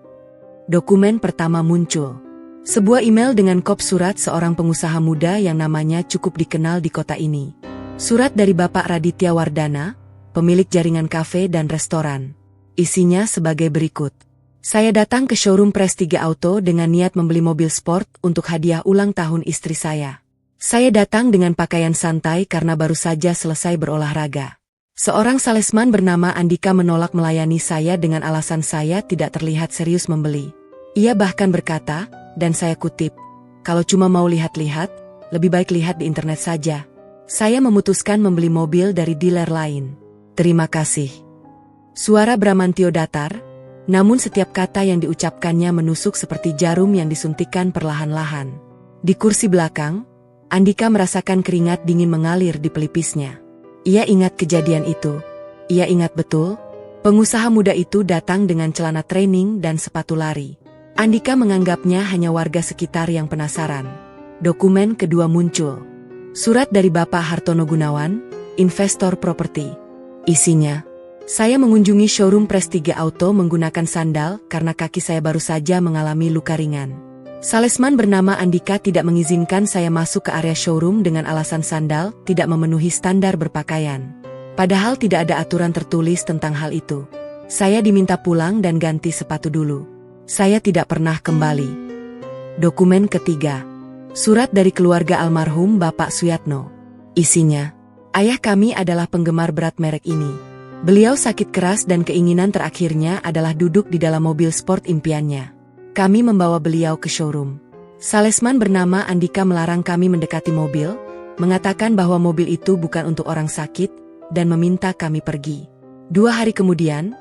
Dokumen pertama muncul. Sebuah email dengan kop surat seorang pengusaha muda yang namanya cukup dikenal di kota ini. Surat dari Bapak Raditya Wardana, pemilik jaringan kafe dan restoran. Isinya sebagai berikut. Saya datang ke showroom Prestige Auto dengan niat membeli mobil sport untuk hadiah ulang tahun istri saya. Saya datang dengan pakaian santai karena baru saja selesai berolahraga. Seorang salesman bernama Andika menolak melayani saya dengan alasan saya tidak terlihat serius membeli. Ia bahkan berkata, dan saya kutip, "Kalau cuma mau lihat-lihat, lebih baik lihat di internet saja." Saya memutuskan membeli mobil dari dealer lain. Terima kasih. Suara Bramantio datar, namun setiap kata yang diucapkannya menusuk seperti jarum yang disuntikkan perlahan-lahan. Di kursi belakang, Andika merasakan keringat dingin mengalir di pelipisnya. Ia ingat kejadian itu. Ia ingat betul, pengusaha muda itu datang dengan celana training dan sepatu lari. Andika menganggapnya hanya warga sekitar yang penasaran. Dokumen kedua muncul. Surat dari Bapak Hartono Gunawan, investor properti. Isinya, saya mengunjungi showroom Prestige Auto menggunakan sandal karena kaki saya baru saja mengalami luka ringan. Salesman bernama Andika tidak mengizinkan saya masuk ke area showroom dengan alasan sandal tidak memenuhi standar berpakaian. Padahal tidak ada aturan tertulis tentang hal itu. Saya diminta pulang dan ganti sepatu dulu. Saya tidak pernah kembali. Dokumen ketiga. Surat dari keluarga almarhum Bapak Suyatno. Isinya, ayah kami adalah penggemar berat merek ini. Beliau sakit keras dan keinginan terakhirnya adalah duduk di dalam mobil sport impiannya. Kami membawa beliau ke showroom. Salesman bernama Andika melarang kami mendekati mobil, mengatakan bahwa mobil itu bukan untuk orang sakit, dan meminta kami pergi. 2 hari kemudian,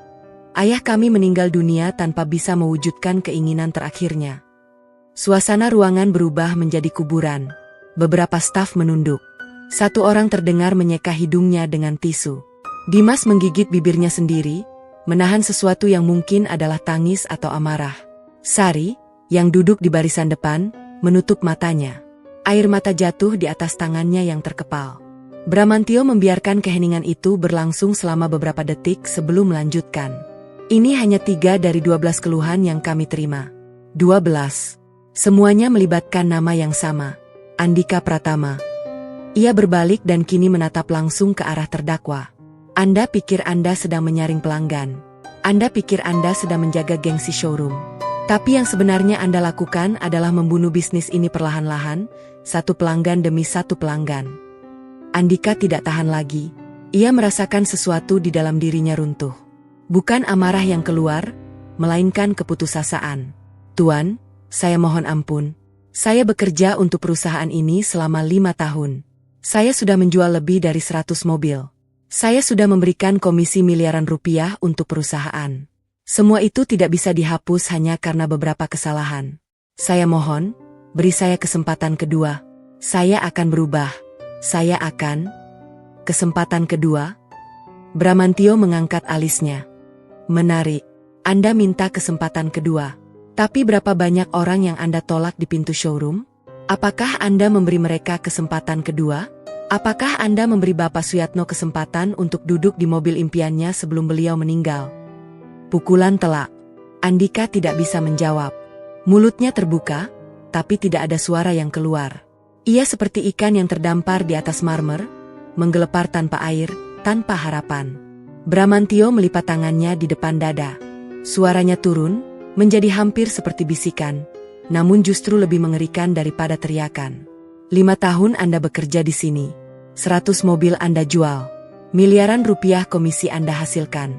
ayah kami meninggal dunia tanpa bisa mewujudkan keinginan terakhirnya. Suasana ruangan berubah menjadi kuburan. Beberapa staf menunduk. 1 orang terdengar menyeka hidungnya dengan tisu. Dimas menggigit bibirnya sendiri, menahan sesuatu yang mungkin adalah tangis atau amarah. Sari, yang duduk di barisan depan, menutup matanya. Air mata jatuh di atas tangannya yang terkepal. Bramantio membiarkan keheningan itu berlangsung selama beberapa detik sebelum melanjutkan. Ini hanya 3 dari 12 keluhan yang kami terima. 12. Semuanya melibatkan nama yang sama, Andika Pratama. Ia berbalik dan kini menatap langsung ke arah terdakwa. Anda pikir Anda sedang menyaring pelanggan. Anda pikir Anda sedang menjaga gengsi showroom. Tapi yang sebenarnya Anda lakukan adalah membunuh bisnis ini perlahan-lahan, 1 pelanggan demi 1 pelanggan. Andika tidak tahan lagi. Ia merasakan sesuatu di dalam dirinya runtuh. Bukan amarah yang keluar, melainkan keputusasaan. Tuan, saya mohon ampun. Saya bekerja untuk perusahaan ini selama 5 tahun. Saya sudah menjual lebih dari 100 mobil. Saya sudah memberikan komisi miliaran rupiah untuk perusahaan. Semua itu tidak bisa dihapus hanya karena beberapa kesalahan. Saya mohon, beri saya kesempatan kedua. Saya akan berubah. Saya akan... Kesempatan kedua? Bramantio mengangkat alisnya. Menarik. Anda minta kesempatan kedua. Tapi berapa banyak orang yang Anda tolak di pintu showroom? Apakah Anda memberi mereka kesempatan kedua? Apakah Anda memberi Bapak Suyatno kesempatan untuk duduk di mobil impiannya sebelum beliau meninggal? Pukulan telak. Andika tidak bisa menjawab. Mulutnya terbuka, tapi tidak ada suara yang keluar. Ia seperti ikan yang terdampar di atas marmer, menggelepar tanpa air, tanpa harapan. Bramantio melipat tangannya di depan dada. Suaranya turun, menjadi hampir seperti bisikan, namun justru lebih mengerikan daripada teriakan. 5 tahun Anda bekerja di sini. 100 mobil Anda jual. Miliaran rupiah komisi Anda hasilkan.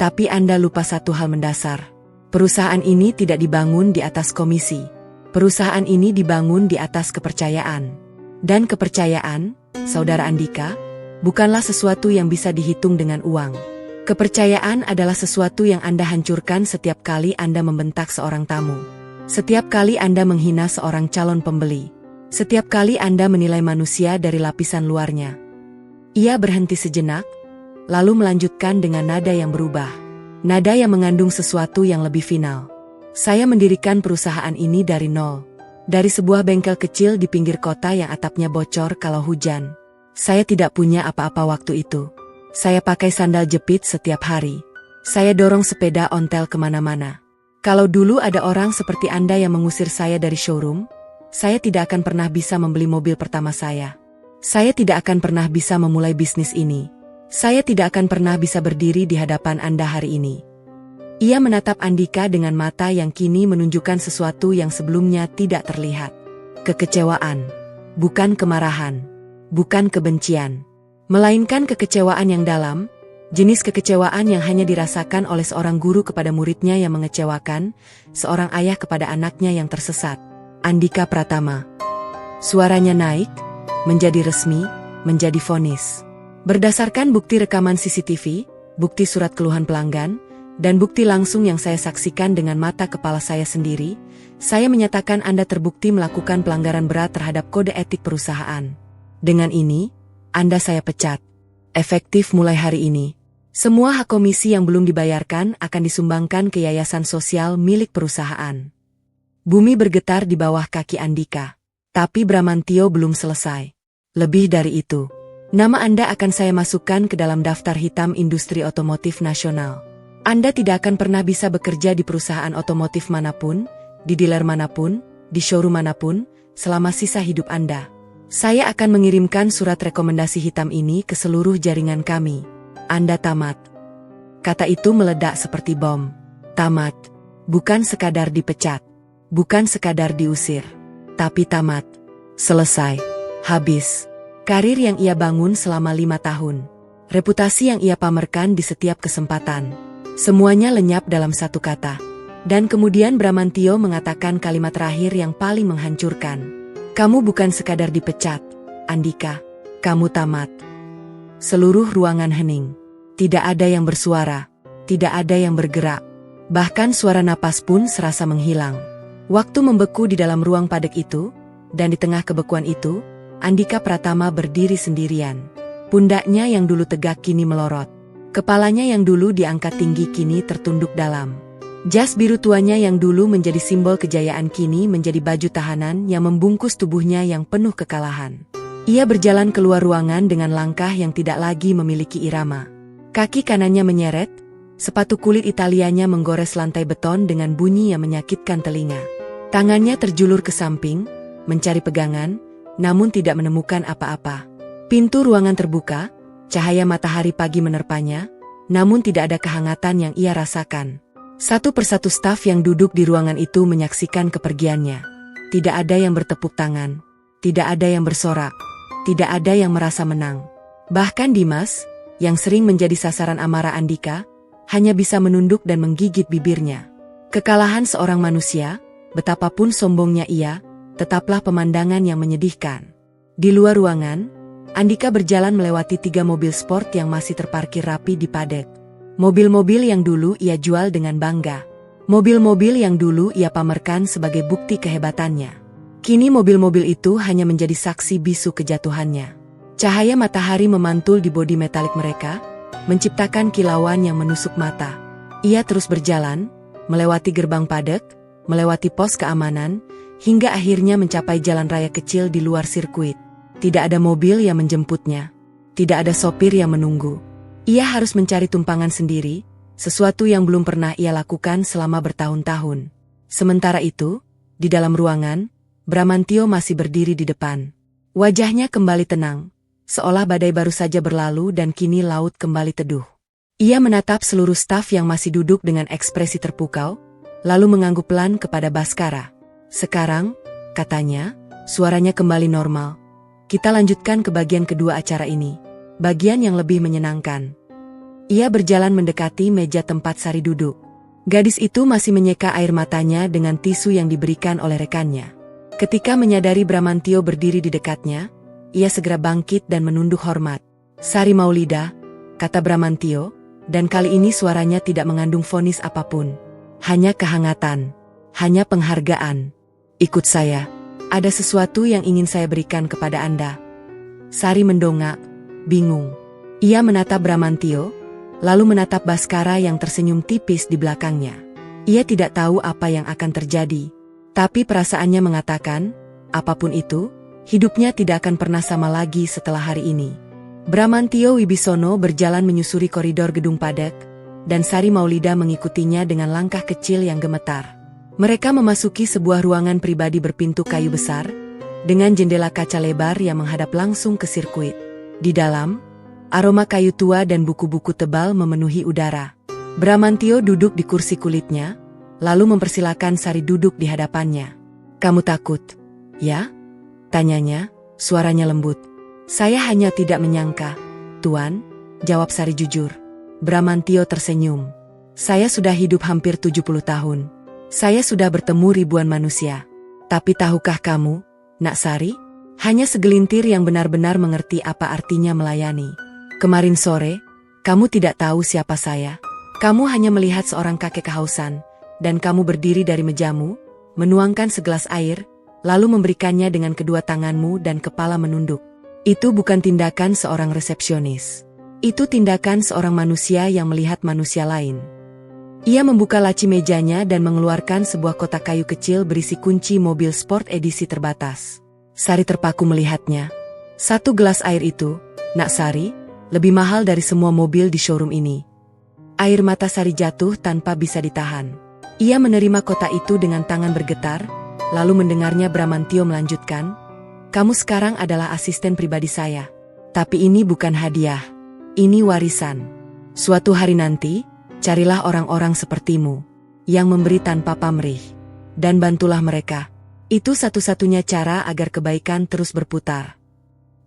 Tapi Anda lupa satu hal mendasar. Perusahaan ini tidak dibangun di atas komisi. Perusahaan ini dibangun di atas kepercayaan. Dan kepercayaan, Saudara Andika, bukanlah sesuatu yang bisa dihitung dengan uang. Kepercayaan adalah sesuatu yang Anda hancurkan setiap kali Anda membentak seorang tamu. Setiap kali Anda menghina seorang calon pembeli. Setiap kali Anda menilai manusia dari lapisan luarnya. Ia berhenti sejenak, lalu melanjutkan dengan nada yang berubah. Nada yang mengandung sesuatu yang lebih final. Saya mendirikan perusahaan ini dari nol. Dari sebuah bengkel kecil di pinggir kota yang atapnya bocor kalau hujan. Saya tidak punya apa-apa waktu itu. Saya pakai sandal jepit setiap hari. Saya dorong sepeda ontel kemana-mana. Kalau dulu ada orang seperti Anda yang mengusir saya dari showroom, saya tidak akan pernah bisa membeli mobil pertama saya. Saya tidak akan pernah bisa memulai bisnis ini. Saya tidak akan pernah bisa berdiri di hadapan Anda hari ini. Ia menatap Andika dengan mata yang kini menunjukkan sesuatu yang sebelumnya tidak terlihat. Kekecewaan. Bukan kemarahan. Bukan kebencian. Melainkan kekecewaan yang dalam, jenis kekecewaan yang hanya dirasakan oleh seorang guru kepada muridnya yang mengecewakan, seorang ayah kepada anaknya yang tersesat. Andika Pratama. Suaranya naik, menjadi resmi, menjadi vonis. Berdasarkan bukti rekaman CCTV, bukti surat keluhan pelanggan, dan bukti langsung yang saya saksikan dengan mata kepala saya sendiri, saya menyatakan Anda terbukti melakukan pelanggaran berat terhadap kode etik perusahaan. Dengan ini, Anda saya pecat. Efektif mulai hari ini. Semua hak komisi yang belum dibayarkan akan disumbangkan ke yayasan sosial milik perusahaan. Bumi bergetar di bawah kaki Andika. Tapi Bramantio belum selesai. Lebih dari itu. Nama Anda akan saya masukkan ke dalam daftar hitam industri otomotif nasional. Anda tidak akan pernah bisa bekerja di perusahaan otomotif manapun, di dealer manapun, di showroom manapun, selama sisa hidup Anda. Saya akan mengirimkan surat rekomendasi hitam ini ke seluruh jaringan kami. Anda tamat. Kata itu meledak seperti bom. Tamat. Bukan sekadar dipecat. Bukan sekadar diusir. Tapi tamat. Selesai. Habis. Karir yang ia bangun selama 5 tahun. Reputasi yang ia pamerkan di setiap kesempatan. Semuanya lenyap dalam satu kata. Dan kemudian Bramantio mengatakan kalimat terakhir yang paling menghancurkan. Kamu bukan sekadar dipecat, Andika. Kamu tamat. Seluruh ruangan hening. Tidak ada yang bersuara. Tidak ada yang bergerak. Bahkan suara napas pun serasa menghilang. Waktu membeku di dalam ruang padek itu, dan di tengah kebekuan itu, Andika Pratama berdiri sendirian. Pundaknya yang dulu tegak kini melorot. Kepalanya yang dulu diangkat tinggi kini tertunduk dalam. Jas biru tuanya yang dulu menjadi simbol kejayaan kini menjadi baju tahanan yang membungkus tubuhnya yang penuh kekalahan. Ia berjalan keluar ruangan dengan langkah yang tidak lagi memiliki irama. Kaki kanannya menyeret, sepatu kulit Italianya menggores lantai beton dengan bunyi yang menyakitkan telinga. Tangannya terjulur ke samping, mencari pegangan, namun tidak menemukan apa-apa. Pintu ruangan terbuka, cahaya matahari pagi menerpanya, namun tidak ada kehangatan yang ia rasakan. Satu persatu staf yang duduk di ruangan itu menyaksikan kepergiannya. Tidak ada yang bertepuk tangan. Tidak ada yang bersorak. Tidak ada yang merasa menang. Bahkan Dimas, yang sering menjadi sasaran amarah Andika, hanya bisa menunduk dan menggigit bibirnya. Kekalahan seorang manusia, betapapun sombongnya ia, tetaplah pemandangan yang menyedihkan. Di luar ruangan, Andika berjalan melewati 3 mobil sport yang masih terparkir rapi di padek. Mobil-mobil yang dulu ia jual dengan bangga. Mobil-mobil yang dulu ia pamerkan sebagai bukti kehebatannya. Kini mobil-mobil itu hanya menjadi saksi bisu kejatuhannya. Cahaya matahari memantul di bodi metalik mereka, menciptakan kilauan yang menusuk mata. Ia terus berjalan, melewati gerbang padek, melewati pos keamanan, hingga akhirnya mencapai jalan raya kecil di luar sirkuit. Tidak ada mobil yang menjemputnya. Tidak ada sopir yang menunggu. Ia harus mencari tumpangan sendiri, sesuatu yang belum pernah ia lakukan selama bertahun-tahun. Sementara itu, di dalam ruangan, Bramantio masih berdiri di depan. Wajahnya kembali tenang, seolah badai baru saja berlalu dan kini laut kembali teduh. Ia menatap seluruh staf yang masih duduk dengan ekspresi terpukau, lalu mengangguk pelan kepada Baskara. "Sekarang," katanya, suaranya kembali normal. "Kita lanjutkan ke bagian kedua acara ini. Bagian yang lebih menyenangkan." Ia berjalan mendekati meja tempat Sari duduk. Gadis itu masih menyeka air matanya dengan tisu yang diberikan oleh rekannya. Ketika menyadari Bramantio berdiri di dekatnya, ia segera bangkit dan menunduk hormat. "Sari Maulida," kata Bramantio, dan kali ini suaranya tidak mengandung vonis apapun. Hanya kehangatan, hanya penghargaan. "Ikut saya. Ada sesuatu yang ingin saya berikan kepada Anda." Sari mendongak, bingung. Ia menatap Bramantio, lalu menatap Baskara yang tersenyum tipis di belakangnya. Ia tidak tahu apa yang akan terjadi, tapi perasaannya mengatakan, apapun itu, hidupnya tidak akan pernah sama lagi setelah hari ini. Bramantio Wibisono berjalan menyusuri koridor gedung padat, dan Sari Maulida mengikutinya dengan langkah kecil yang gemetar. Mereka memasuki sebuah ruangan pribadi berpintu kayu besar, dengan jendela kaca lebar yang menghadap langsung ke sirkuit. Di dalam, aroma kayu tua dan buku-buku tebal memenuhi udara. Bramantio duduk di kursi kulitnya, lalu mempersilakan Sari duduk di hadapannya. "Kamu takut, ya?" tanyanya, suaranya lembut. "Saya hanya tidak menyangka, Tuan," jawab Sari jujur. Bramantio tersenyum. "Saya sudah hidup hampir 70 tahun. Saya sudah bertemu ribuan manusia. Tapi tahukah kamu, Nak Sari? Hanya segelintir yang benar-benar mengerti apa artinya melayani. Kemarin sore, kamu tidak tahu siapa saya. Kamu hanya melihat seorang kakek kehausan, dan kamu berdiri dari mejamu, menuangkan segelas air, lalu memberikannya dengan kedua tanganmu dan kepala menunduk. Itu bukan tindakan seorang resepsionis. Itu tindakan seorang manusia yang melihat manusia lain." Ia membuka laci mejanya dan mengeluarkan sebuah kotak kayu kecil berisi kunci mobil sport edisi terbatas. Sari terpaku melihatnya. "Satu gelas air itu, Nak Sari, lebih mahal dari semua mobil di showroom ini." Air mata Sari jatuh tanpa bisa ditahan. Ia menerima kotak itu dengan tangan bergetar, lalu mendengarnya Bramantio melanjutkan, "Kamu sekarang adalah asisten pribadi saya. Tapi ini bukan hadiah. Ini warisan. Suatu hari nanti, carilah orang-orang sepertimu, yang memberi tanpa pamrih. Dan bantulah mereka. Itu satu-satunya cara agar kebaikan terus berputar."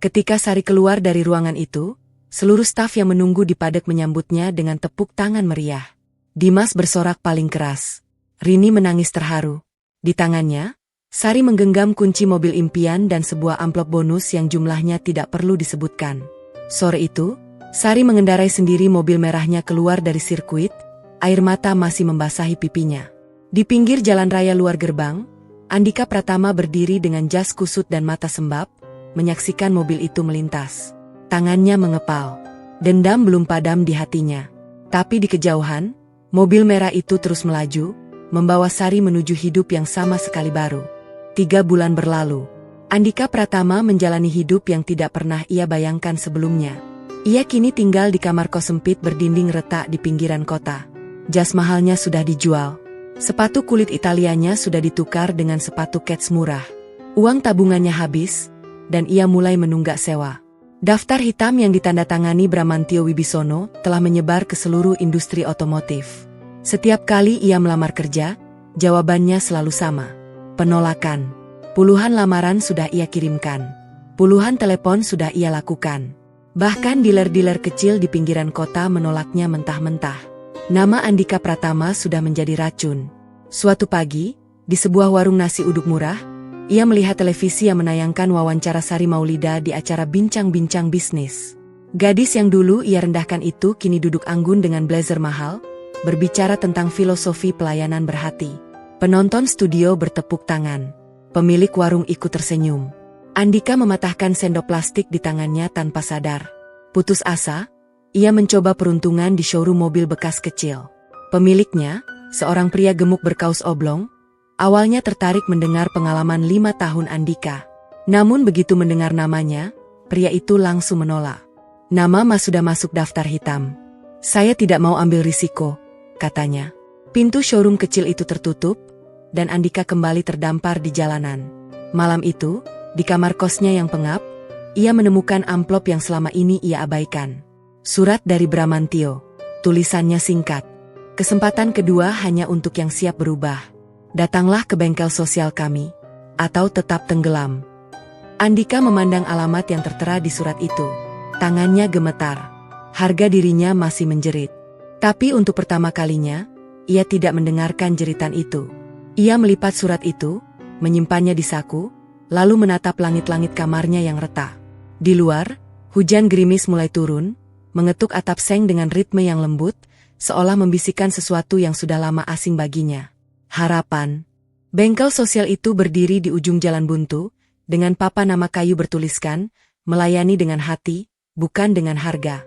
Ketika Sari keluar dari ruangan itu, seluruh staf yang menunggu di padek menyambutnya dengan tepuk tangan meriah. Dimas bersorak paling keras. Rini menangis terharu. Di tangannya, Sari menggenggam kunci mobil impian dan sebuah amplop bonus yang jumlahnya tidak perlu disebutkan. Sore itu, Sari mengendarai sendiri mobil merahnya keluar dari sirkuit, air mata masih membasahi pipinya. Di pinggir jalan raya luar gerbang, Andika Pratama berdiri dengan jas kusut dan mata sembab, menyaksikan mobil itu melintas. Tangannya mengepal. Dendam belum padam di hatinya. Tapi di kejauhan, mobil merah itu terus melaju, membawa Sari menuju hidup yang sama sekali baru. 3 bulan berlalu. Andika Pratama menjalani hidup yang tidak pernah ia bayangkan sebelumnya. Ia kini tinggal di kamar kos sempit berdinding retak di pinggiran kota. Jas mahalnya sudah dijual. Sepatu kulit Italianya sudah ditukar dengan sepatu kets murah. Uang tabungannya habis, dan ia mulai menunggak sewa. Daftar hitam yang ditandatangani Bramantio Wibisono telah menyebar ke seluruh industri otomotif. Setiap kali ia melamar kerja, jawabannya selalu sama. Penolakan. Puluhan lamaran sudah ia kirimkan. Puluhan telepon sudah ia lakukan. Bahkan dealer-dealer kecil di pinggiran kota menolaknya mentah-mentah. Nama Andika Pratama sudah menjadi racun. Suatu pagi, di sebuah warung nasi uduk murah, ia melihat televisi yang menayangkan wawancara Sari Maulida di acara bincang-bincang bisnis. Gadis yang dulu ia rendahkan itu kini duduk anggun dengan blazer mahal, berbicara tentang filosofi pelayanan berhati. Penonton studio bertepuk tangan. Pemilik warung ikut tersenyum. Andika mematahkan sendok plastik di tangannya tanpa sadar. Putus asa, ia mencoba peruntungan di showroom mobil bekas kecil. Pemiliknya, seorang pria gemuk berkaus oblong, awalnya tertarik mendengar pengalaman 5 tahun Andika. Namun begitu mendengar namanya, pria itu langsung menolak. "Nama Mas sudah masuk daftar hitam. Saya tidak mau ambil risiko," katanya. Pintu showroom kecil itu tertutup, dan Andika kembali terdampar di jalanan. Malam itu, di kamar kosnya yang pengap, ia menemukan amplop yang selama ini ia abaikan. Surat dari Bramantio. Tulisannya singkat. Kesempatan kedua hanya untuk yang siap berubah. Datanglah ke bengkel sosial kami. Atau tetap tenggelam. Andika memandang alamat yang tertera di surat itu. Tangannya gemetar. Harga dirinya masih menjerit. Tapi untuk pertama kalinya, ia tidak mendengarkan jeritan itu. Ia melipat surat itu, menyimpannya di saku, lalu menatap langit-langit kamarnya yang retak. Di luar, hujan gerimis mulai turun, mengetuk atap seng dengan ritme yang lembut, seolah membisikkan sesuatu yang sudah lama asing baginya. Harapan. Bengkel sosial itu berdiri di ujung jalan buntu, dengan papan nama kayu bertuliskan, melayani dengan hati, bukan dengan harga.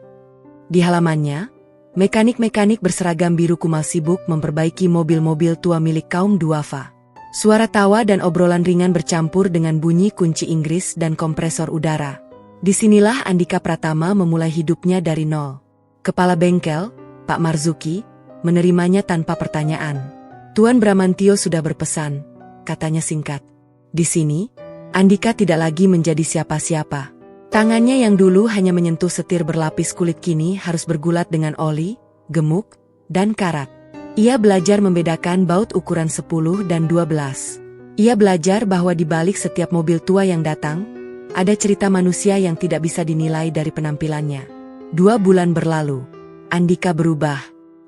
Di halamannya, mekanik-mekanik berseragam biru kumal sibuk memperbaiki mobil-mobil tua milik kaum duafa. Suara tawa dan obrolan ringan bercampur dengan bunyi kunci Inggris dan kompresor udara. Disinilah Andika Pratama memulai hidupnya dari nol. Kepala bengkel, Pak Marzuki, menerimanya tanpa pertanyaan. Tuan Bramantio sudah berpesan, katanya singkat. Di sini, Andika tidak lagi menjadi siapa-siapa. Tangannya yang dulu hanya menyentuh setir berlapis kulit kini harus bergulat dengan oli, gemuk, dan karat. Ia belajar membedakan baut ukuran 10 dan 12. Ia belajar bahwa di balik setiap mobil tua yang datang, ada cerita manusia yang tidak bisa dinilai dari penampilannya. 2 bulan berlalu, Andika berubah.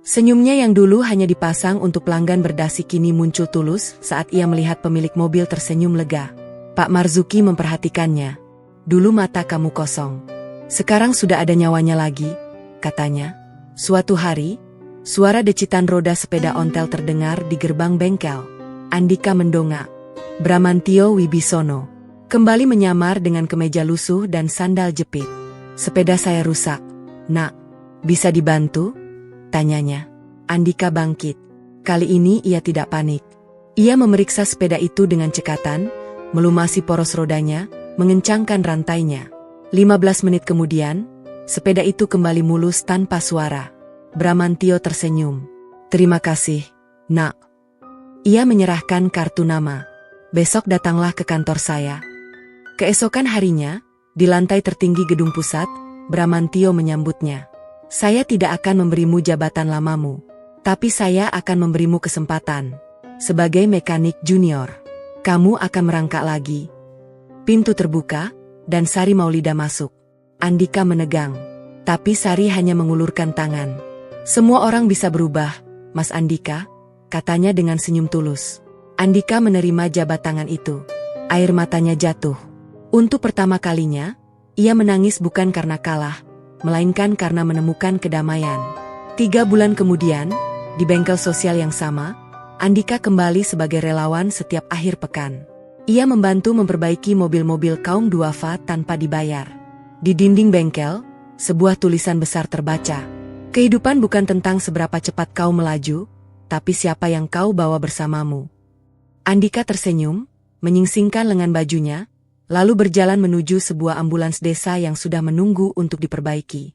Senyumnya yang dulu hanya dipasang untuk pelanggan berdasi kini muncul tulus saat ia melihat pemilik mobil tersenyum lega. Pak Marzuki memperhatikannya. Dulu mata kamu kosong. Sekarang sudah ada nyawanya lagi, katanya. Suatu hari, suara decitan roda sepeda ontel terdengar di gerbang bengkel. Andika mendongak. Bramantio Wibisono. Kembali menyamar dengan kemeja lusuh dan sandal jepit. Sepeda saya rusak. Nak, bisa dibantu? Tanyanya. Andika bangkit. Kali ini ia tidak panik. Ia memeriksa sepeda itu dengan cekatan, melumasi poros rodanya, mengencangkan rantainya. 15 menit kemudian, sepeda itu kembali mulus tanpa suara. Bramantio tersenyum. Terima kasih, nak. Ia menyerahkan kartu nama. Besok datanglah ke kantor saya. Keesokan harinya, di lantai tertinggi gedung pusat, Bramantio menyambutnya. Saya tidak akan memberimu jabatan lamamu, tapi saya akan memberimu kesempatan. Sebagai mekanik junior, kamu akan merangkak lagi. Pintu terbuka, dan Sari Maulida masuk. Andika menegang. Tapi Sari hanya mengulurkan tangan. Semua orang bisa berubah, Mas Andika, katanya dengan senyum tulus. Andika menerima jabat tangan itu. Air matanya jatuh. Untuk pertama kalinya, ia menangis bukan karena kalah, melainkan karena menemukan kedamaian. 3 bulan kemudian, di bengkel sosial yang sama, Andika kembali sebagai relawan setiap akhir pekan. Ia membantu memperbaiki mobil-mobil kaum duafa tanpa dibayar. Di dinding bengkel, sebuah tulisan besar terbaca. Kehidupan bukan tentang seberapa cepat kau melaju, tapi siapa yang kau bawa bersamamu. Andika tersenyum, menyingsingkan lengan bajunya, lalu berjalan menuju sebuah ambulans desa yang sudah menunggu untuk diperbaiki.